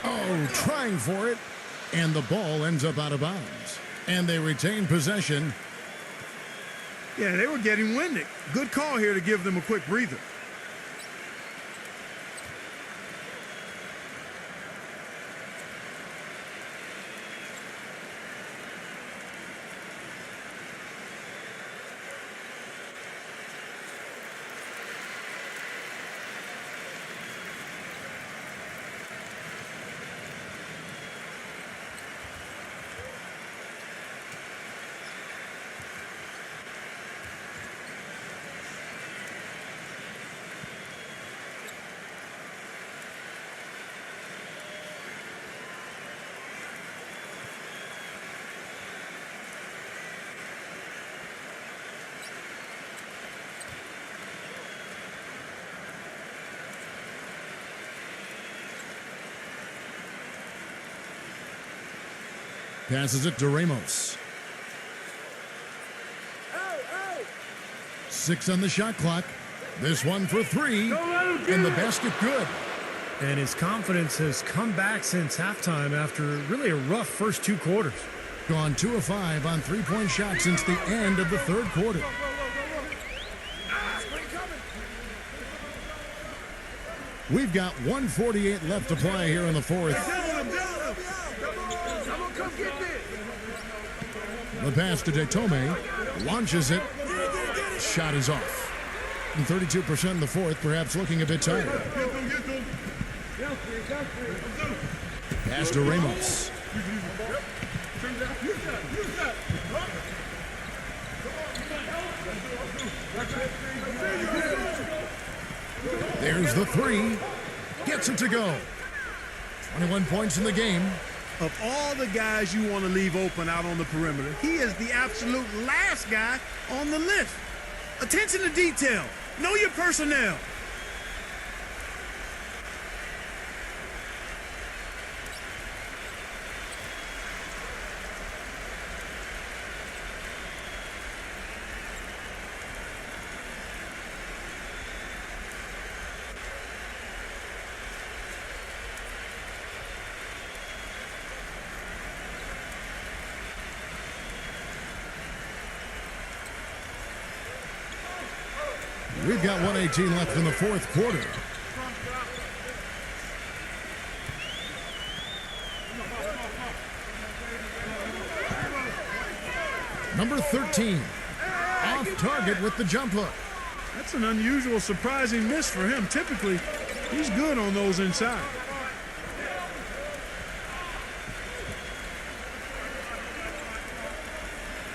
Oh, trying for it. And the ball ends up out of bounds. And they retain possession. Yeah, they were getting winded. Good call here to give them a quick breather. Passes it to Ramos. 6 on the shot clock. This one for 3. And the basket good. And his confidence has come back since halftime after really a rough first 2 quarters. Gone 2 of 5 on 3-point shots since the end of the third quarter. We've got 1:48 left to play here in the fourth. The pass to Detome, launches it, shot is off. And 32% in the fourth, perhaps looking a bit tired. Pass to Ramos. There's the 3, gets it to go. 21 points in the game. Of all the guys you want to leave open out on the perimeter, he is the absolute last guy on the list. Attention to detail. Know your personnel. We've got 1:18 left in the fourth quarter. Number 13, off target with the jump hook. That's an unusual, surprising miss for him. Typically, he's good on those inside.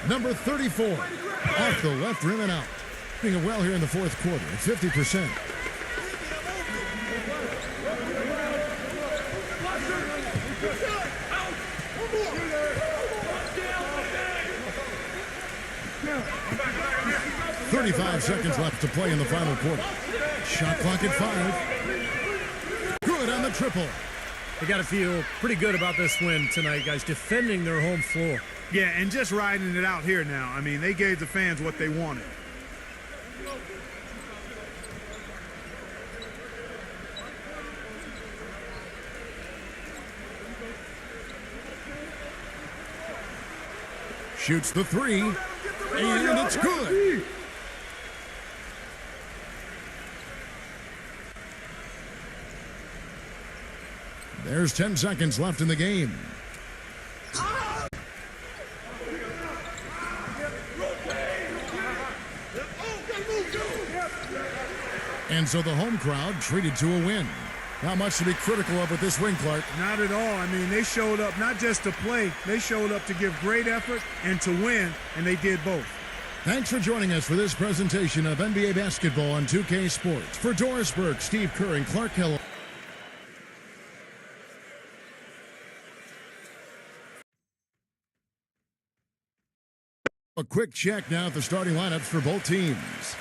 Number 34, off the left rim and out. Doing it well here in the fourth quarter at 50%. .35 seconds left to play in the final quarter. Shot clock at 5. Good on the triple. They got to feel pretty good about this win tonight, guys, defending their home floor. Yeah, and just riding it out here now. I mean, they gave the fans what they wanted. Shoots the 3, and it's good. There's 10 seconds left in the game. And so the home crowd treated to a win. Not much to be critical of with this win, Clark. Not at all. I mean, they showed up not just to play, they showed up to give great effort and to win, and they did both. Thanks for joining us for this presentation of NBA basketball on 2K Sports. For Doris Burke, Steve Kerr, and Clark Kellogg. A quick check now at the starting lineups for both teams.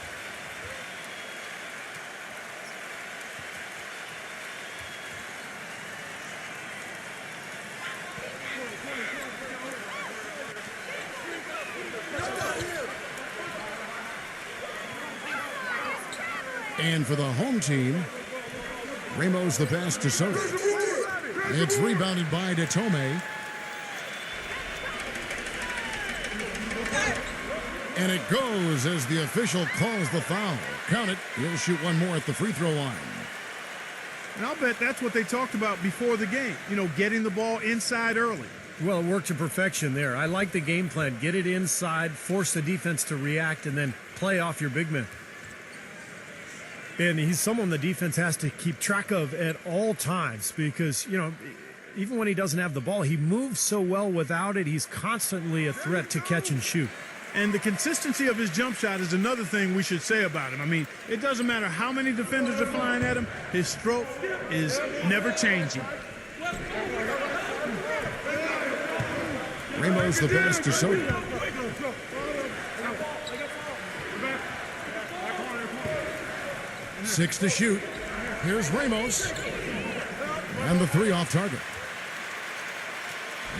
And for the home team, Ramos the pass to Soto. It's rebounded by Detome. And it goes as the official calls the foul. Count it. He'll shoot one more at the free throw line. And I'll bet that's what they talked about before the game. You know, getting the ball inside early. Well, it worked to perfection there. I like the game plan. Get it inside, force the defense to react, and then play off your big man. And he's someone the defense has to keep track of at all times because, you know, even when he doesn't have the ball, he moves so well without it. He's constantly a threat to catch and shoot. And the consistency of his jump shot is another thing we should say about him. I mean, it doesn't matter how many defenders are flying at him. His stroke is never changing. Ramos the pass to Soto. 6 to shoot. Here's Ramos. And the 3 off target.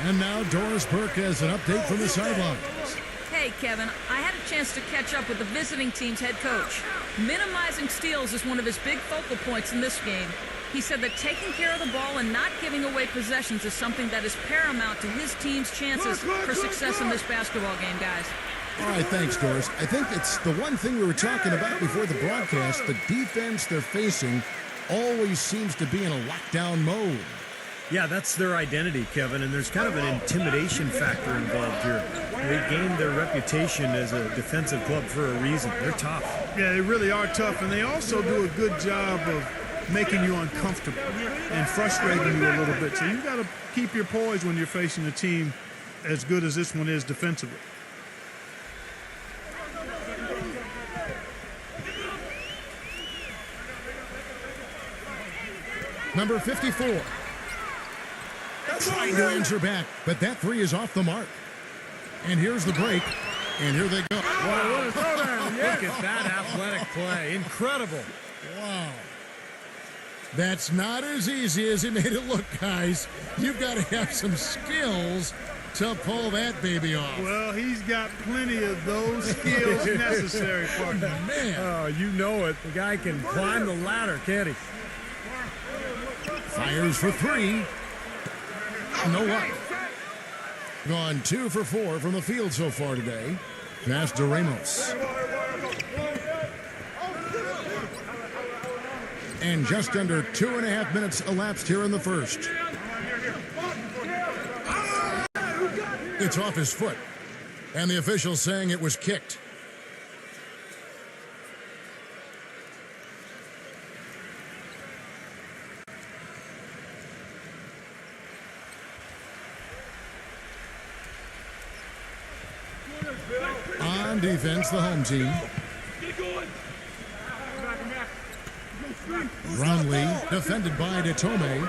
And now Doris Burke has an update from the sidelines. Hey, Kevin, I had a chance to catch up with the visiting team's head coach. Minimizing steals is one of his big focal points in this game. He said that taking care of the ball and not giving away possessions is something that is paramount to his team's chances for success in this basketball game, guys. All right, thanks, Doris. I think it's the one thing we were talking about before the broadcast. The defense they're facing always seems to be in a lockdown mode. Yeah, that's their identity, Kevin, and there's kind of an intimidation factor involved here. They gained their reputation as a defensive club for a reason. They're tough. Yeah, they really are tough, and they also do a good job of making you uncomfortable and frustrating you a little bit. So you got to keep your poise when you're facing a team as good as this one is defensively. Number 54. Trying to answer back, but that 3 is off the mark. And here's the break, and here they go. Wow, what a throwdown. Look at that athletic play. Incredible. Wow. That's not as easy as he made it look, guys. You've got to have some skills to pull that baby off. Well, he's got plenty of those skills necessary, partner. Man. Oh, you know it. The guy can climb the ladder, can't he? Fires for 3. No luck. Gone 2 for 4 from the field so far today. Pass to Ramos. And just under 2.5 minutes elapsed here in the first. It's off his foot. And the official saying it was kicked. On defense, the home team. Brownlee, defended by Detome.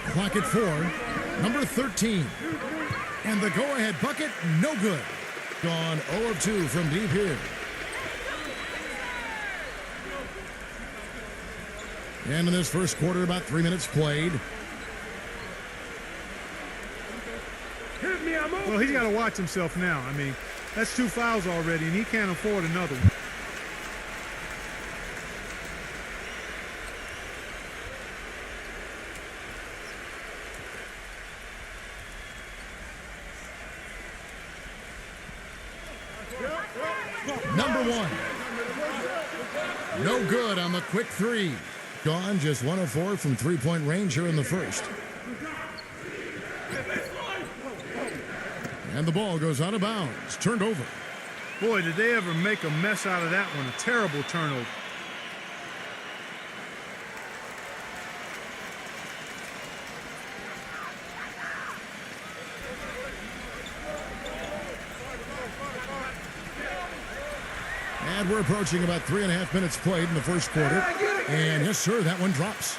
Clock at 4. Number 13. And the go-ahead bucket, no good. Gone 0 of 2 from deep here. And in this first quarter, about 3 minutes played. Well, he's got to watch himself now. I mean, that's 2 fouls already, and he can't afford another one. Number 1. No good on the quick 3. Gone just 1 of 4 from three-point range here in the first. And the ball goes out of bounds. Turned over. Boy, did they ever make a mess out of that one. A terrible turnover. And we're approaching about 3.5 minutes played in the first quarter. And yes, sir, that one drops.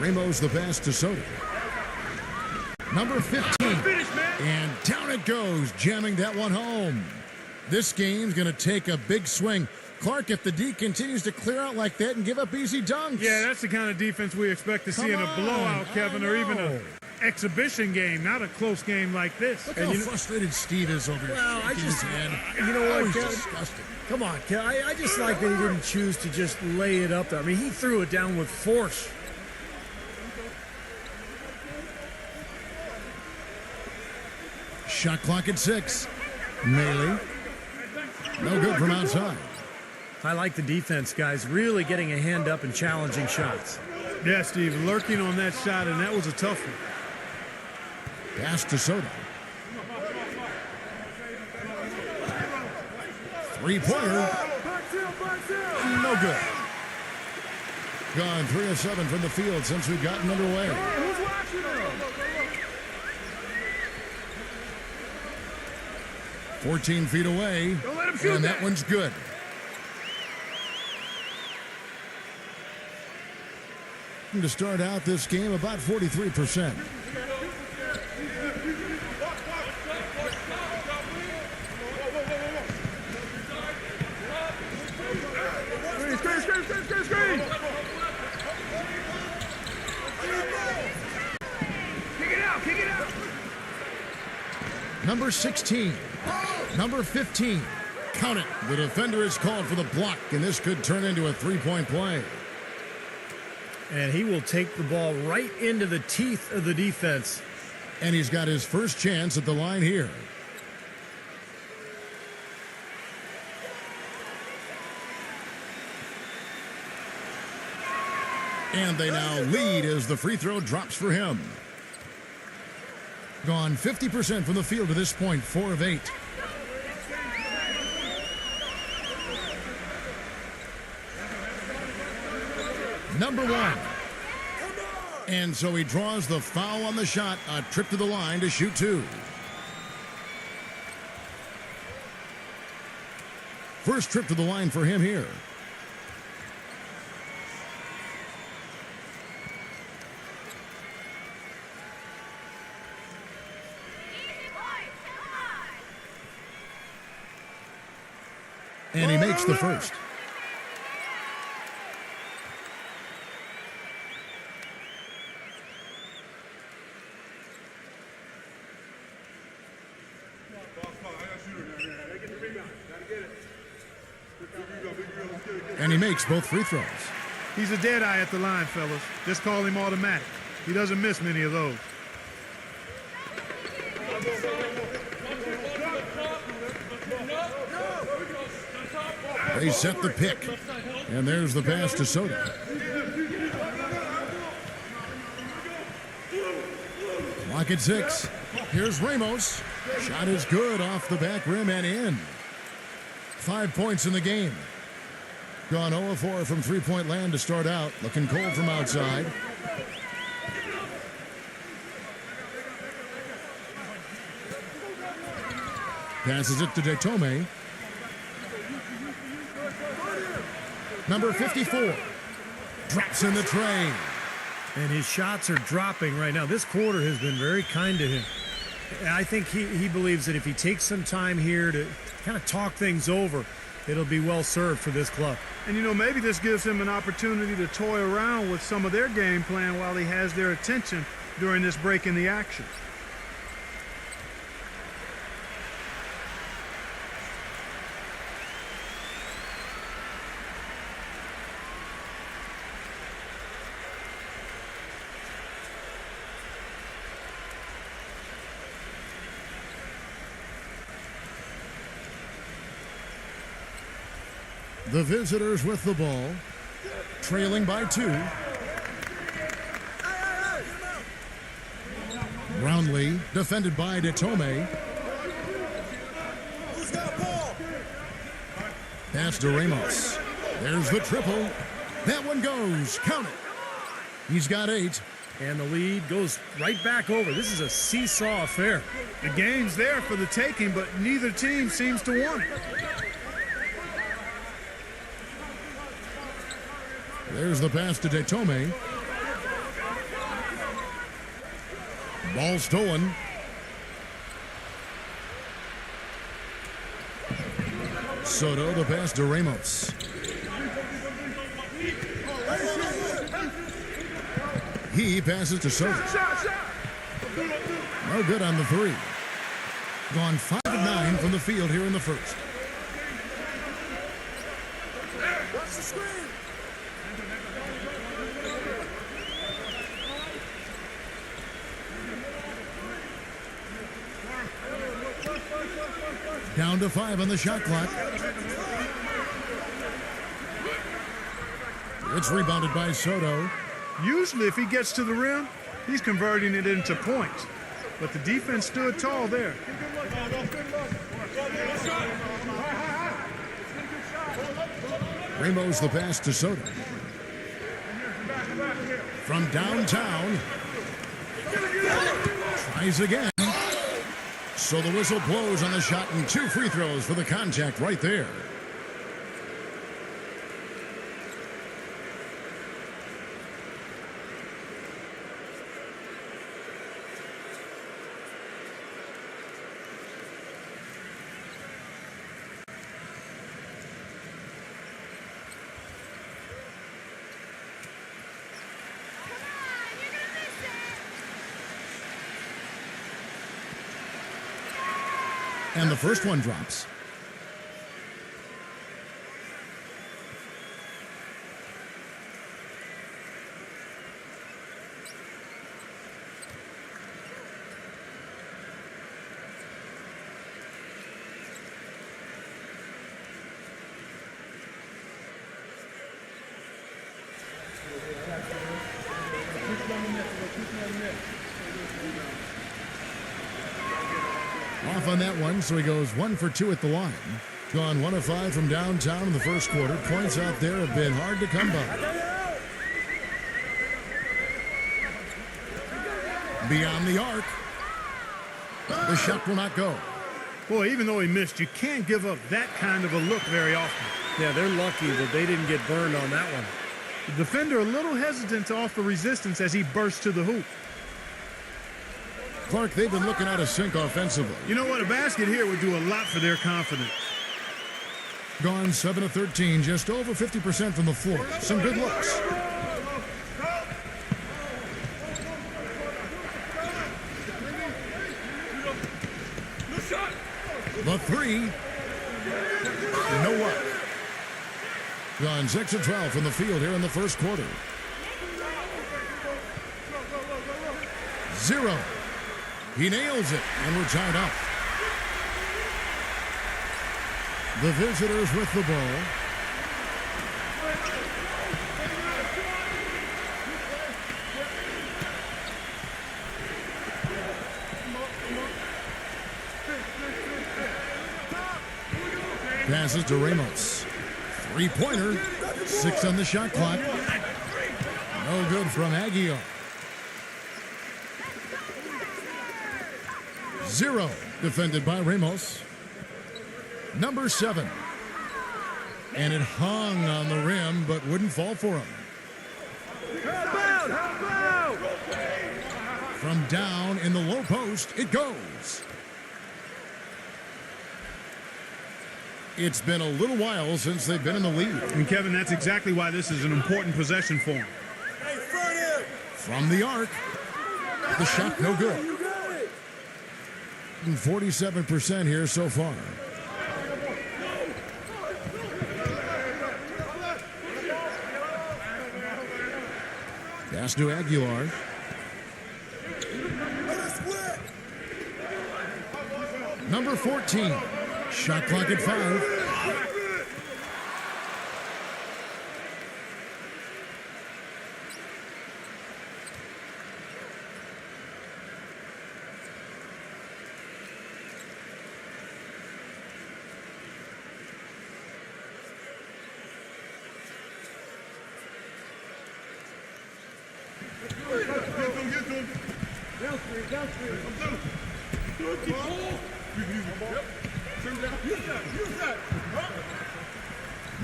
Ramos the pass to Soto. Number 15. And down it goes, jamming that one home. This game's going to take a big swing. Clark, if the D continues to clear out like that and give up easy dunks. Yeah, that's the kind of defense we expect to see in a blowout, Kevin, or even an exhibition game, not a close game like this. Look how frustrated Steve is over here. Well, I shaking just, his head. you know what, He's Kevin? disgusting. Come on, Kevin. I just like that he didn't choose to just lay it up there. I mean, he threw it down with force. Shot clock at 6. Melee. No good from outside. I like the defense, guys, really getting a hand up and challenging shots. Yeah, Steve, lurking on that shot, and that was a tough one. Pass to Soto. Three-pointer. No good. Gone 3 of 7 from the field since we've gotten underway. 14 feet away. And that one's good. To start out this game, about 43%. Screen. Kick it out. Number 16. Number 15. Count it. The defender is called for the block, and this could turn into a three-point play. And he will take the ball right into the teeth of the defense. And he's got his first chance at the line here. And they now lead as the free throw drops for him. Gone 50% from the field to this point, 4 of 8. Number 1. And so he draws the foul on the shot, a trip to the line to shoot 2. First trip to the line for him here. And he makes the first. And he makes both free throws. He's a dead eye at the line, fellas. Just call him automatic. He doesn't miss many of those. They set the pick. And there's the pass to Soto. Clock at 6. Here's Ramos. Shot is good off the back rim and in. 5 points in the game. Gone 0 of 4 from three-point land to start out. Looking cold from outside. Passes it to Detome. Number 54. Drops in the tray. And his shots are dropping right now. This quarter has been very kind to him. I think he believes that if he takes some time here to kind of talk things over, it'll be well served for this club. And, you know, maybe this gives him an opportunity to toy around with some of their game plan while he has their attention during this break in the action. The visitors with the ball, trailing by 2. Brownlee, defended by Detome. Pass to Ramos. There's the triple. That one goes. Count it. He's got 8. And the lead goes right back over. This is a seesaw affair. The game's there for the taking, but neither team seems to want it. There's the pass to Detome. Ball stolen. Soto, the pass to Ramos. He passes to Soto. No good on the three. Gone 5 of 9 from the field here in the first. Watch the screen. Down to 5 on the shot clock. It's rebounded by Soto. Usually, if he gets to the rim, he's converting it into points. But the defense stood tall there. Ramos the pass to Soto. From downtown. Tries again. So the whistle blows on the shot and 2 free throws for the contact right there. And the first one drops. Off on that one, so he goes 1 for 2 at the line. Gone 1 of 5 from downtown in the first quarter. Points out there have been hard to come by. Beyond the arc. The shot will not go. Boy, even though he missed, you can't give up that kind of a look very often. Yeah, they're lucky that they didn't get burned on that one. The defender a little hesitant to offer resistance as he bursts to the hoop. Clark, they've been looking out of sync offensively. You know what? A basket here would do a lot for their confidence. Gone 7 of 13, just over 50% from the floor. Some good looks. The three. No work. Gone 6 of 12 from the field here in the first quarter. 0. He nails it, and we're tied up. The visitors with the ball. Passes to Ramos. Three-pointer. 6 on the shot clock. No good from Aguilar. 0 defended by Ramos. Number 7. And it hung on the rim, but wouldn't fall for him. Help out! Help out! From down in the low post, it goes. It's been a little while since they've been in the lead. And Kevin, that's exactly why this is an important possession for him. Hey, front him! From the arc, the shot no good. 47% here so far. Pass to Aguilar. Number 14. Shot clock at 5.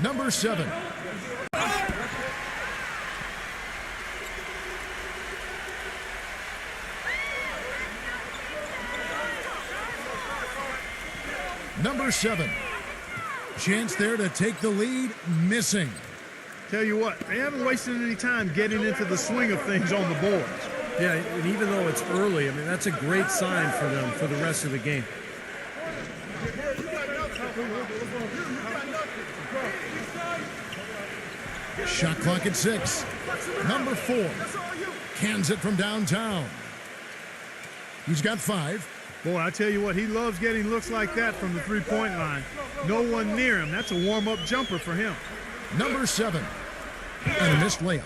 Number 7. Number 7. Chance there to take the lead, missing. Tell you what, they haven't wasted any time getting into the swing of things on the boards. Yeah, and even though it's early, I mean, that's a great sign for them for the rest of the game. Shot clock at 6. Number 4 cans it from downtown. He's got 5. Boy, I tell you what, he loves getting looks like that from the three-point line. No one near him. That's a warm-up jumper for him. Number 7. And a missed layup.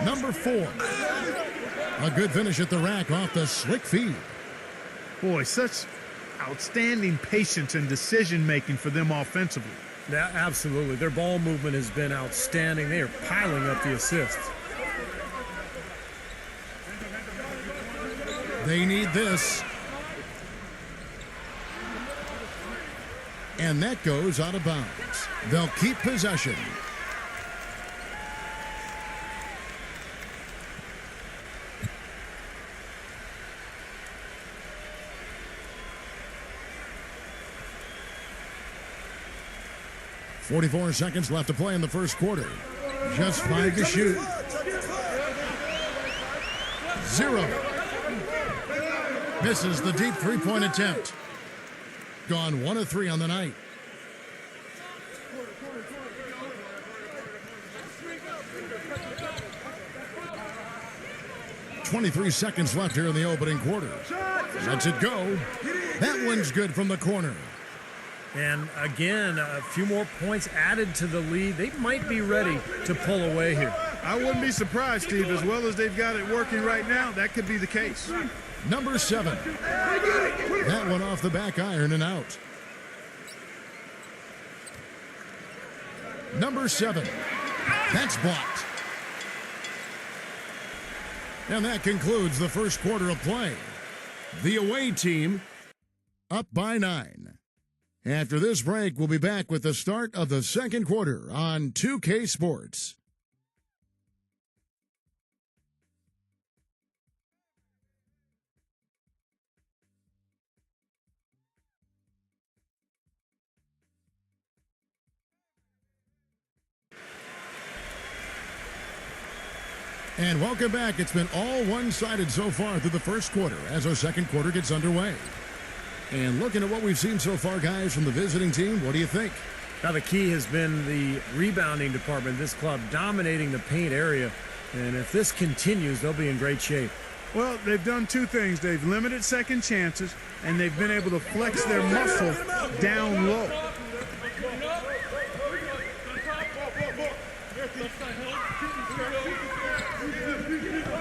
Number 4. A good finish at the rack off the slick feed. Boy, such outstanding patience and decision-making for them offensively. Yeah, absolutely. Their ball movement has been outstanding. They are piling up the assists. They need this. And that goes out of bounds. They'll keep possession. .44 seconds left to play in the first quarter. Just 5 to shoot. 0. Misses the deep three-point attempt. Gone 1 of 3 on the night. .23 seconds left here in the opening quarter. Lets it go. That one's good from the corner. And again, a few more points added to the lead. They might be ready to pull away here. I wouldn't be surprised, Steve. As well as they've got it working right now, that could be the case. Number 7. That one off the back iron and out. Number 7. That's blocked. And that concludes the first quarter of play. The away team up by 9. After this break, we'll be back with the start of the second quarter on 2K Sports. And welcome back. It's been all one-sided so far through the first quarter as our second quarter gets underway. And looking at what we've seen so far, guys, from the visiting team, what do you think? Now, the key has been the rebounding department. This club dominating the paint area. And if this continues, they'll be in great shape. Well, they've done 2 things. They've limited second chances, and they've been able to flex their muscle down low.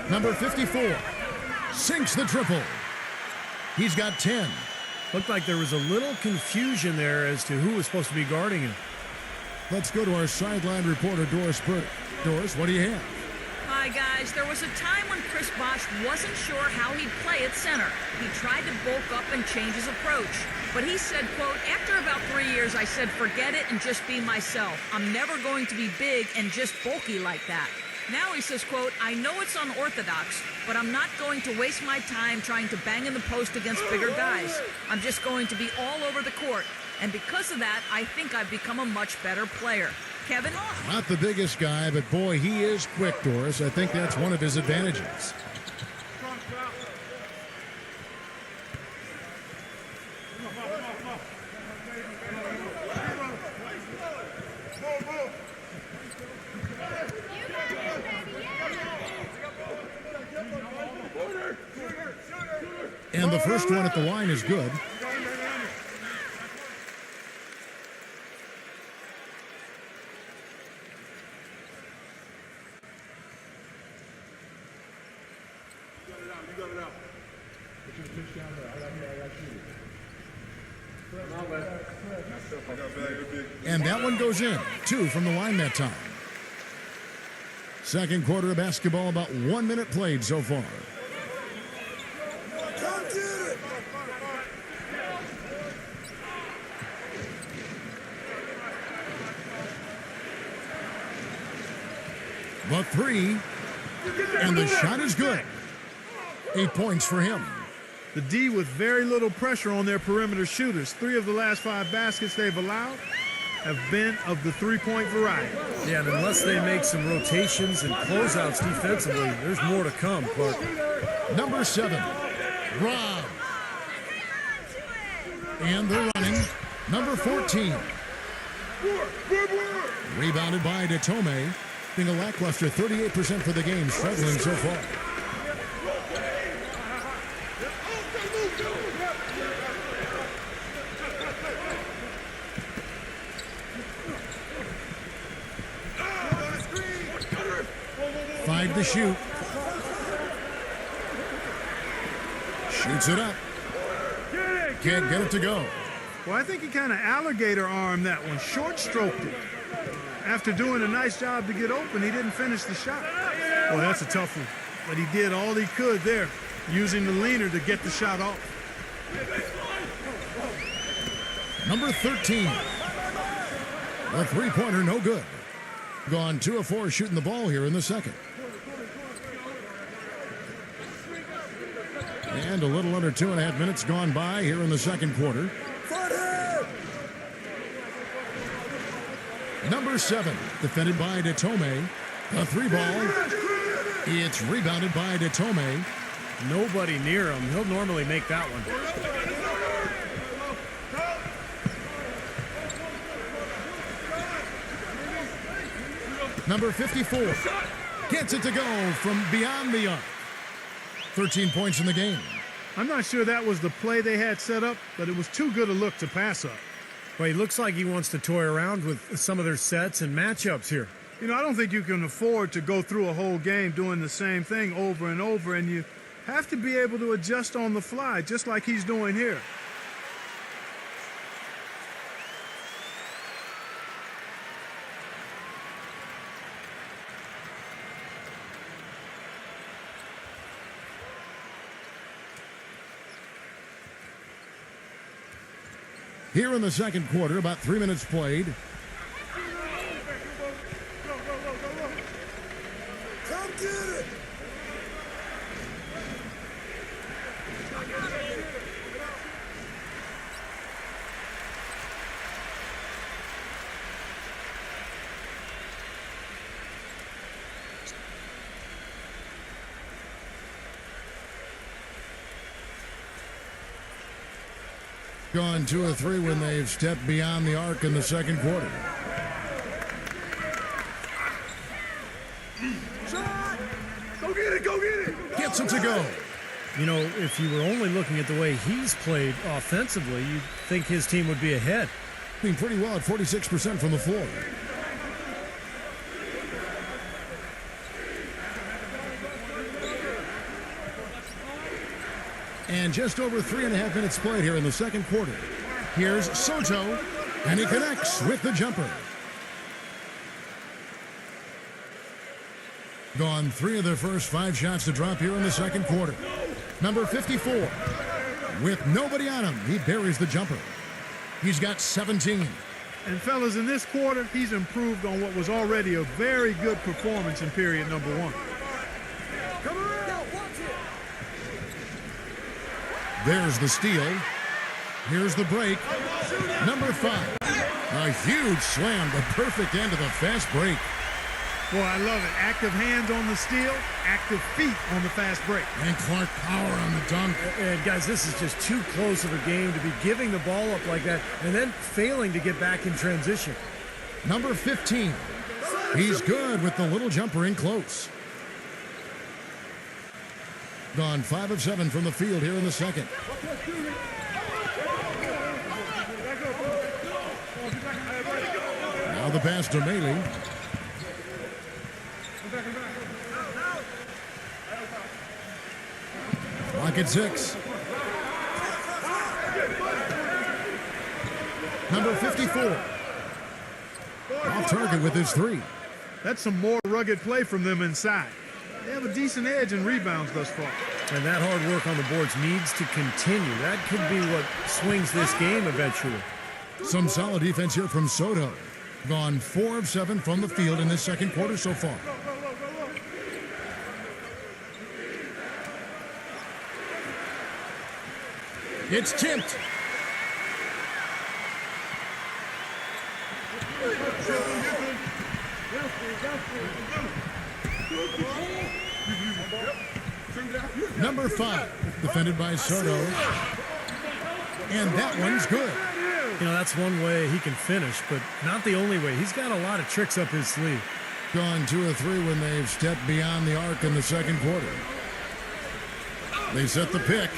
Number 54 sinks the triple. He's got 10. Looked like there was a little confusion there as to who was supposed to be guarding him. Let's go to our sideline reporter, Doris Burke. Doris, what do you have? Hi, guys. There was a time when Chris Bosh wasn't sure how he'd play at center. He tried to bulk up and change his approach. But he said, quote, after about 3 years, I said, forget it and just be myself. I'm never going to be big and just bulky like that. Now he says, quote, I know it's unorthodox, but I'm not going to waste my time trying to bang in the post against bigger guys. I'm just going to be all over the court. And because of that, I think I've become a much better player. Kevin? Not the biggest guy, but boy, he is quick, Doris. I think that's one of his advantages. And the first one at the line is good. And that one goes in. 2 from the line that time. Second quarter of basketball, about 1 minute played so far. The 3, and the shot is good. 8 points for him. The D with very little pressure on their perimeter shooters. 3 of the last 5 baskets they've allowed have been of the three-point variety. Yeah, and unless they make some rotations and closeouts defensively, there's more to come, Clark. Number 7, Rob. And they're running. Number 14. Rebounded by Datome. Being a lackluster 38% for the game, struggling so far. Five to shoot. Shoots it up. Can't get it to go. Well, I think he kind of alligator armed that one, short stroked it. After doing a nice job to get open, he didn't finish the shot. Well, that's a tough one. But he did all he could there, using the leaner to get the shot off. Number 13. The three-pointer, no good. Gone 2 of 4 shooting the ball here in the second. And a little under 2.5 minutes gone by here in the second quarter. Number 7, defended by Datome. The three ball. It's rebounded by Datome. Nobody near him. He'll normally make that one. Number 54 gets it to go from beyond the arc. 13 points in the game. I'm not sure that was the play they had set up, but it was too good a look to pass up. Well, he looks like he wants to toy around with some of their sets and matchups here. You know, I don't think you can afford to go through a whole game doing the same thing over and over, and you have to be able to adjust on the fly, just like he's doing here. Here in the second quarter, about 3 minutes played. Come get it! Gone 2 of 3 when they've stepped beyond the arc in the second quarter. Shot! Go get it! Go get it! Gets it to go. You know, if you were only looking at the way he's played offensively, you'd think his team would be ahead. Doing pretty well at 46% from the floor. And just over 3.5 minutes played here in the second quarter. Here's Soto, and he connects with the jumper. Gone 3 of their first 5 shots to drop here in the second quarter. Number 54, with nobody on him, he buries the jumper. He's got 17. And fellas, in this quarter, he's improved on what was already a very good performance in period number 1. There's the steal. Here's the break. Number 5. A huge slam, the perfect end of the fast break. Boy, I love it. Active hands on the steal, active feet on the fast break. And Clark power on the dunk. And guys, this is just too close of a game to be giving the ball up like that and then failing to get back in transition. Number 15. He's good with the little jumper in close. Gone 5 of 7 from the field here in the second. Now the pass to Maley. Clock at 6. Number 54. Off target with his 3. That's some more rugged play from them inside. They have a decent edge in rebounds thus far. And that hard work on the boards needs to continue. That could be what swings this game eventually. Some solid defense here from Soto. Gone 4 of 7 from the field in this second quarter so far. It's tipped. Number 5, defended by Soto. And that one's good. You know, that's one way he can finish, but not the only way. He's got a lot of tricks up his sleeve. Gone 2 of 3 when they've stepped beyond the arc in the second quarter. They set the pick.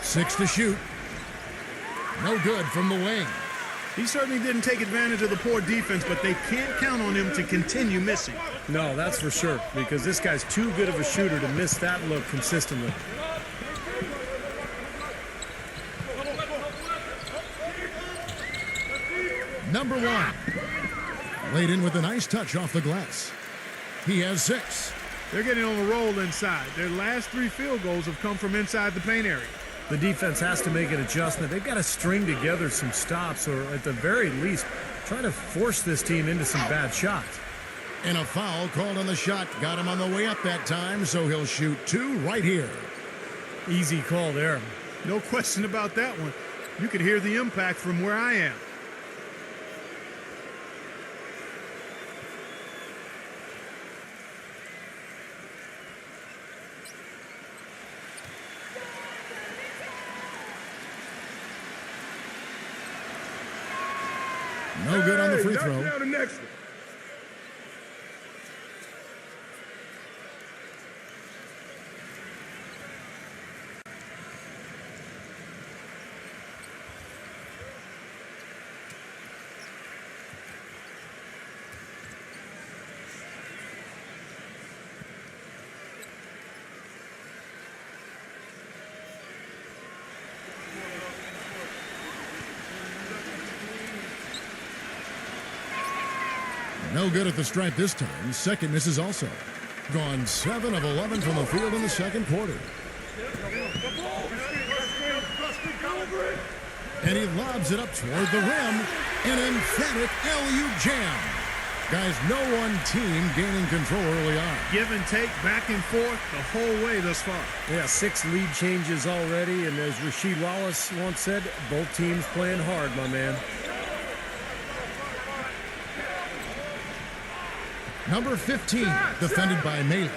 Six to shoot. No good from the wing. He certainly didn't take advantage of the poor defense, but they can't count on him to continue missing. No, that's for sure, because this guy's too good of a shooter to miss that look consistently. Number 1. Laid in with a nice touch off the glass. He has 6. They're getting on a roll inside. Their last 3 field goals have come from inside the paint area. The defense has to make an adjustment. They've got to string together some stops, or at the very least, try to force this team into some bad shots. And a foul called on the shot. Got him on the way up that time, so he'll shoot 2 right here. Easy call there. No question about that one. You could hear the impact from where I am. No good on the free throw. Knock down the next one. No good at the stripe this time. Second misses also. Gone 7 of 11 from the field in the second quarter. And he lobs it up toward the rim. An emphatic LU jam. Guys, no one team gaining control early on. Give and take, back and forth, the whole way thus far. Yeah, 6 lead changes already, and as Rasheed Wallace once said, both teams playing hard, my man. Number 15, defended by Malin.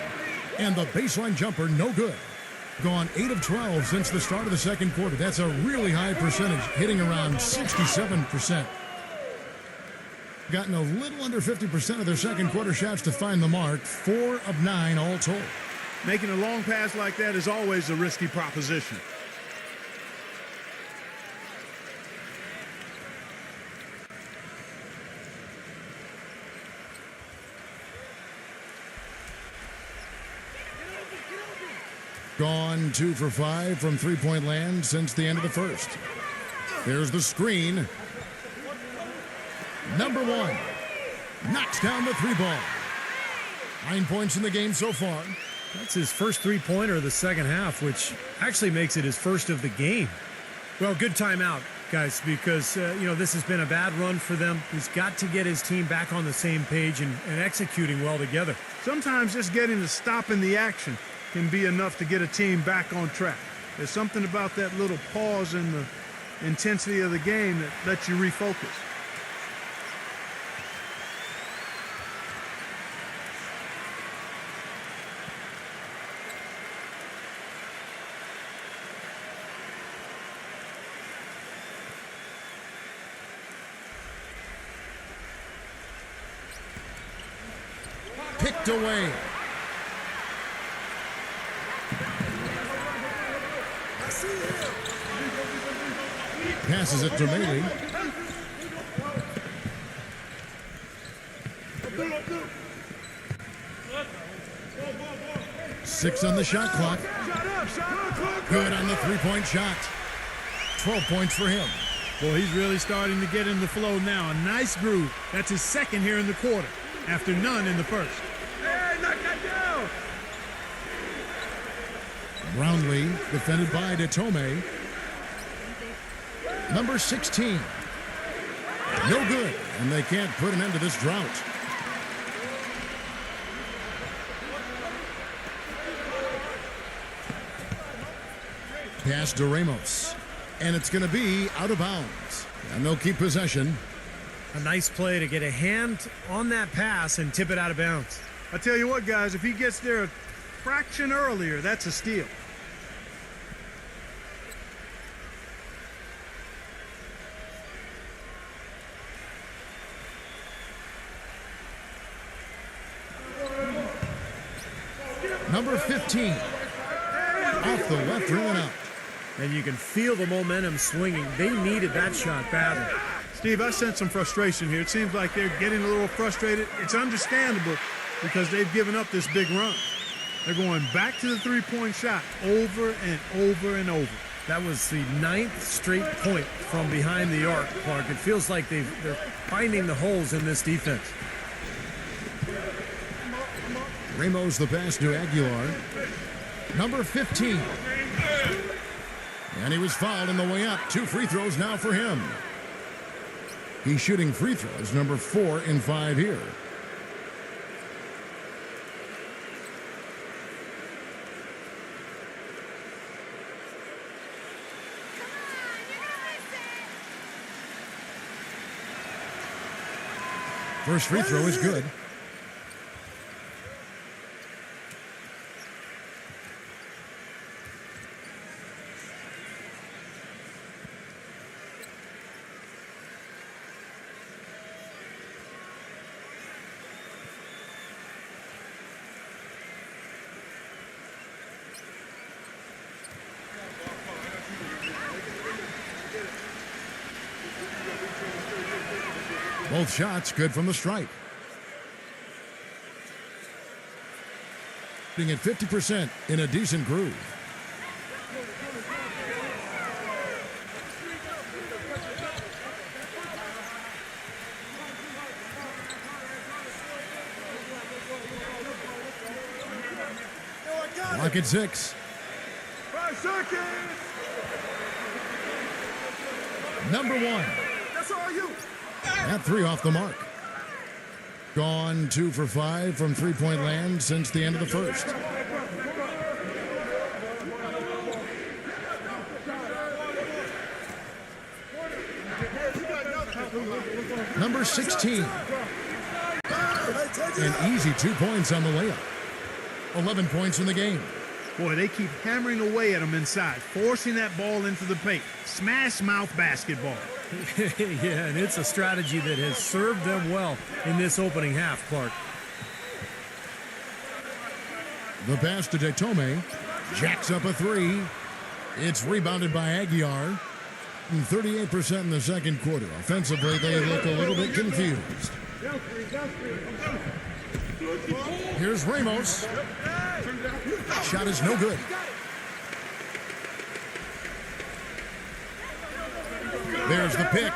And the baseline jumper, no good. Gone 8 of 12 since the start of the second quarter. That's a really high percentage, hitting around 67%. Gotten a little under 50% of their second quarter shots to find the mark. 4 of 9 all told. Making a long pass like that is always a risky proposition. Gone 2 for 5 from three-point land since the end of the first. There's the screen. Number 1 knocks down the 3-ball. 9 points in the game so far. That's his first three-pointer of the second half, which actually makes it his first of the game. Well, good timeout, guys, because, this has been a bad run for them. He's got to get his team back on the same page and executing well together. Sometimes just getting to stop in the action can be enough to get a team back on track. There's something about that little pause in the intensity of the game that lets you refocus. Picked away. Passes it to Maley. Six on the shot clock. Good on the three-point shot. 12 points for him. Well, he's really starting to get in the flow now. A nice groove. That's his second here in the quarter, after none in the first. Hey, knock that down! Brownlee, defended by Detome. Number 16. No good, and they can't put an end to this drought. pass to Ramos. And it's going to be out of bounds. And they'll keep possession. A nice play to get a hand on that pass and tip it out of bounds. I tell you what, guys, if he gets there a fraction earlier, that's a steal. Number 15. Off the left rim and out. And you can feel the momentum swinging. They needed that shot badly. Steve, I sense some frustration here. It seems like they're getting a little frustrated. It's understandable because they've given up this big run. They're going back to the three-point shot over and over and over. That was the 9th straight point from behind the arc, Clark. It feels like they're finding the holes in this defense. Ramos the pass to Aguilar. Number 15. And he was fouled on the way up. 2 free throws now for him. He's shooting free throws, number 4 in 5 here. First free throw is good. Both shots good from the stripe. Being at 50% in a decent groove. Clock at 6. 5 seconds. Number 1. That's all you. At 3 off the mark. Gone 2 for 5 from three-point land since the end of the first. Number 16. An easy 2 points on the layup. 11 points in the game. Boy, they keep hammering away at him inside, forcing that ball into the paint. Smash mouth basketball. Yeah, and it's a strategy that has served them well in this opening half, Clark. The pass to Detome. Jacks up a 3. It's rebounded by Aguiar. 38% in the second quarter. Offensively, they look a little bit confused. Here's Ramos. Shot is no good. There's the pick.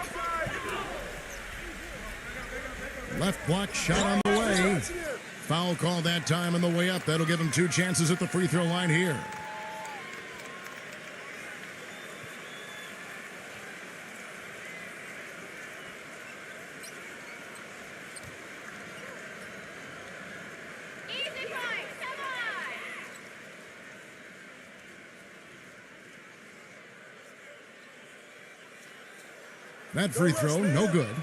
Left block shot on the way. Foul call that time on the way up. That'll give him 2 chances at the free throw line here. That free throw, no good.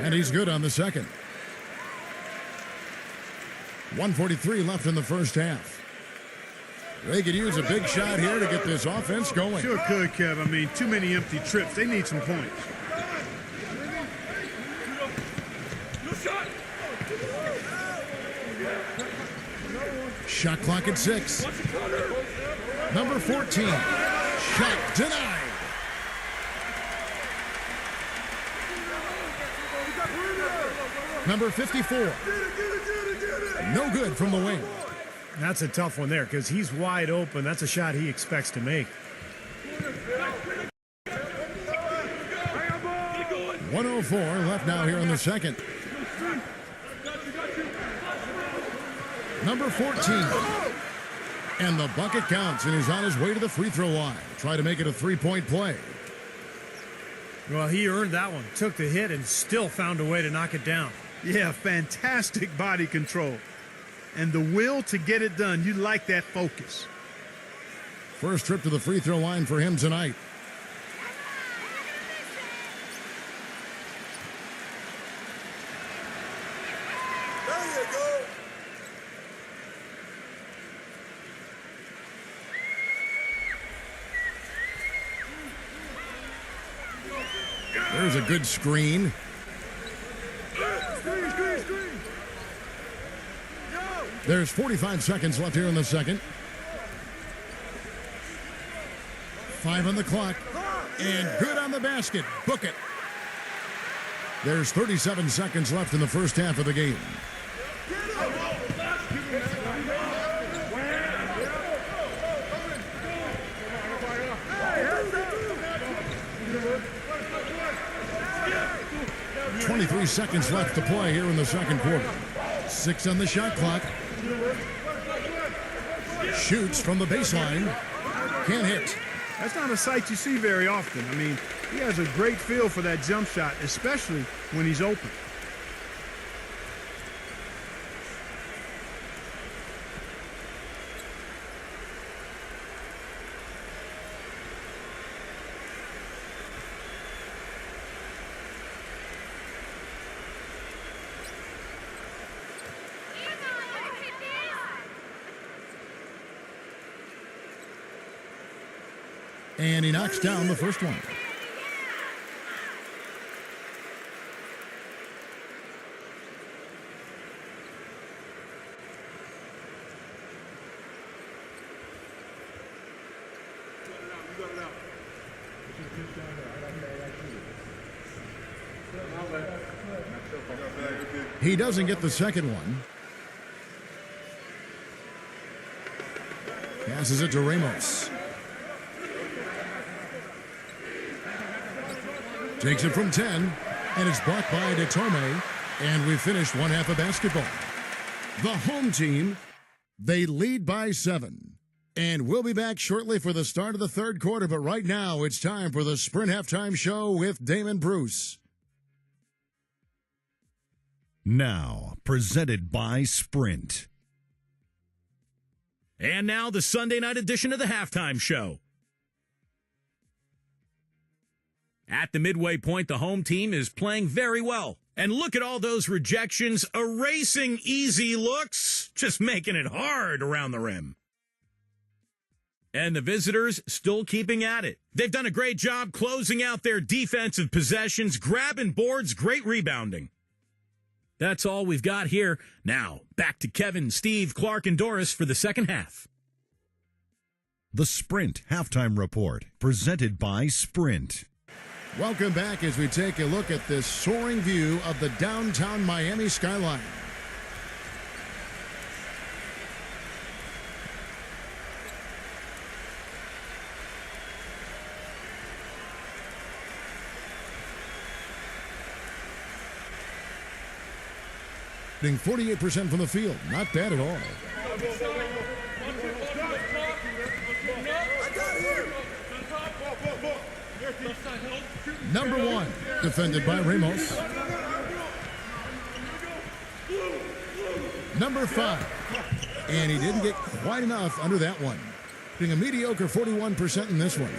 And he's good on the second. 1:43 left in the first half. They could use a big shot here to get this offense going. Sure could, Kev. I mean, too many empty trips. They need some points. Shot clock at 6. Number 14. Shot denied. Number 54. No good from the wing. That's a tough one there because he's wide open. That's a shot he expects to make. .104 left now here in the second. Number 14. And the bucket counts, and he's on his way to the free throw line. Try to make it a three-point play. Well, he earned that one. Took the hit and still found a way to knock it down. Yeah, fantastic body control. And the will to get it done. You like that focus. First trip to the free throw line for him tonight. There you go. There's a good screen. Screen. There's 45 seconds left here in the second. 5 on the clock. And good on the basket. Book it. There's 37 seconds left in the first half of the game. Hey, 23 seconds left to play here in the second quarter. 6 on the shot clock. Shoots from the baseline. Can't hit. That's not a sight you see very often. I mean, he has a great feel for that jump shot, especially when he's open. And he knocks down the first one. He doesn't get the second one. Passes it to Ramos. Takes it from 10, and it's blocked by Detome, and we finished one half of basketball. The home team, they lead by 7. And we'll be back shortly for the start of the third quarter, but right now it's time for the Sprint Halftime Show with Damon Bruce. Now, presented by Sprint. And now the Sunday night edition of the Halftime Show. At the midway point, the home team is playing very well. And look at all those rejections, erasing easy looks, just making it hard around the rim. And the visitors still keeping at it. They've done a great job closing out their defensive possessions, grabbing boards, great rebounding. That's all we've got here. Now, back to Kevin, Steve, Clark, and Doris for the second half. The Sprint Halftime Report, presented by Sprint. Welcome back as we take a look at this soaring view of the downtown Miami skyline. Shooting 48% from the field. Not bad at all. Number 1, defended by Ramos. Number 5, and he didn't get quite enough under that one. Being a mediocre 41% in this one.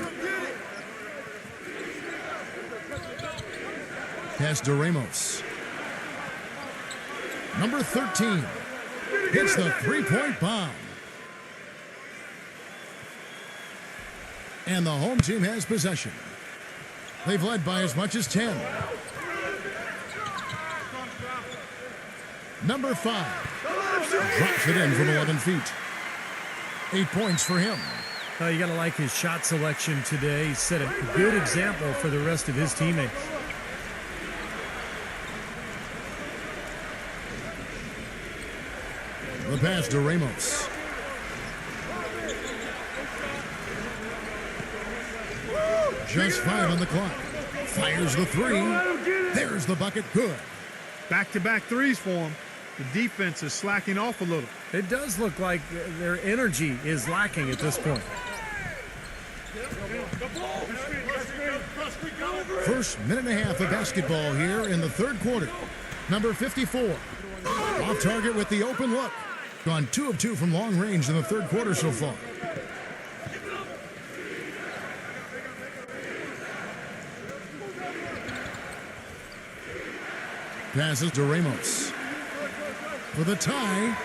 Pass to Ramos. Number 13 hits the three-point bomb. And the home team has possession. They've led by as much as 10. Number 5 drops it in from 11 feet. 8 points for him. You got to like his shot selection today. He set a good example for the rest of his teammates. The pass to Ramos. Just 5 on the clock. Fires the 3. There's the bucket. Good. Back-to-back threes for him. The defense is slacking off a little. It does look like their energy is lacking at this point. First minute and a half of basketball here in the third quarter. Number 54. Off target with the open look. Gone 2 of 2 from long range in the third quarter so far. Passes to Ramos. For the tie.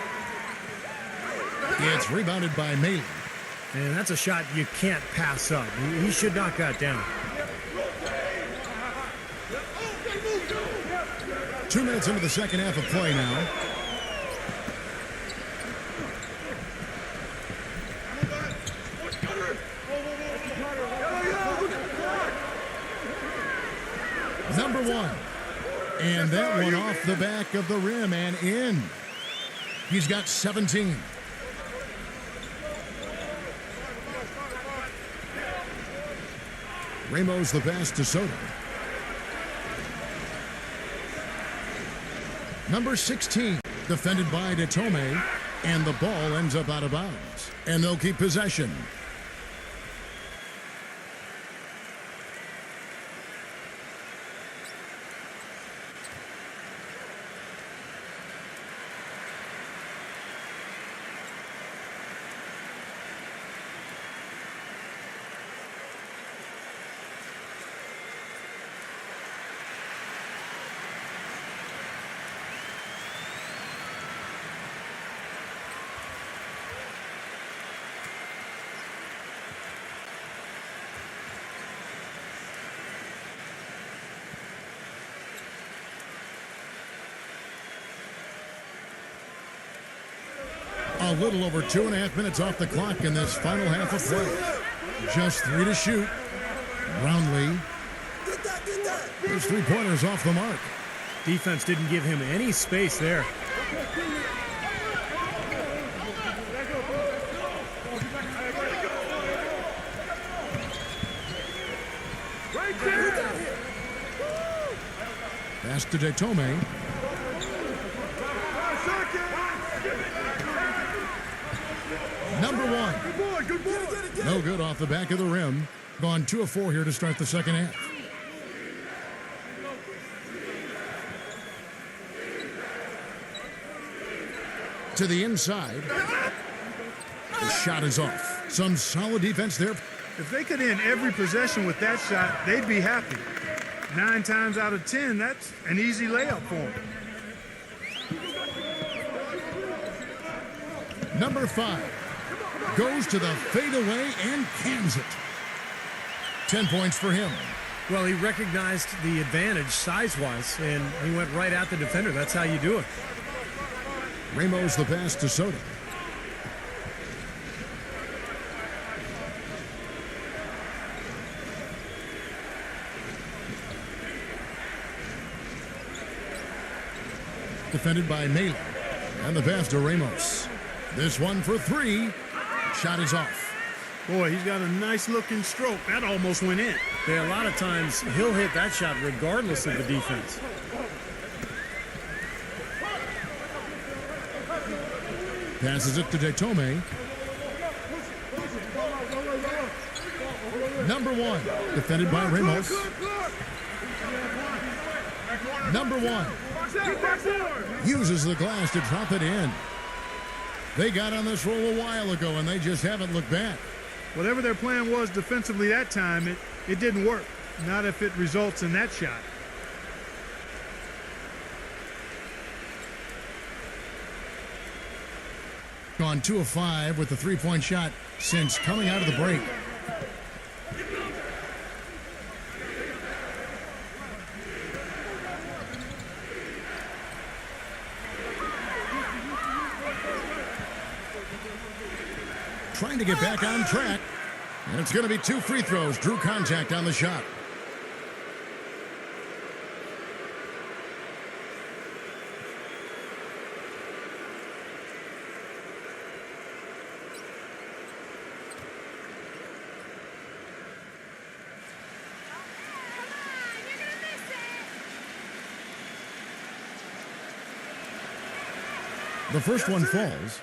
It's rebounded by Malin. And that's a shot you can't pass up. He should knock that down. 2 minutes into the second half of play now. Number 1. And that one off the back of the rim and in. He's got 17. Ramos the pass to Soto. Number 16, defended by Detome, and the ball ends up out of bounds. And they'll keep possession. A little over 2.5 minutes off the clock in this final half of play. Just 3 to shoot. Brownlee. His 3-pointers off the mark. Defense didn't give him any space there. Pass to Detome. Number 1. No good off the back of the rim. Gone 2 of 4 here to start the second half. To the inside. The shot is off. Some solid defense there. If they could end every possession with that shot, they'd be happy. 9 times out of 10, that's an easy layup for them. Number 5 goes to the fadeaway and cans it. 10 points for him. Well, he recognized the advantage size-wise, and he went right at the defender. That's how you do it. Ramos the pass to Soto. Defended by Malin. And the pass to Ramos. This one for 3. Shot is off. Boy, he's got a nice-looking stroke. That almost went in. Yeah, a lot of times he'll hit that shot regardless of the defense. Passes it to Detome. Number 1, defended by Ramos. Number 1 uses the glass to drop it in. They got on this roll a while ago, and they just haven't looked back. Whatever their plan was defensively that time, it didn't work. Not if it results in that shot. Gone 2 of 5 with the 3-point shot since coming out of the break. Trying to get back on track. And it's going to be 2 free throws. Drew contact on the shot. The first one falls.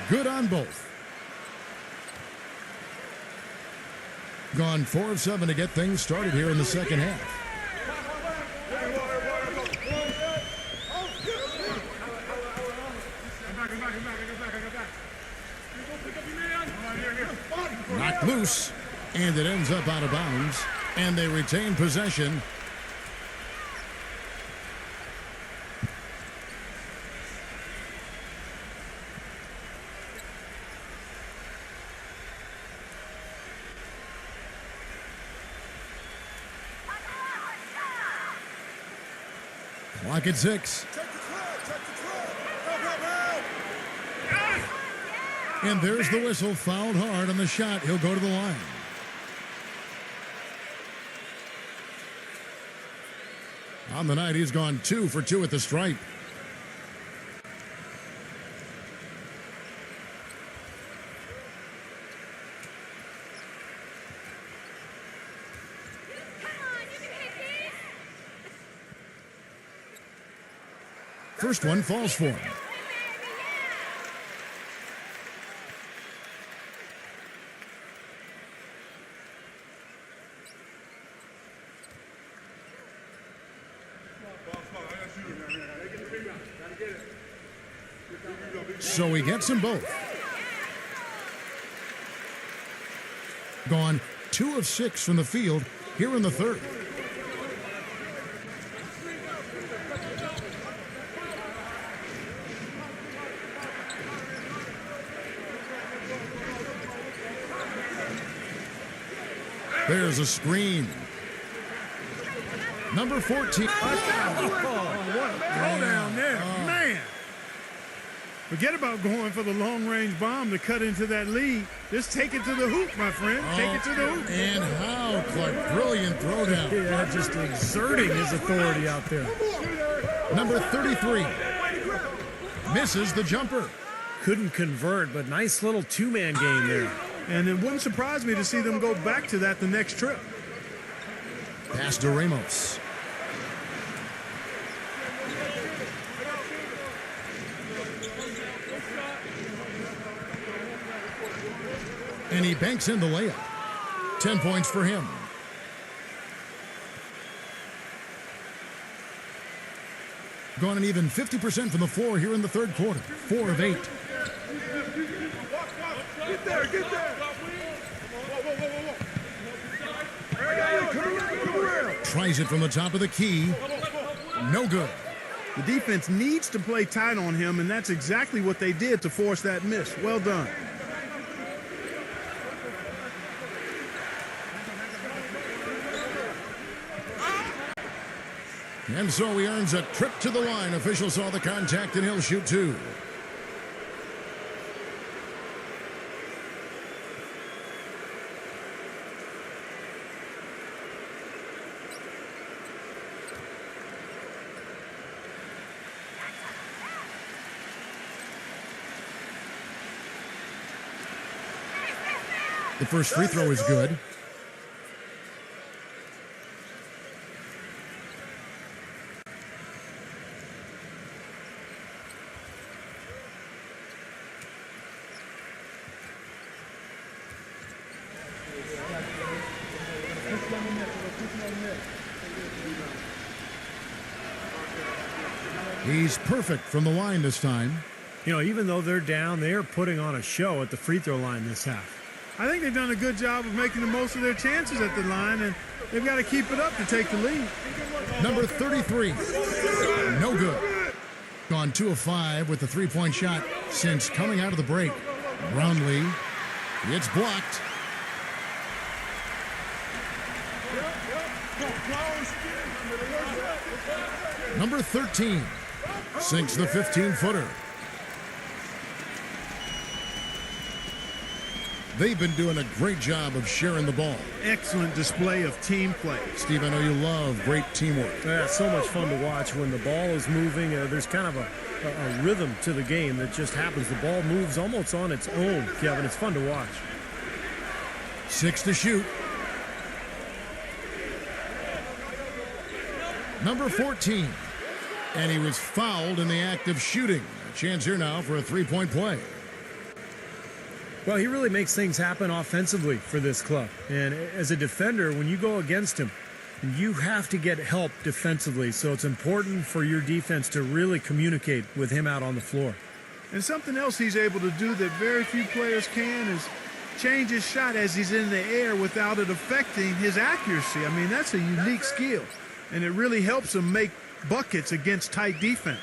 Good on both. Gone 4 of 7 to get things started here in the second half. Knocked loose, and it ends up out of bounds, and they retain possession. Clock at 6. And there's the whistle, fouled hard on the shot. He'll go to the line. On the night, he's gone 2 for 2 at the stripe. First one falls for him. So he gets them both. Gone 2 of 6 from the field here in the third. There's a screen. Number 14. What a throwdown there. Man. Forget about going for the long-range bomb to cut into that lead. Just take it to the hoop, my friend. Take it to the hoop. And how, Clark. Brilliant throwdown. Yeah, just exerting his authority out there. Number 33. Misses the jumper. Couldn't convert, but nice little two-man game there. And it wouldn't surprise me to see them go back to that the next trip. Pass to Ramos. And he banks in the layup. 10 points for him. Gone an even 50% from the floor here in the third quarter. 4 of 8. Get there, get there. Come around. Tries it from the top of the key. No good. The defense needs to play tight on him, and that's exactly what they did to force that miss. Well done. And so he earns a trip to the line. Officials saw the contact, and he'll shoot 2. The first free throw is good. He's perfect from the line this time. You know, even though they're down, they are putting on a show at the free throw line this half. I think they've done a good job of making the most of their chances at the line, and they've got to keep it up to take the lead. Number 33. No good. Gone 2 of 5 with the three-point shot since coming out of the break. Brownlee. It's blocked. Number 13. Sinks the 15-footer. They've been doing a great job of sharing the ball. Excellent display of team play. Steve, I know you love great teamwork. Yeah, it's so much fun to watch when the ball is moving. There's kind of a rhythm to the game that just happens. The ball moves almost on its own, Kevin. It's fun to watch. 6 to shoot. Number 14. And he was fouled in the act of shooting. A chance here now for a three-point play. Well, he really makes things happen offensively for this club. And as a defender, when you go against him, you have to get help defensively. So it's important for your defense to really communicate with him out on the floor. And something else he's able to do that very few players can is change his shot as he's in the air without it affecting his accuracy. I mean, that's a unique skill. And it really helps him make buckets against tight defense.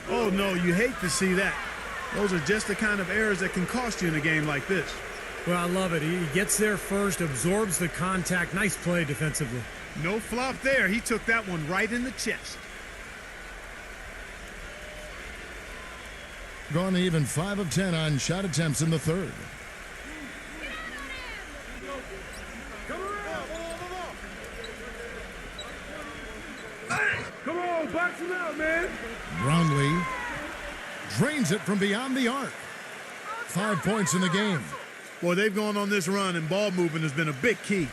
Oh, no, you hate to see that. Those are just the kind of errors that can cost you in a game like this. Well, I love it. He gets there first, absorbs the contact. Nice play defensively. No flop there. He took that one right in the chest. Gone to even 5 of 10 on shot attempts in the third. Come on, box him out, man. Brownlee drains it from beyond the arc. 5 points in the game. Boy, they've gone on this run, and ball movement has been a big key.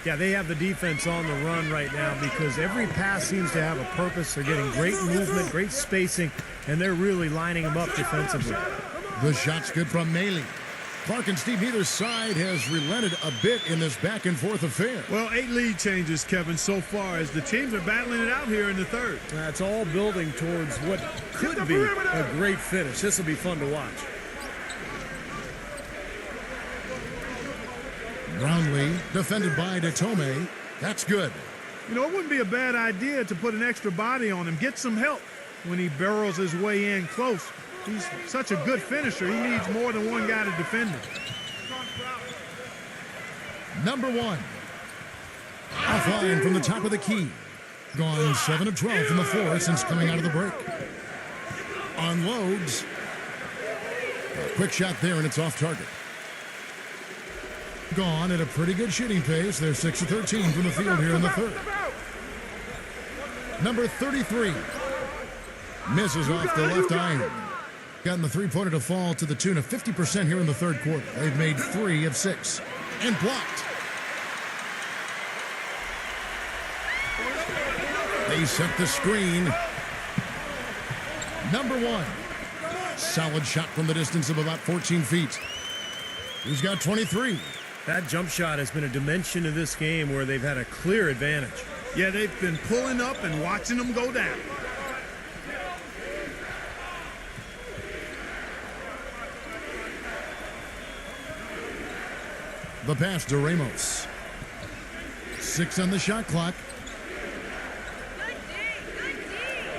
Yeah, they have the defense on the run right now because every pass seems to have a purpose. They're getting great movement, great spacing, and they're really lining them up defensively. The shot's good from Maley. Clark and Steve, neither side has relented a bit in this back-and-forth affair. Well, 8 lead changes, Kevin, so far as the teams are battling it out here in the third. That's all building towards what could be a great finish. This will be fun to watch. Brownlee, defended by Detome. That's good. You know, it wouldn't be a bad idea to put an extra body on him, get some help when he barrels his way in close. He's such a good finisher. He needs more than one guy to defend him. Number 1. Offline from the top of the key. Gone 7 of 12 from the floor since coming out of the break. Unloads. A quick shot there, and it's off target. Gone at a pretty good shooting pace. They're 6 of 13 from the field here in the third. Number 33. Misses off the left iron. Gotten the three-pointer to fall to the tune of 50% here in the third quarter. They've made 3 of 6. And blocked. They set the screen. Number 1. Solid shot from the distance of about 14 feet. He's got 23. That jump shot has been a dimension of this game where they've had a clear advantage. Yeah, they've been pulling up and watching them go down. The pass to Ramos. 6 on the shot clock.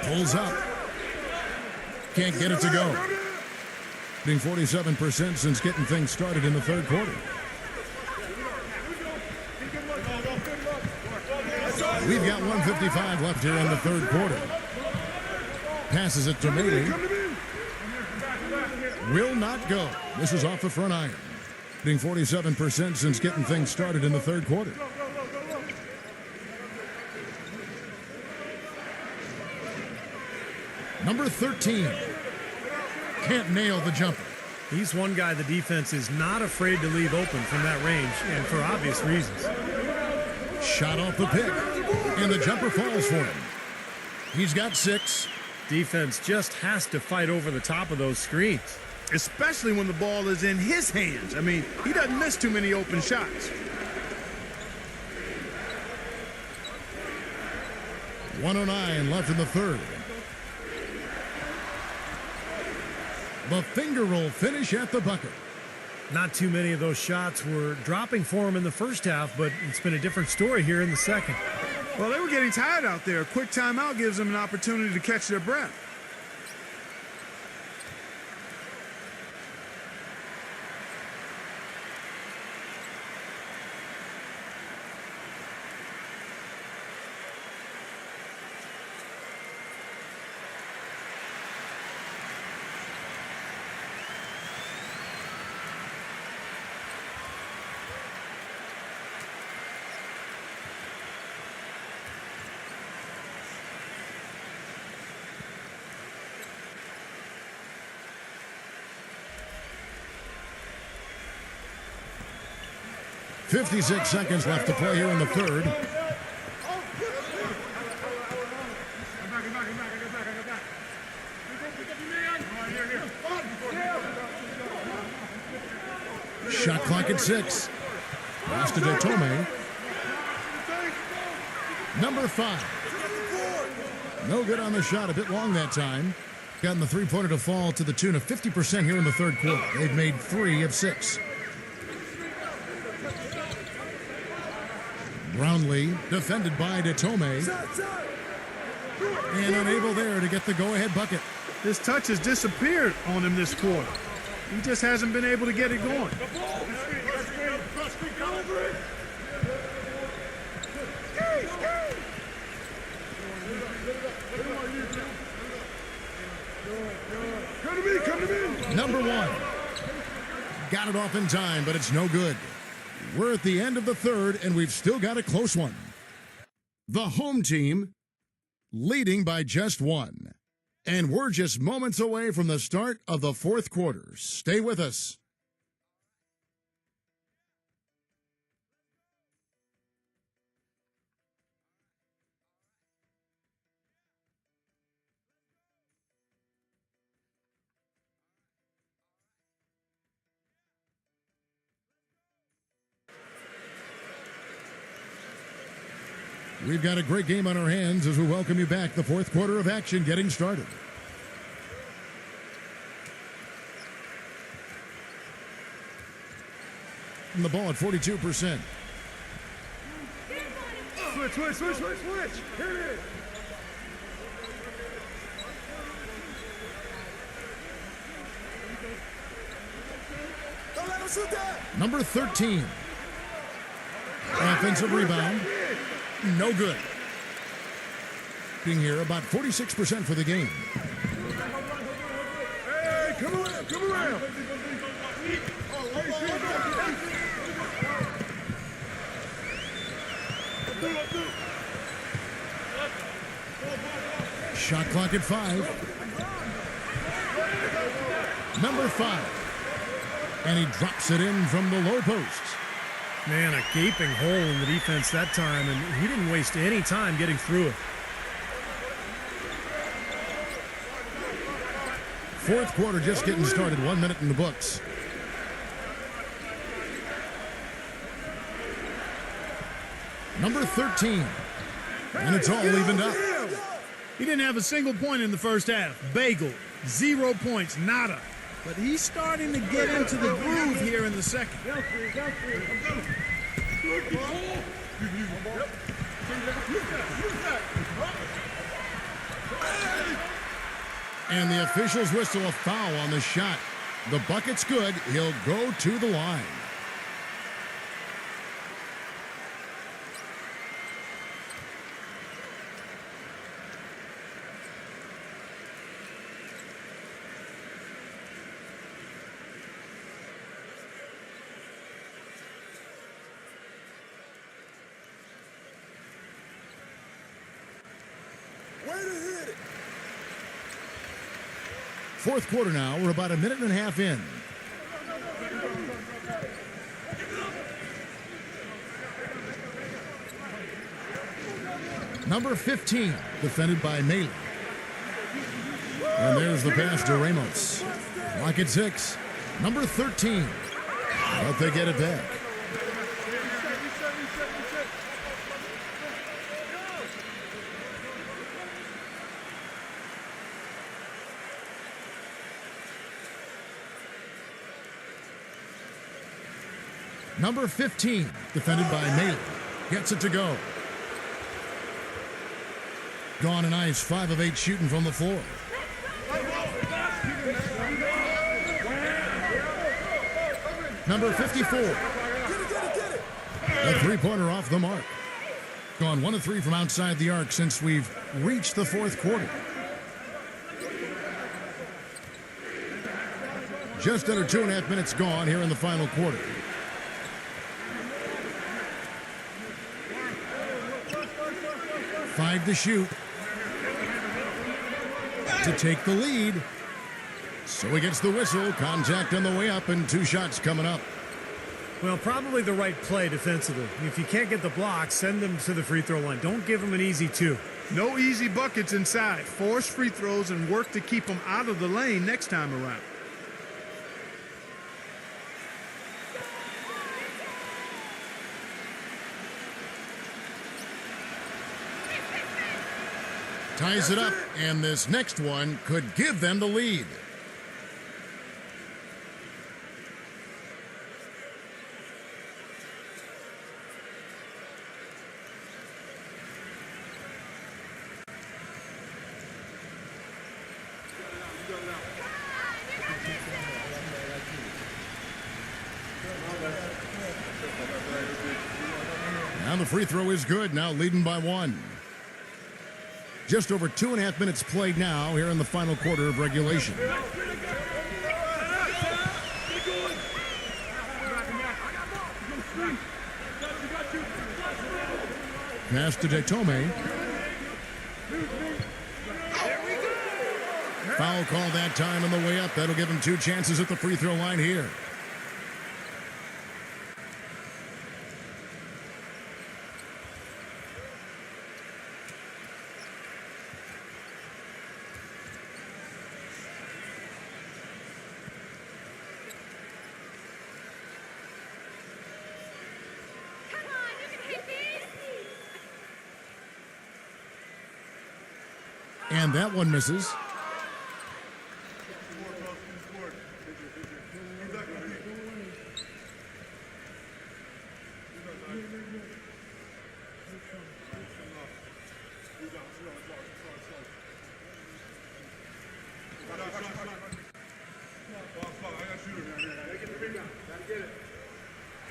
Pulls up. Can't get it to go. Being 47% since getting things started in the third quarter. We've got 1:55 left here in the third quarter. Passes it to Maley. Will not go. This is off the front iron. Being 47% since getting things started in the third quarter. Number 13. Can't nail the jumper. He's one guy the defense is not afraid to leave open from that range, and for obvious reasons. Shot off the pick, and the jumper falls for him. He's got 6. Defense just has to fight over the top of those screens. Especially when the ball is in his hands. I mean, he doesn't miss too many open shots. 1:09 left in the third. The finger roll finish at the bucket. Not too many of those shots were dropping for him in the first half, but it's been a different story here in the second. Well, they were getting tired out there. A quick timeout gives them an opportunity to catch their breath. 56 seconds left to play here in the third. Shot clock at 6. Pass to Tome. Number 5. No good on the shot. A bit long that time. Gotten the three-pointer to fall to the tune of 50% here in the third quarter. They've made 3 of 6. Brownlee defended by Tome. And unable there to get the go-ahead bucket. His touch has disappeared on him this quarter. He just hasn't been able to get it going. Come to me. Number 1. Got it off in time, but it's no good. We're at the end of the third, and we've still got a close one. The home team leading by just 1. And we're just moments away from the start of the fourth quarter. Stay with us. We've got a great game on our hands as we welcome you back. The fourth quarter of action getting started. And the ball at 42%. Switch. Here it is. Don't let him shoot that. Number 13. Offensive rebound. No good. Being here about 46% for the game. Hey, come around. Shot clock at 5. Number 5. And he drops it in from the low post. Man, a gaping hole in the defense that time, and he didn't waste any time getting through it. Fourth quarter just getting started. 1 minute in the books. Number 13. And it's all evened up. He didn't have a single point in the first half. Bagel, 0 points, nada. But he's starting to get into the groove here in the second. And the officials whistle a foul on the shot. The bucket's good. He'll go to the line. Fourth quarter now. We're about a minute and a half in. Number 15, defended by Maley. And there's the pass to Ramos. Clock at 6. Number 13. But they get it back. Number 15, defended by Maley. Gets it to go. Gone and ice, 5 of 8 shooting from the floor. Number 54. A three-pointer off the mark. Gone 1 of 3 from outside the arc since we've reached the fourth quarter. Just under 2.5 minutes gone here in the final quarter. Five to shoot. To take the lead. So he gets the whistle. Contact on the way up and 2 shots coming up. Well, probably the right play defensively. If you can't get the block, send them to the free throw line. Don't give them an easy two. No easy buckets inside. Force free throws and work to keep them out of the lane next time around. Ties it up, and this next one could give them the lead. Now the free throw is good, now leading by 1. Just over 2.5 minutes played now here in the final quarter of regulation. Pass to Detome. Foul call that time on the way up. That'll give him 2 chances at the free throw line here. And that one misses.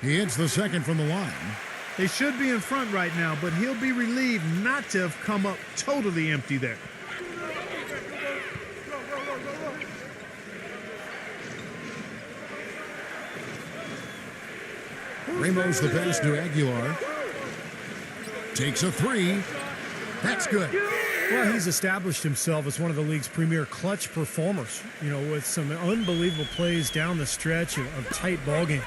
He hits the second from the line. They should be in front right now, but he'll be relieved not to have come up totally empty there. Ramos the pass to Aguilar. Takes a 3. That's good. Well, he's established himself as one of the league's premier clutch performers, with some unbelievable plays down the stretch of tight ball games.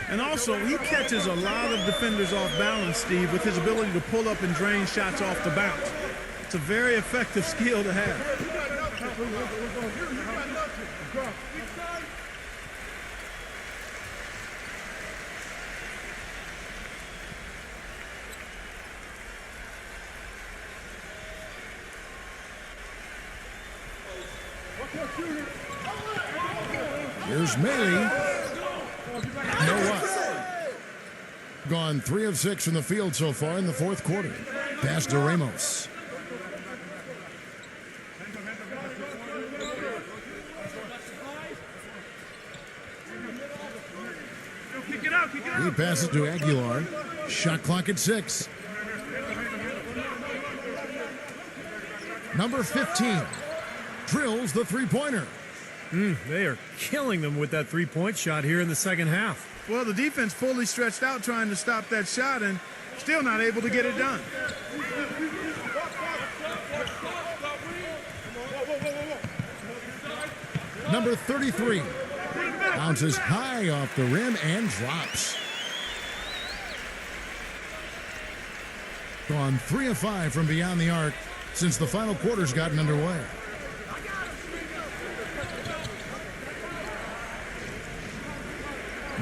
And also, he catches a lot of defenders off balance, Steve, with his ability to pull up and drain shots off the bounce. It's a very effective skill to have. Here's Maley. No up. Gone 3 of 6 from the field so far in the fourth quarter. Pass to Ramos. He passes to Aguilar. Shot clock at 6. Number 15 drills the three-pointer. They are killing them with that three-point shot here in the second half. Well, the defense fully stretched out trying to stop that shot and still not able to get it done. Number 33 bounces high off the rim and drops. Gone 3 of 5 from beyond the arc since the final quarter's gotten underway.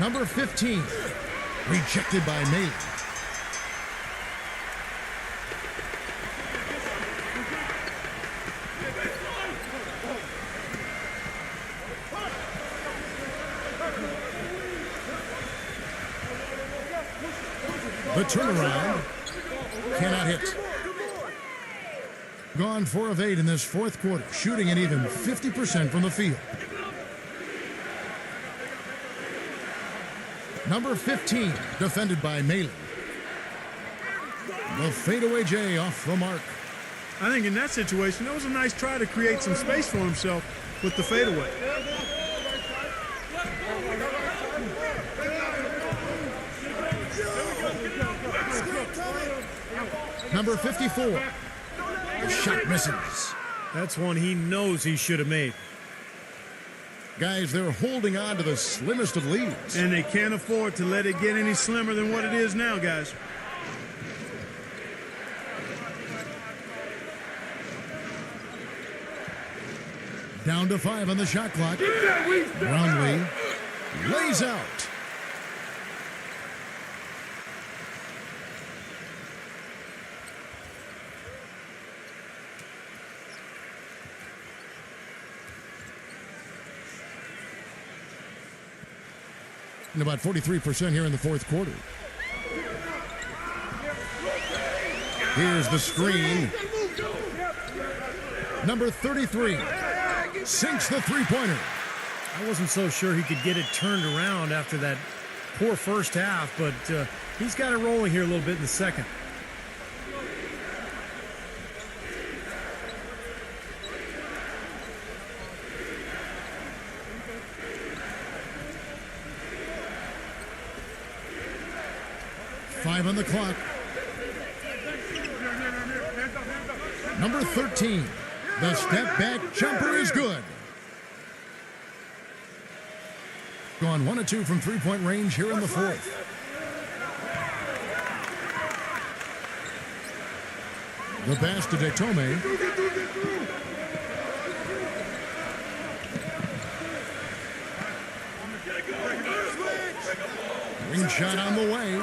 Number 15, rejected by Maley. The turnaround cannot hit. Gone 4 of 8 in this fourth quarter, shooting at even 50% from the field. Number 15, defended by Maley. The fadeaway J off the mark. I think in that situation, that was a nice try to create some space for himself with the fadeaway. Number 54, the shot misses. That's one he knows he should have made. Guys, they're holding on to the slimmest of leads. And they can't afford to let it get any slimmer than what it is now, guys. Down to 5 on the shot clock. Brownlee lays out. And about 43% here in the fourth quarter. Here's the screen. Number 33 sinks the three-pointer. I wasn't so sure he could get it turned around after that poor first half, but he's got it rolling here a little bit in the second. Five on the clock. Number 13. The step back jumper is good. Gone 1 of 2 from three-point range here in the fourth. The pass to Detome. Ring shot on the way.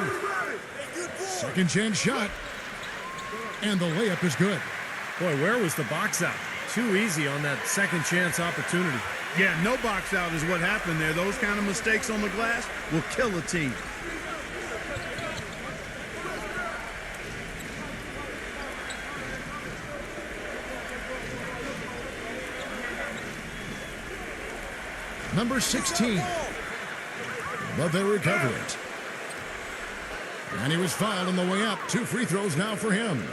Second chance shot. And the layup is good. Boy, where was the box out? Too easy on that second chance opportunity. Yeah, no box out is what happened there. Those kind of mistakes on the glass will kill a team. Number 16. But they recover it. And he was fouled on the way up. 2 free throws now for him.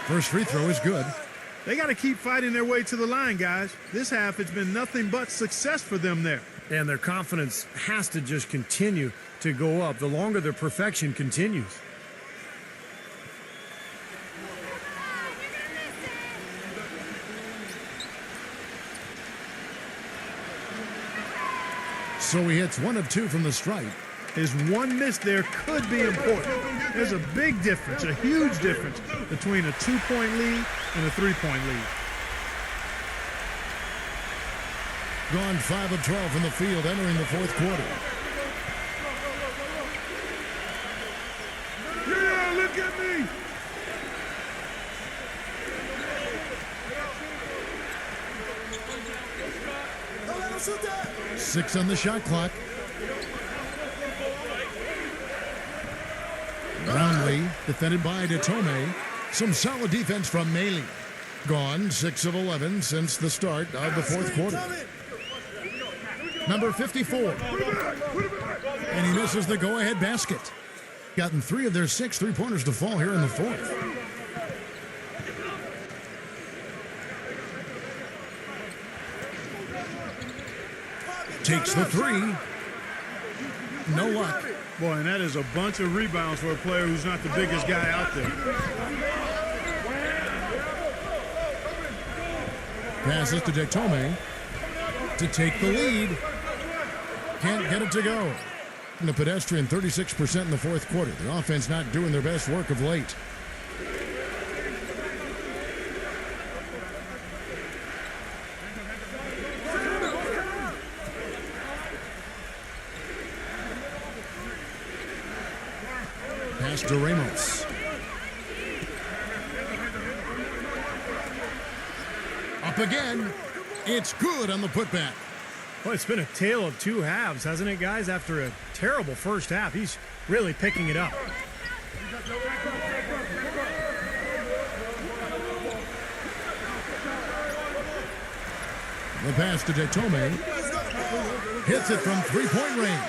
First free throw is good. They got to keep fighting their way to the line, guys. This half, it's been nothing but success for them there. And their confidence has to just continue to go up the longer their perfection continues. So he hits 1 of 2 from the stripe. His one miss there could be important. There's a big difference, a huge difference between a 2-point lead and a 3-point lead. Gone 5 of 12 from the field entering the fourth quarter. Yeah, look at me. 6 on the shot clock. Brownlee defended by Detome. Some solid defense from Maley. Gone 6 of 11 since the start of the fourth quarter. Number 54. And he misses the go-ahead basket. Gotten 3 of their 6 three-pointers to fall here in the fourth. Takes the 3. No luck. Boy, and that is a bunch of rebounds for a player who's not the biggest guy out there. Passes to Detome to take the lead. Can't get it to go. And the pedestrian 36% in the fourth quarter. The offense not doing their best work of late. Pass to Ramos. Up again. It's good on the putback. Well, it's been a tale of 2 halves, hasn't it, guys? After a terrible first half, he's really picking it up. The pass to Detome. Hits it from three-point range.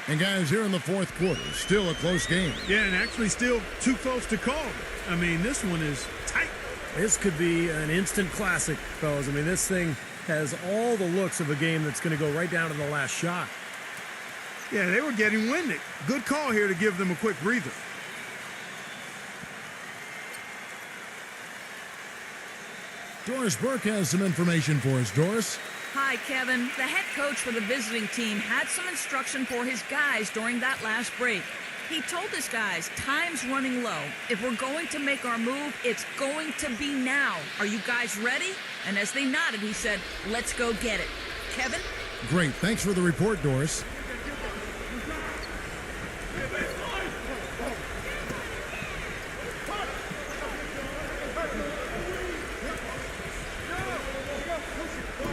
And guys, here in the fourth quarter, still a close game. Yeah, and actually still too close to call. I mean, this one is tight. This could be an instant classic, fellas. I mean, this thing has all the looks of a game that's going to go right down to the last shot. Yeah, they were getting winded. Good call here to give them a quick breather. Doris Burke has some information for us. Doris? Hi, Kevin. The head coach for the visiting team had some instruction for his guys during that last break. He told his guys, time's running low. If we're going to make our move, it's going to be now. Are you guys ready? And as they nodded, he said, let's go get it. Kevin? Great. Thanks for the report, Doris.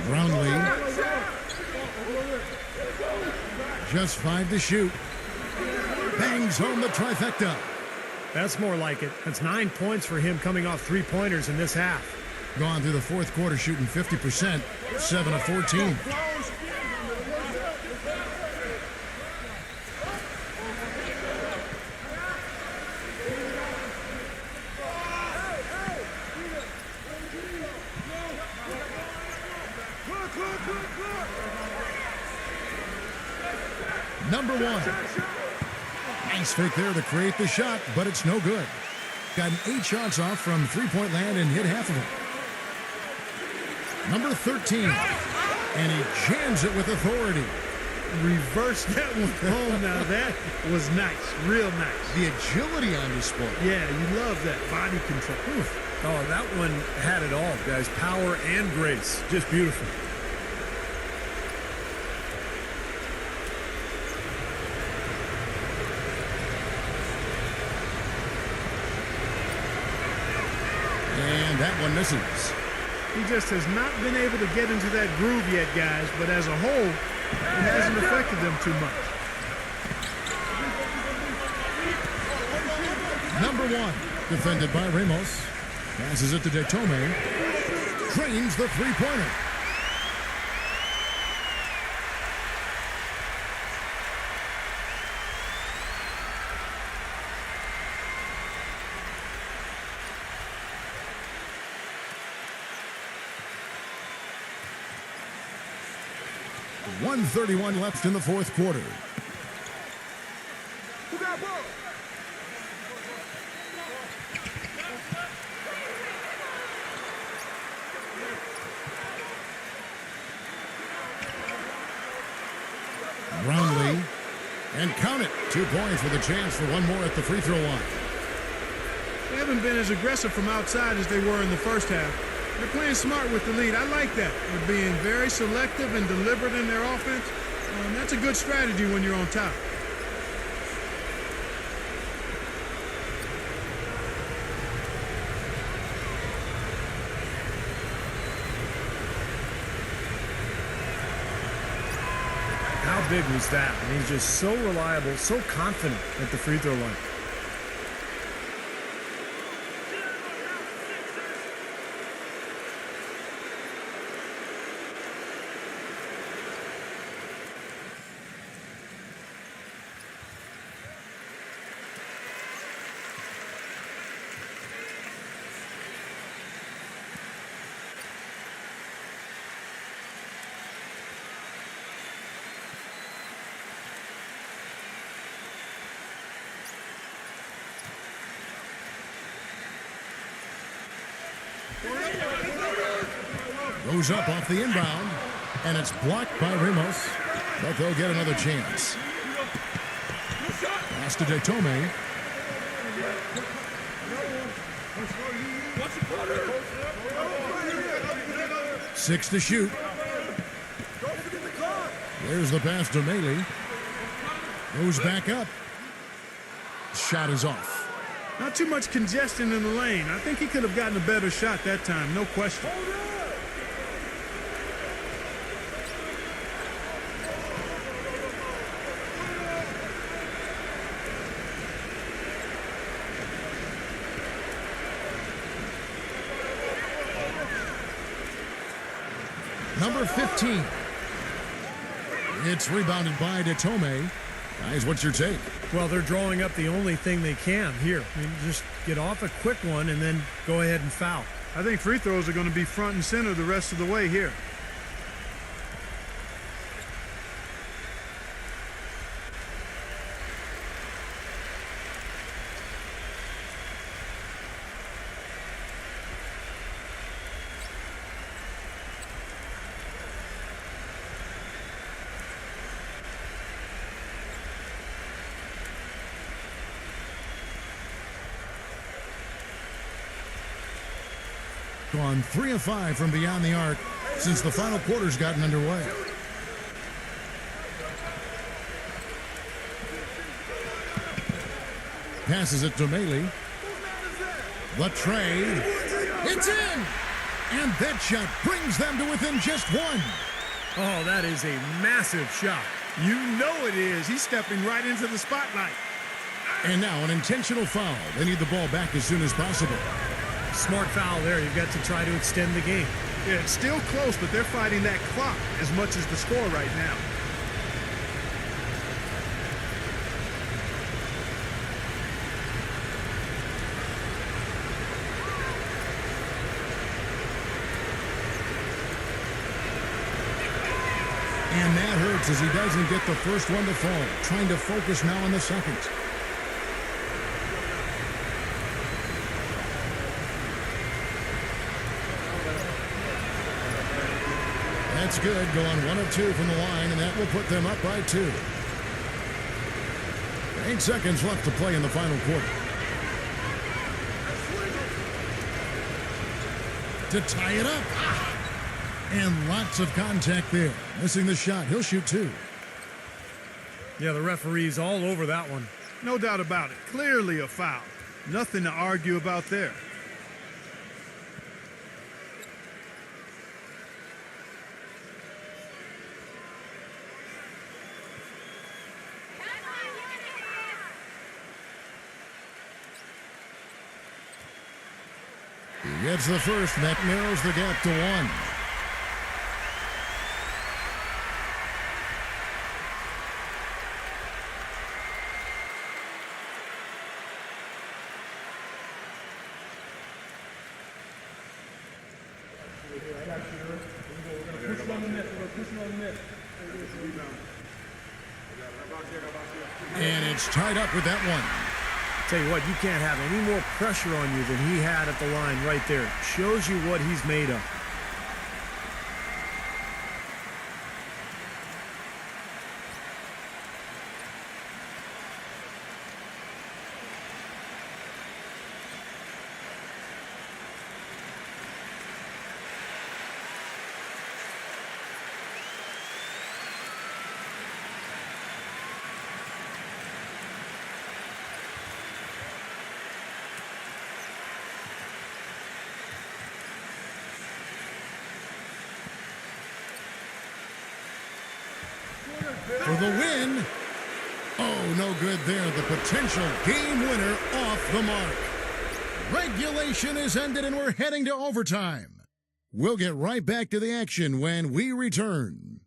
Brownlee. Just 5 to shoot. Bangs home the trifecta. That's more like it. That's 9 points for him coming off 3-pointers in this half. Gone through the fourth quarter shooting 50%, 7 of 14. Number one. Nice fake there to create the shot, but it's no good. Got 8 shots off from three-point land and hit half of them. Number 13. And he jams it with authority. Reverse that one home. Now that was nice. Real nice. The agility on display. Yeah, you love that. Body control. Oof. Oh, that one had it all, guys. Power and grace. Just beautiful. And that one misses. He just has not been able to get into that groove yet, guys, but as a whole, it hasn't affected them too much. Number one, defended by Ramos. Passes it to Detome. Drains the three-pointer. .131 left in the fourth quarter. Who got ball? Brownlee. And count it. 2 points with a chance for one more at the free throw line. They haven't been as aggressive from outside as they were in the first half. They're playing smart with the lead. I like that. They're being very selective and deliberate in their offense. That's a good strategy when you're on top. How big was that? And he's just so reliable, so confident at the free throw line. Goes up off the inbound, and it's blocked by Ramos, but they'll get another chance. Pass to Detome. Six to shoot. There's the pass to Mealy. Goes back up. Shot is off. Not too much congestion in the lane. I think he could have gotten a better shot that time, no question. Number 15. It's rebounded by Detome. Guys, what's your take? Well, they're drawing up the only thing they can here. I mean, just get off a quick one and then go ahead and foul. I think free throws are going to be front and center the rest of the way here. gone 3 of 5 from beyond the arc since the final quarter's gotten underway. Passes it to Maley. The trade. It's in! And that shot brings them to within just one. Oh, that is a massive shot. You know it is. He's stepping right into the spotlight. And now an intentional foul. They need the ball back as soon as possible. Smart foul there. You've got to try to extend the game. Yeah, it's still close, but they're fighting that clock as much as the score right now. And that hurts as he doesn't get the first one to fall. Trying to focus now on the second. That's good. Going 1 of 2 from the line, and that will put them up by 2. 8 seconds left to play in the final quarter. To tie it up. And lots of contact there. Missing the shot. He'll shoot 2. Yeah, the referee's all over that one. No doubt about it. Clearly a foul. Nothing to argue about there. He gets the first, and that narrows the gap to 1. And it's tied up with that one. Tell you what, you can't have any more pressure on you than he had at the line right there. Shows you what he's made of. For the win. Oh, no good there. The potential game winner off the mark. Regulation is ended and we're heading to overtime. We'll get right back to the action when we return.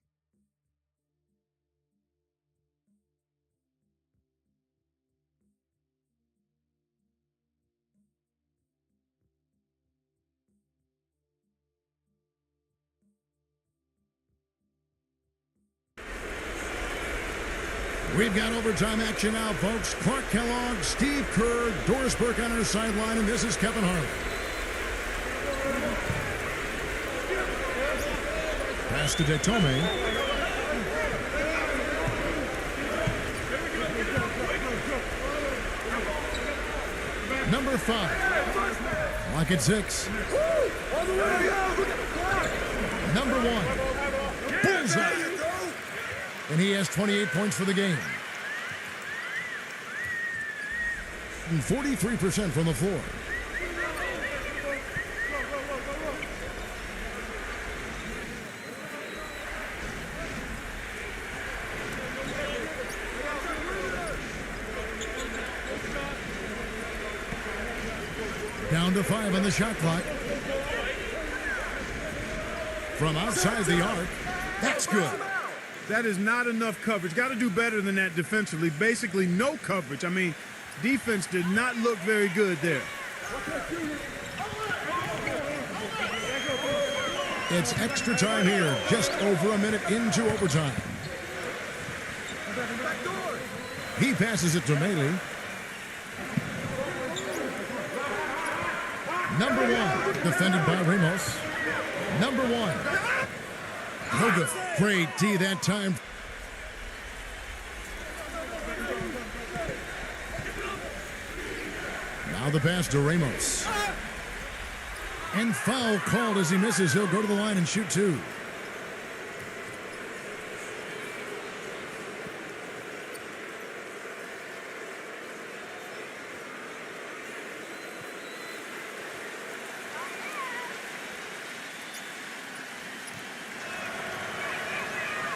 We've got overtime action now, folks. Clark Kellogg, Steve Kerr, Doris Burke on our sideline, and this is Kevin Harlan. Pass to Detome. Number 5. Lock at 6. Number 1. Bullseye. And he has 28 points for the game. And 43% from the floor. Down to 5 on the shot clock. From outside the arc, that's good. That is not enough coverage. Got to do better than that defensively. Basically no coverage. I mean, defense did not look very good there. It's extra time here, just over a minute into overtime. He passes it to Maley. Number 1, defended by Ramos. Number 1. No good. Great D that time. Now the pass to Ramos. And foul called as he misses. He'll go to the line and shoot 2.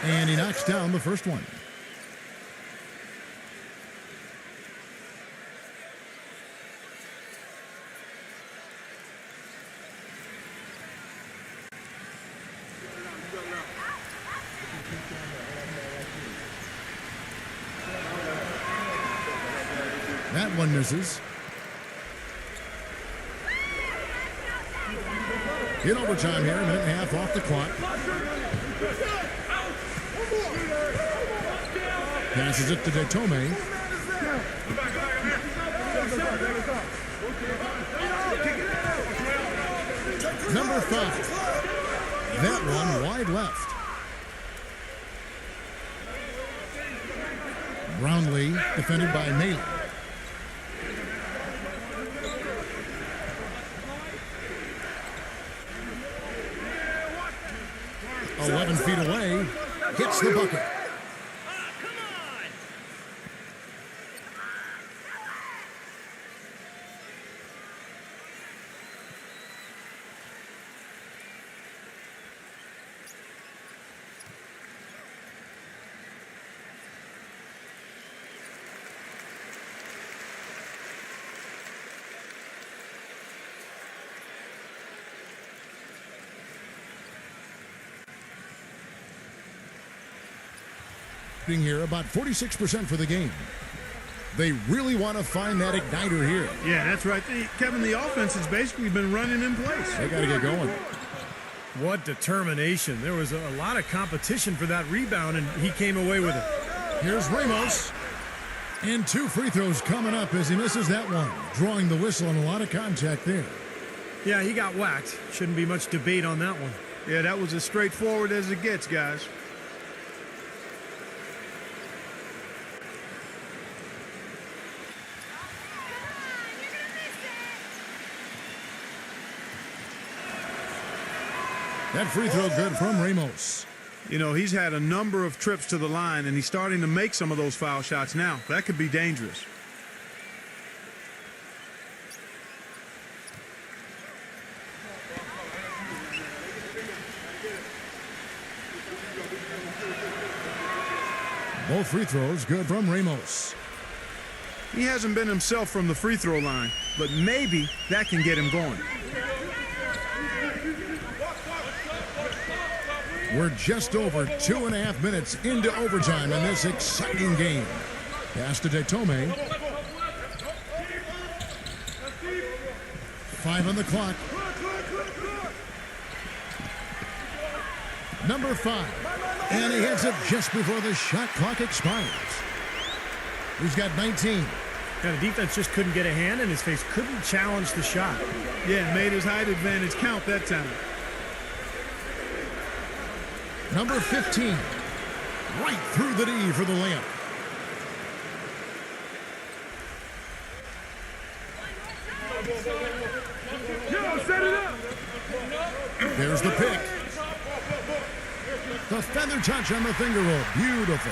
And he knocks down the first one. That one misses. In overtime here, a minute and a half off the clock. Passes it to Detome. Number 5. That one wide left. Brownlee defended by Maley. "11 feet away, hits the bucket." Being here about 46% for the game. They really want to find that igniter here. Yeah, that's right. Kevin, the offense has basically been running in place. They got to get going. What determination. There was a lot of competition for that rebound, and he came away with it. Here's Ramos. And 2 free throws coming up as he misses that one. Drawing the whistle and a lot of contact there. Yeah, he got whacked. Shouldn't be much debate on that one. Yeah, that was as straightforward as it gets, guys. That free throw good from Ramos. You know, he's had a number of trips to the line, and he's starting to make some of those foul shots now. That could be dangerous. Both free throws good from Ramos. He hasn't been himself from the free throw line, but maybe that can get him going. We're just over 2.5 minutes into overtime in this exciting game. Pass to Detome. 5 on the clock. Number 5. And he hits it just before the shot clock expires. He's got 19. Yeah, the defense just couldn't get a hand in his face, couldn't challenge the shot. Yeah, made his height advantage count that time. Number 15, right through the D for the layup. Set it up. There's the pick. The feather touch on the finger roll. Beautiful.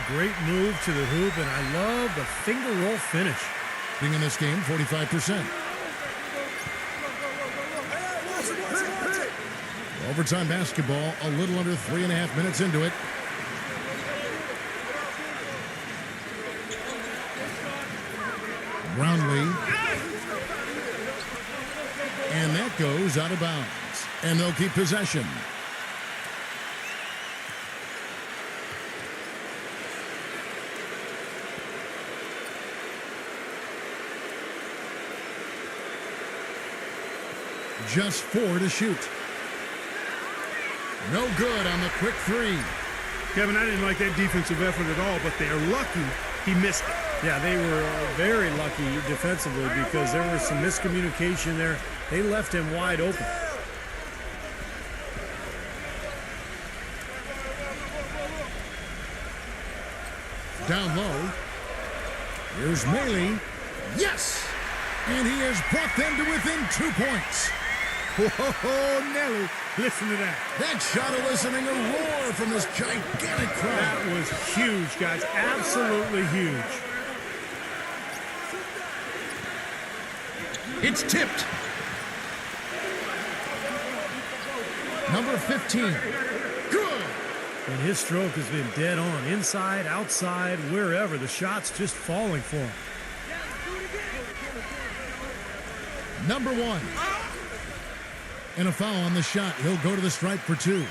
Great move to the hoop, and I love the finger roll finish. Being in this game, 45%. Overtime basketball, a little under 3.5 minutes into it. Brownlee. And that goes out of bounds. And they'll keep possession. Just 4 to shoot. No good on the quick 3. Kevin, I didn't like that defensive effort at all, but they're lucky he missed it. Yeah, they were very lucky defensively because there was some miscommunication there. They left him wide open. Down low. Here's Maley. Yes! And he has brought them to within 2 points. Whoa, Nelly, listen to that. That shot eliciting a roar from this gigantic crowd. That was huge, guys. Absolutely huge. It's tipped. Number 15. Good. And his stroke has been dead on. Inside, outside, wherever. The shot's just falling for him. Number 1. And a foul on the shot. He'll go to the stripe for 2.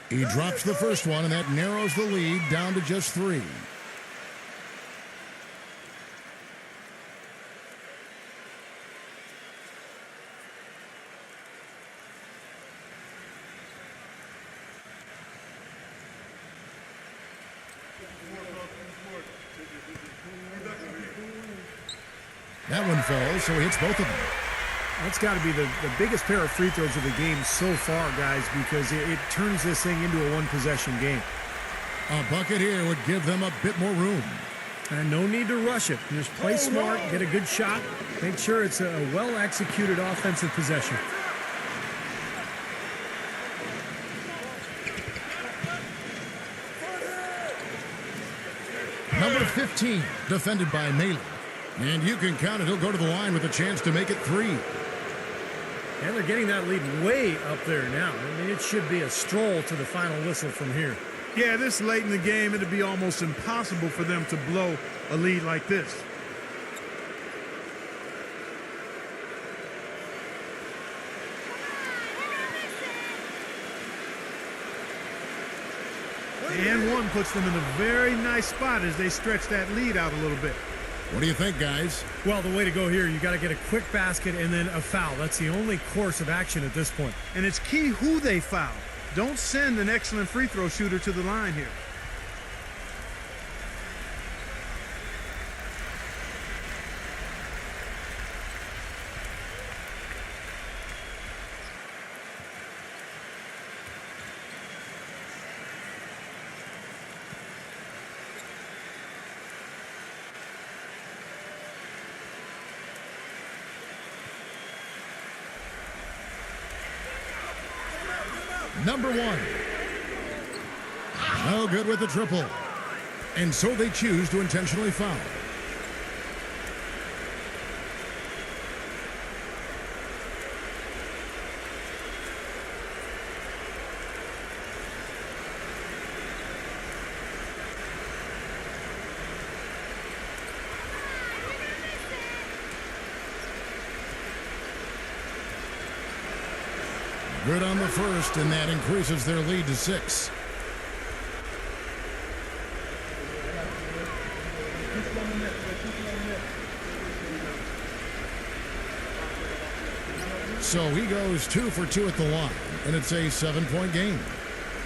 He drops the first one, and that narrows the lead down to just 3. That one falls, so he hits both of them. That's got to be the biggest pair of free throws of the game so far, guys, because it turns this thing into a one-possession game. A bucket here would give them a bit more room. And no need to rush it. Just play smart, get a good shot, make sure it's a well-executed offensive possession. Number 15, defended by Maley. And you can count it, he'll go to the line with a chance to make it 3. And they're getting that lead way up there now. I mean, it should be a stroll to the final whistle from here. Yeah, this late in the game, it'd be almost impossible for them to blow a lead like this. And one puts them in a very nice spot as they stretch that lead out a little bit. What do you think, guys? Well, the way to go here, you got to get a quick basket and then a foul. That's the only course of action at this point. And it's key who they foul. Don't send an excellent free throw shooter to the line here. Number 1. No good with the triple. And so they choose to intentionally foul. Good on the first, and that increases their lead to 6. So he goes 2 for 2 at the line, and it's a 7-point game.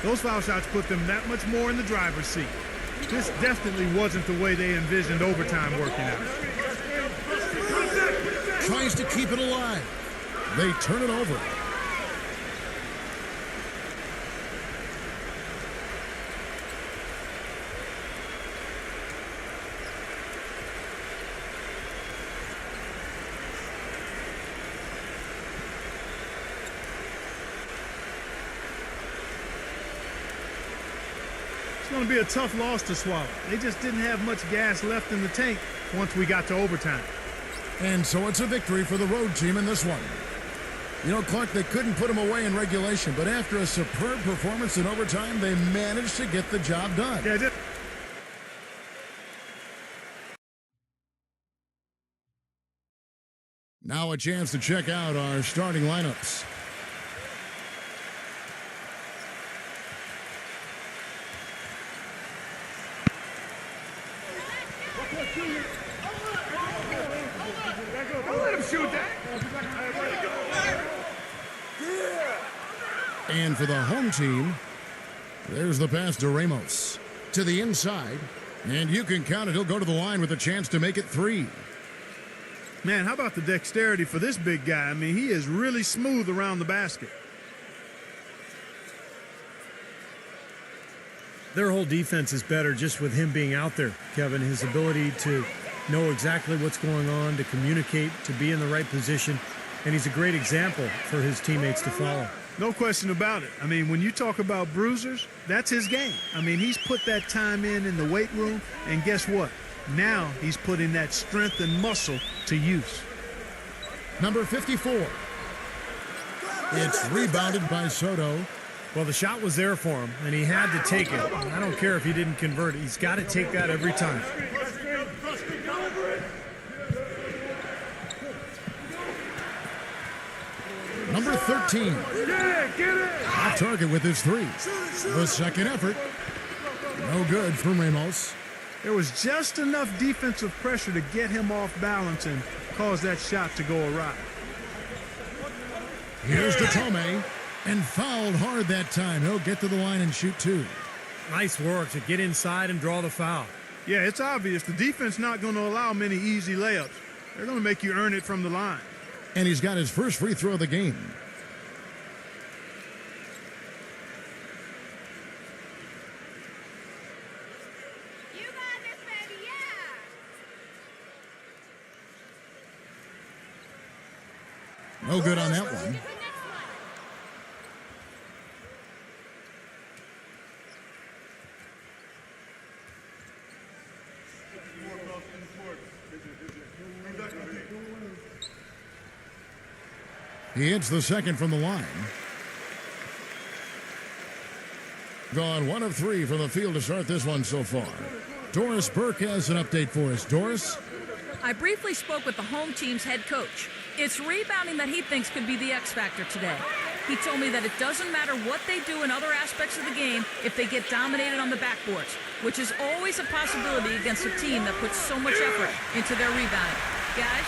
Those foul shots put them that much more in the driver's seat. This definitely wasn't the way they envisioned overtime working out. Tries to keep it alive. They turn it over. It's going to be a tough loss to swallow. They just didn't have much gas left in the tank once we got to overtime. And so it's a victory for the road team in this one. You know, Clark, they couldn't put them away in regulation, but after a superb performance in overtime, they managed to get the job done. Yeah, Now a chance to check out our starting lineups. Don't let him shoot that. And for the home team, there's the pass to Ramos. To the inside, and you can count it, he'll go to the line with a chance to make it 3. Man, how about the dexterity for this big guy? I mean, he is really smooth around the basket. Their whole defense is better just with him being out there, Kevin. His ability to know exactly what's going on, to communicate, to be in the right position. And he's a great example for his teammates to follow. No question about it. I mean, when you talk about bruisers, that's his game. I mean, he's put that time in the weight room, and guess what? Now he's putting that strength and muscle to use. Number 54. It's rebounded by Soto. Well, the shot was there for him, and he had to take it. I don't care if he didn't convert it. He's got to take that every time. Number 13. Off target with his three. The second effort. No good for Ramos. There was just enough defensive pressure to get him off balance and cause that shot to go awry. Here's Datome, and fouled hard that time. He'll get to the line and shoot two. Nice work to get inside and draw the foul. Yeah, it's obvious. The defense not going to allow many easy layups. They're going to make you earn it from the line. And he's got his first free throw of the game. You got this, baby, yeah! No good on that one. He hits the second from the line. Gone 1 of 3 from the field to start this one so far. Doris Burke has an update for us. Doris? I briefly spoke with the home team's head coach. It's rebounding that he thinks could be the X factor today. He told me that it doesn't matter what they do in other aspects of the game if they get dominated on the backboards, which is always a possibility against a team that puts so much effort into their rebounding. Guys?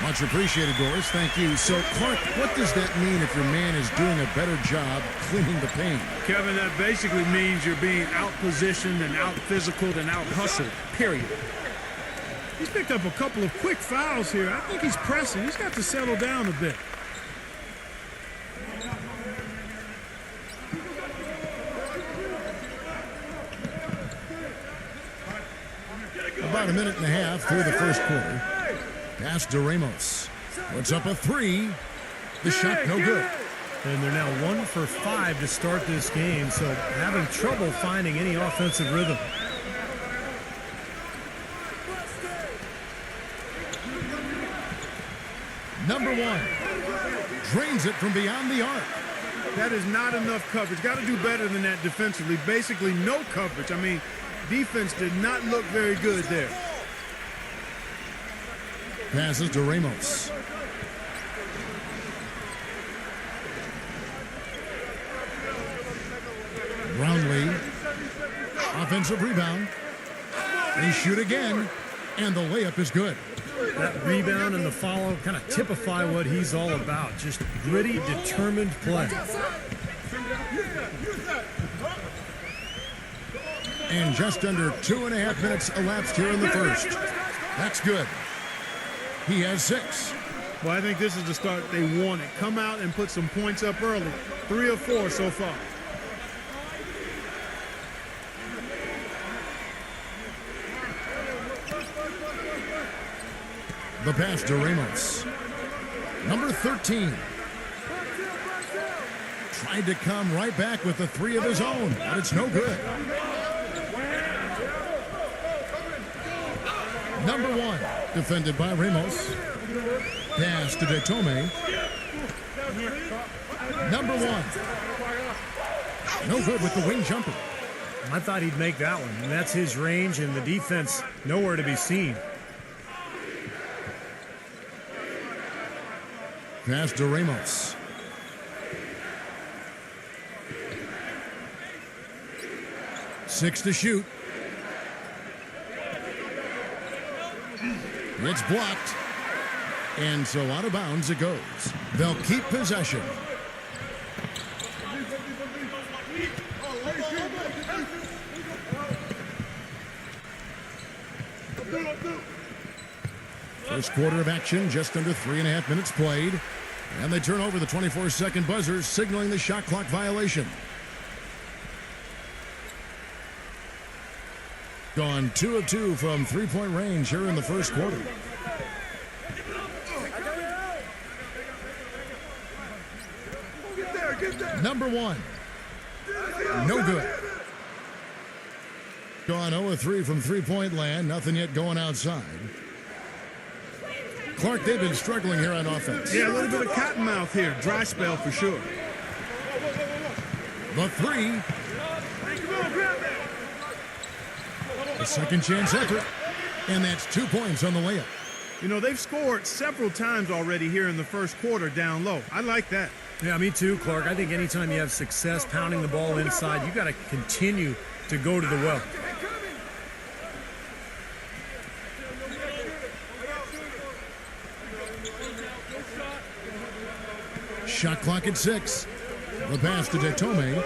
Much appreciated, Doris. Thank you. So, Clark, what does that mean if your man is doing a better job cleaning the paint? Kevin, that basically means you're being out-positioned and out-physicaled and out-hustled, period. He's picked up a couple of quick fouls here. I think he's pressing. He's got to settle down a bit. About a minute and a half through the first quarter. Pass to Ramos. Puts up a three. The shot no good. And they're now 1 for 5 to start this game, so having trouble finding any offensive rhythm. Number 1. Drains it from beyond the arc. That is not enough coverage. Got to do better than that defensively. Basically no coverage. I mean, defense did not look very good there. Passes to Ramos. Brownlee. Offensive rebound. They shoot again, and the layup is good. That rebound and the follow kind of typify what he's all about. Just gritty, determined play. And just under 2.5 minutes elapsed here in the first. That's good. He has 6. Well, I think this is the start they wanted. Come out and put some points up early. 3 or 4 so far. The pass to Ramos. Number 13. Tried to come right back with a 3 of his own, but it's no good. Number 1, defended by Ramos. Pass to Datome. Number 1. No good with the wing jumper. I thought he'd make that one, and that's his range, and the defense nowhere to be seen. Pass to Ramos. Six to shoot. It's blocked. And so out of bounds it goes. They'll keep possession. First quarter of action, just under 3.5 minutes played. And they turn over the 24-second buzzer, signaling the shot clock violation. Gone 2 of 2 from three-point range here in the first quarter. Number 1. No good. Gone 0 of 3 from three-point land. Nothing yet going outside. Clark, they've been struggling here on offense. Yeah, a little bit of cottonmouth here. Dry spell for sure. The 3. A second chance effort. And that's 2 points on the layup. You know, they've scored several times already here in the first quarter down low. I like that. Yeah, me too, Clark. I think anytime you have success pounding the ball inside, you got to continue to go to the well. Shot clock at 6. The pass to Detome.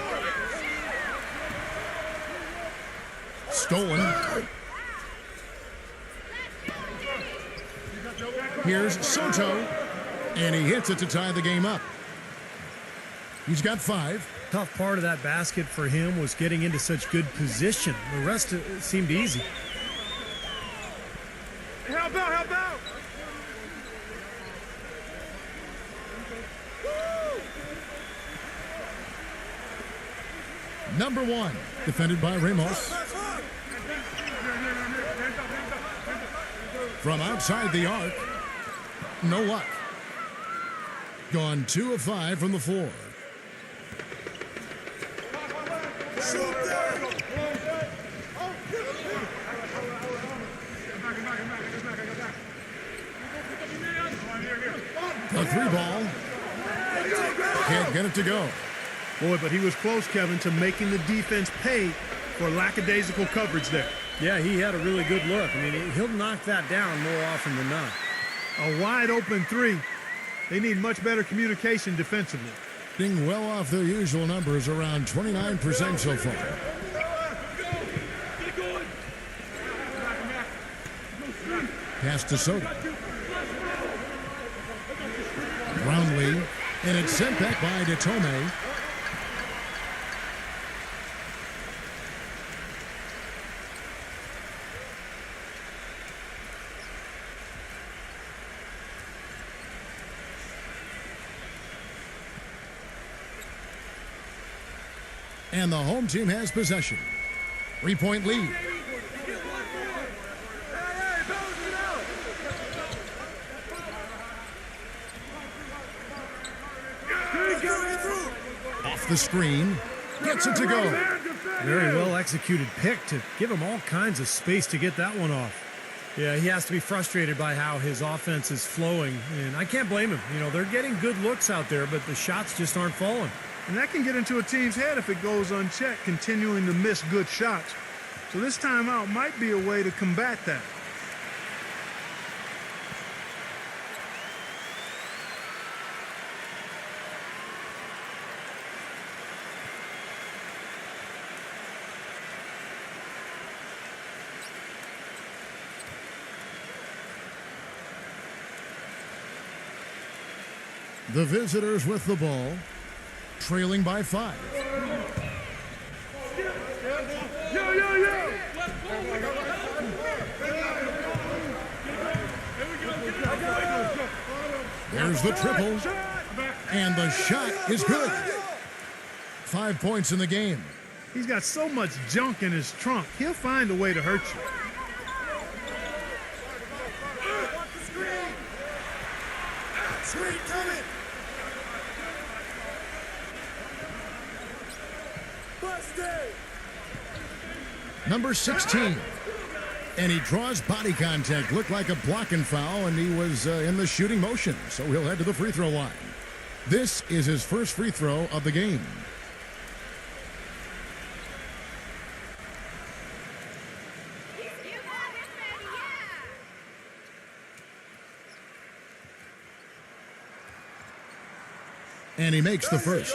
Stolen. Here's Soto. And he hits it to tie the game up. He's got 5. Tough part of that basket for him was getting into such good position. The rest seemed easy. Help out, help out! Number 1, defended by Ramos. From outside the arc, no luck. Gone 2 of 5 from the floor. The 3 ball. Can't get it to go. Boy, but he was close, Kevin, to making the defense pay for lackadaisical coverage there. Yeah, he had a really good look. I mean, he'll knock that down more often than not. A wide open 3. They need much better communication defensively. Being well off their usual numbers, around 29% so far. Pass to Soto. Roundly, and it's sent back by Detome. And the home team has possession. 3-point lead. Off the screen. Gets it to go. Very well executed pick to give him all kinds of space to get that one off. Yeah, he has to be frustrated by how his offense is flowing, and I can't blame him. You know, they're getting good looks out there, but the shots just aren't falling. And that can get into a team's head if it goes unchecked, continuing to miss good shots. So this timeout might be a way to combat that. The visitors with the ball, trailing by 5. There's the triple, and the shot is good. 5 points in the game. He's got so much junk in his trunk, he'll find a way to hurt you. Screen coming! Number 16. And he draws body contact. Looked like a block and foul, and he was in the shooting motion. So he'll head to the free throw line. This is his first free throw of the game. And he makes the first.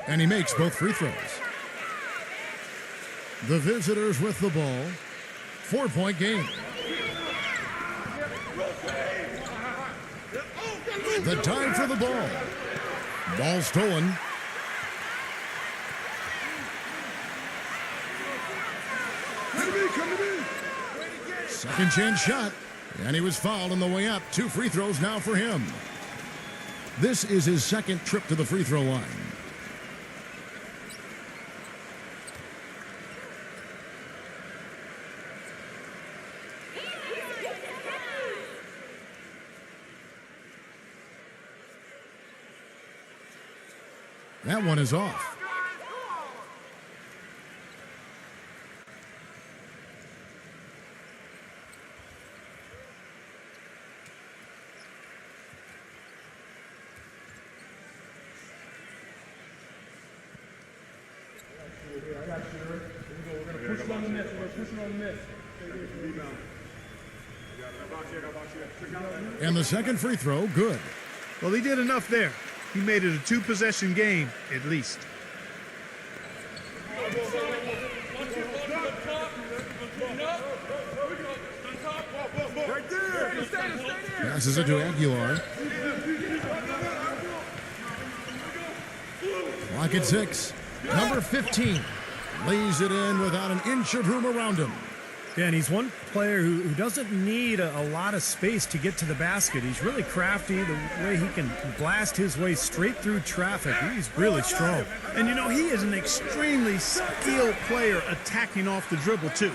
And he makes both free throws. The visitors with the ball. 4-point game. The time for the ball. Ball stolen. Second chance shot. And he was fouled on the way up. 2 free throws now for him. This is his second trip to the free throw line. That one is off. And the second free throw, good. Well, he did enough there. He made it a 2-possession game, at least. Passes it to Aguilar. Clock at 6. Number 15 lays it in without an inch of room around him. Yeah, and he's one player who doesn't need a lot of space to get to the basket. He's really crafty, the way he can blast his way straight through traffic. He's really strong. And, you know, he is an extremely skilled player attacking off the dribble, too.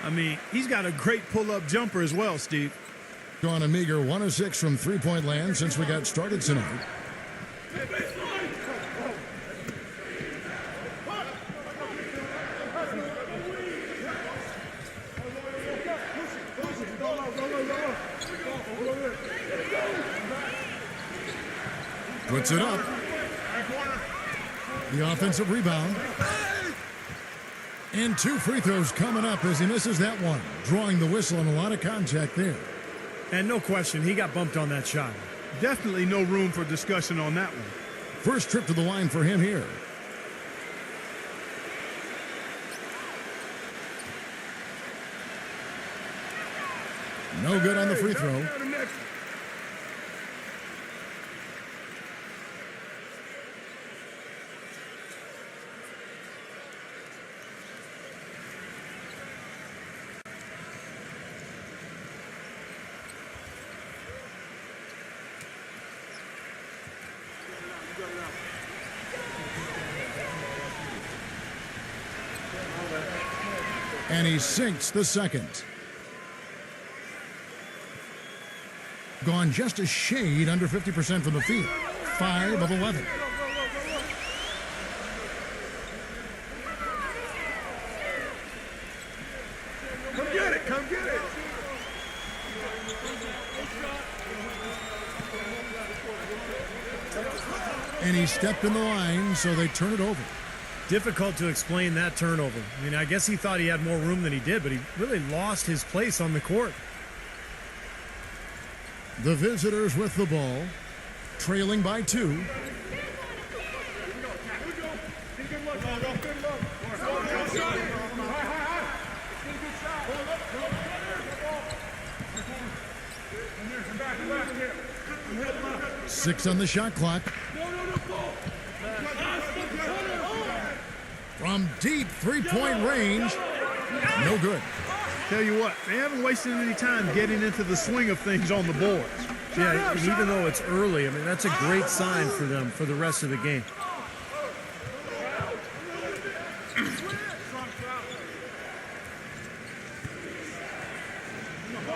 I mean, he's got a great pull-up jumper as well, Steve. Gone a meager 1 of 6 from three-point land since we got started tonight. Puts it up. The offensive rebound. And 2 free throws coming up as he misses that one. Drawing the whistle and a lot of contact there. And no question, he got bumped on that shot. Definitely no room for discussion on that one. First trip to the line for him here. No good on the free throw. And he sinks the second. Gone just a shade under 50% from the field. 5 of 11. Come get it, come get it. And he stepped in the line, so they turn it over. Difficult to explain that turnover. I mean, I guess he thought he had more room than he did, but he really lost his place on the court. The visitors with the ball, trailing by 2. Six on the shot clock. From deep three-point range, no good. Tell you what, they haven't wasted any time getting into the swing of things on the boards. Yeah, and even though it's early, I mean, that's a great sign for them for the rest of the game.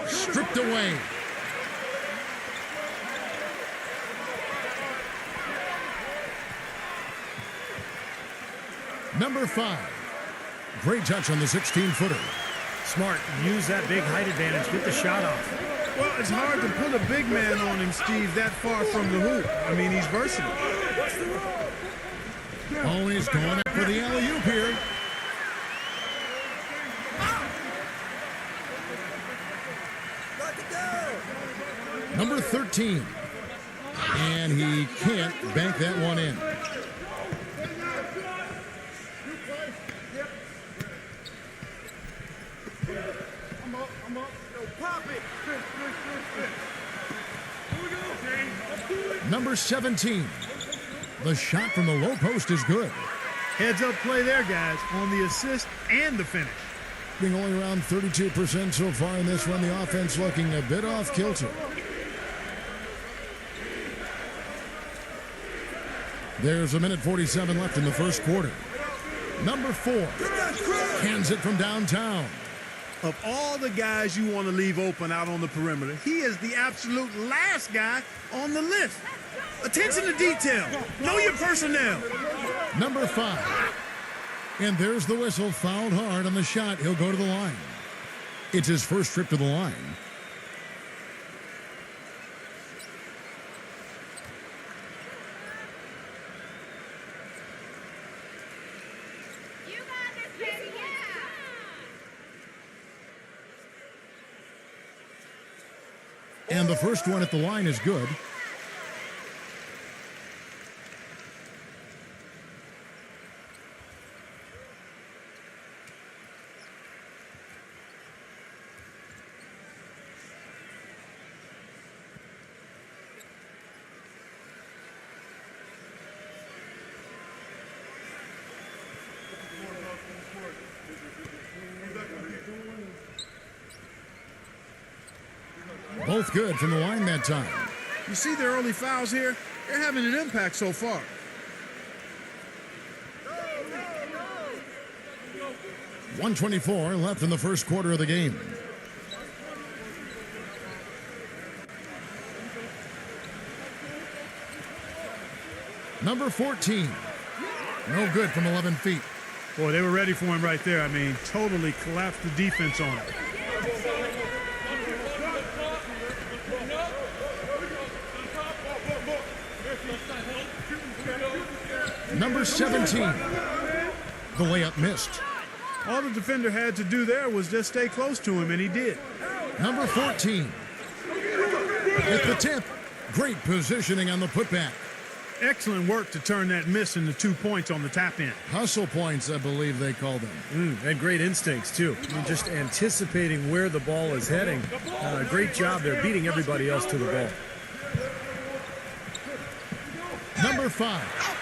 Stripped away. Number 5. Great touch on the 16-footer. Smart. Use that big height advantage. Get the shot off. Well, it's hard to put a big man on him, Steve, that far from the hoop. I mean, he's versatile. Always going up for the alley-oop here. Number 13. And he can't bank that one in. Number 17. The shot from the low post is good. Heads up play there, guys, on the assist and the finish. Being only around 32% so far in this one, the offense looking a bit off kilter. There's a minute 47 left in the first quarter. Number 4 hands it from downtown. Of all the guys you want to leave open out on the perimeter, he is the absolute last guy on the list. Attention to detail. Know your personnel. Number 5. And there's the whistle, fouled hard on the shot. He'll go to the line. It's his first trip to the line. You got this, baby, yeah! And the first one at the line is good. Both good from the line that time. You see their early fouls here? They're having an impact so far. .124 left in the first quarter of the game. Number 14. No good from 11 feet. Boy, they were ready for him right there. I mean, totally collapsed the defense on him. Number 17. The layup missed. All the defender had to do there was just stay close to him, and he did. Number 14. At the tip. Great positioning on the putback. Excellent work to turn that miss into 2 points on the tap in. Hustle points, I believe they call them. And great instincts, too. I mean, just anticipating where the ball is heading. Great job there, beating everybody else to the ball. Number 5.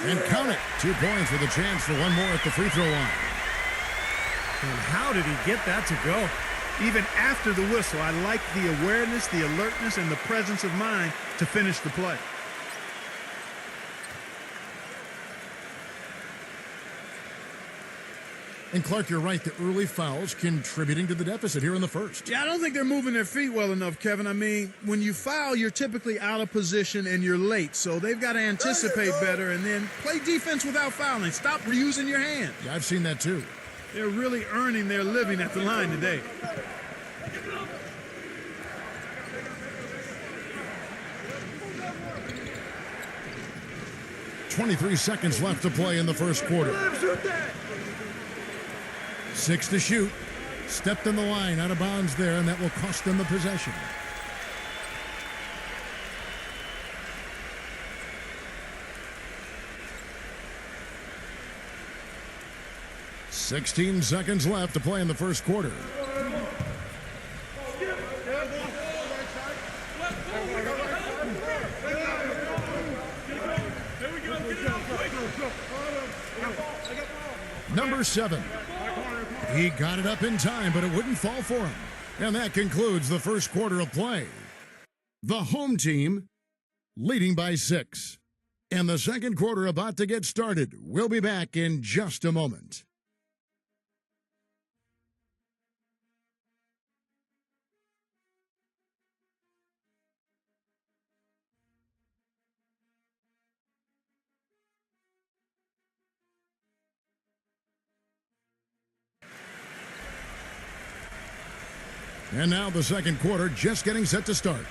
And count it. 2 points with a chance for one more at the free throw line. And how did he get that to go? Even after the whistle, I like the awareness, the alertness, and the presence of mind to finish the play. And Clark, you're right. The early fouls contributing to the deficit here in the first. Yeah, I don't think they're moving their feet well enough, Kevin. I mean, when you foul, you're typically out of position and you're late. So they've got to anticipate better and then play defense without fouling. Stop reusing your hands. Yeah, I've seen that too. They're really earning their living at the line today. .23 seconds left to play in the first quarter. 6 to shoot. Stepped in the line, out of bounds there, and that will cost them the possession. .16 seconds left to play in the first quarter. Number 7. He got it up in time, but it wouldn't fall for him. And that concludes the first quarter of play. The home team leading by 6. And the second quarter about to get started. We'll be back in just a moment. And now the second quarter just getting set to start.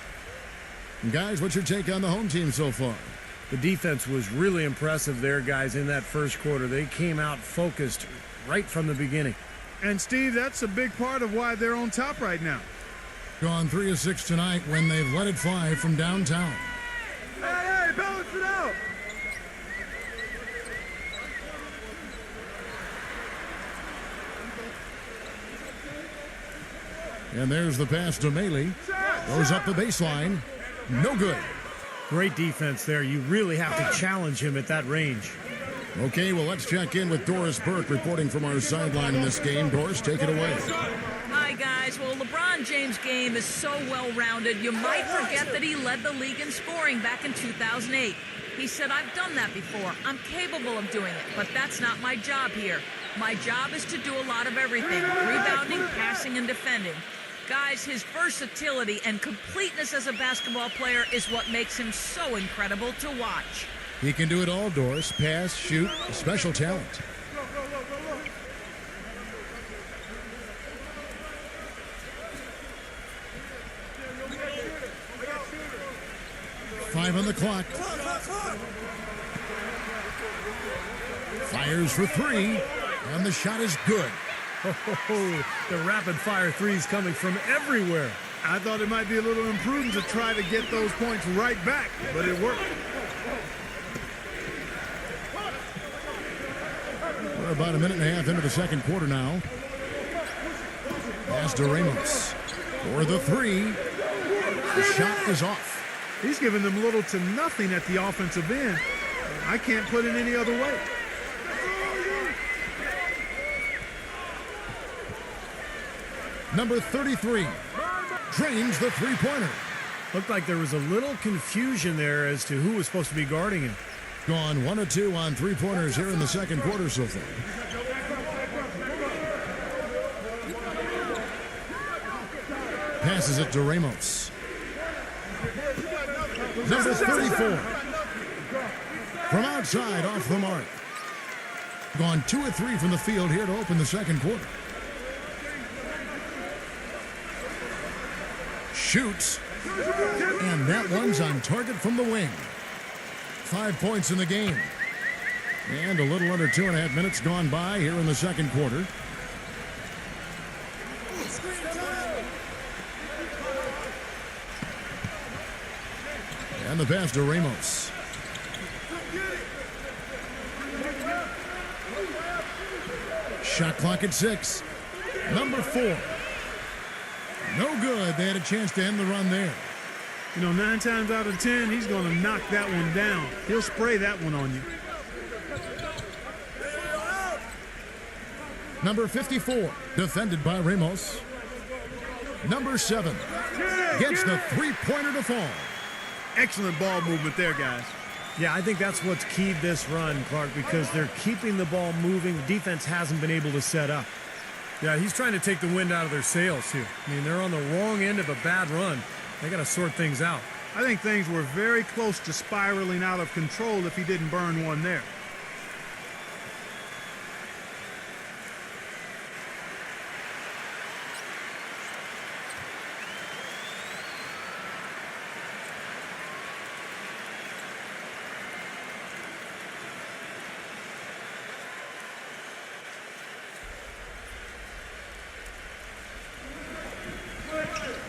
And guys, what's your take on the home team so far? The defense was really impressive there, guys, in that first quarter. They came out focused right from the beginning. And, Steve, that's a big part of why they're on top right now. Gone 3 of 6 tonight when they've let it fly from downtown. Hey, balance it out. And there's the pass to Maley. Goes up the baseline. No good. Great defense there. You really have to challenge him at that range. Okay, well, let's check in with Doris Burke reporting from our sideline in this game. Doris, take it away. Hi, guys. Well, LeBron James' game is so well-rounded, you might forget that he led the league in scoring back in 2008. He said, I've done that before. I'm capable of doing it, but that's not my job here. My job is to do a lot of everything, rebounding, passing, and defending. Guys, his versatility and completeness as a basketball player is what makes him so incredible to watch. He can do it all, Doris. Pass, shoot, special talent. Five on the clock. Fires for three, and the shot is good. Oh, the rapid-fire threes coming from everywhere. I thought it might be a little imprudent to try to get those points right back, but it worked. We're about a minute and a half into the second quarter now. Pass to Ramos for the three. The shot is off. He's giving them little to nothing at the offensive end. I can't put it any other way. Number 33 drains the three-pointer. Looked like there was a little confusion there as to who was supposed to be guarding him. Gone 1 of 2 on three-pointers here in the second quarter so far. Passes it to Ramos. Number 34 from outside off the mark. Gone 2 of 3 from the field here to open the second quarter. Shoots, and that one's on target from the wing. 5 points in the game. And a little under 2.5 minutes gone by here in the second quarter. And the pass to Ramos. Shot clock at 6. Number 4. No good. They had a chance to end the run there. You know, 9 times out of 10, he's going to knock that one down. He'll spray that one on you. Number 54, defended by Ramos. Number 7, gets the three-pointer to fall. Excellent ball movement there, guys. Yeah, I think that's what's keyed this run, Clark, because they're keeping the ball moving. The defense hasn't been able to set up. Yeah, he's trying to take the wind out of their sails here. I mean, they're on the wrong end of a bad run. They got to sort things out. I think things were very close to spiraling out of control if he didn't burn one there.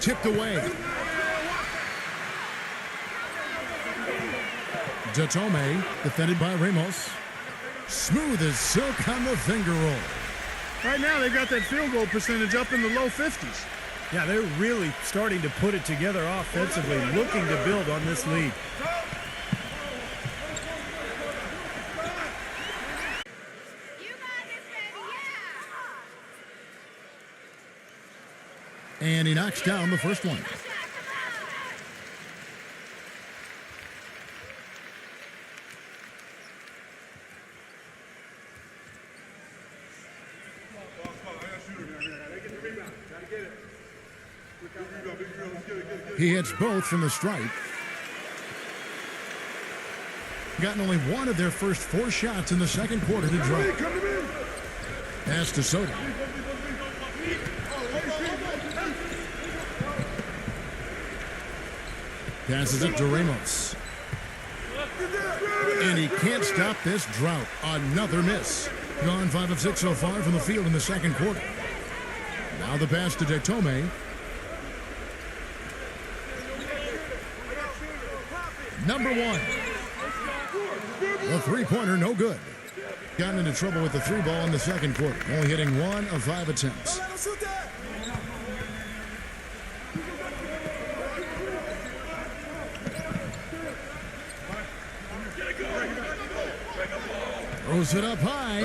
Tipped away. Datome, defended by Ramos. Smooth as silk on the finger roll. Right now, they've got that field goal percentage up in the low 50s. Yeah, they're really starting to put it together offensively, looking to build on this lead. And he knocks down the first one. He hits both from the stripe. Gotten only one of their first 4 shots in the second quarter to drop. Pass to Soda. Passes it to Ramos. And he can't stop this drought. Another miss. Gone 5 of 6 so far from the field in the second quarter. Now the pass to Datome. Number one. The three-pointer, no good. Gotten into trouble with the three ball in the second quarter. Only hitting 1 of 5 attempts. Throws it up high.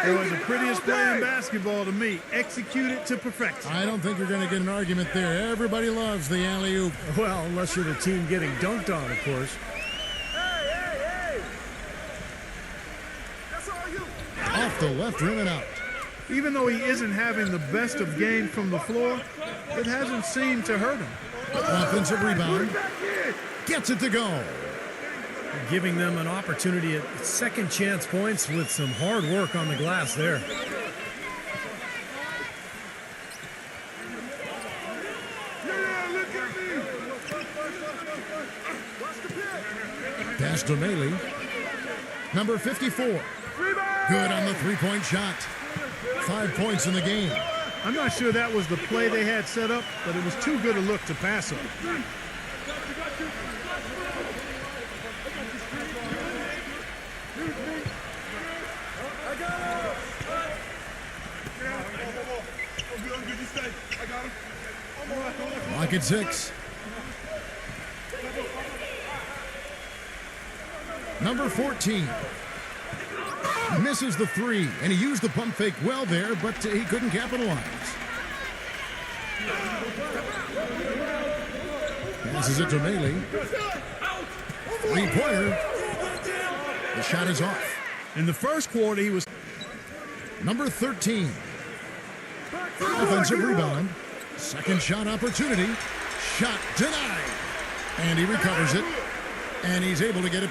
It was the prettiest play in basketball to me. Executed to perfection. I don't think you're going to get an argument there. Everybody loves the alley-oop. Well, unless you're the team getting dunked on, of course. Off the left rim and out. Even though he isn't having the best of games from the floor, it hasn't seemed to hurt him. Offensive rebound. Gets it to go. Giving them an opportunity at second chance points with some hard work on the glass there. Pass to Mealy. Number 54. Good on the three-point shot. 5 points in the game. I'm not sure that was the play they had set up, but it was too good a look to pass up. Lock at 6. Number 14. Misses the three, and he used the pump fake well there, but he couldn't capitalize. Passes it to Mealy. Three-pointer. The shot is off. In the first quarter, he was... Number 13. Offensive rebound. Second shot opportunity. Shot denied. And he recovers it. And he's able to get it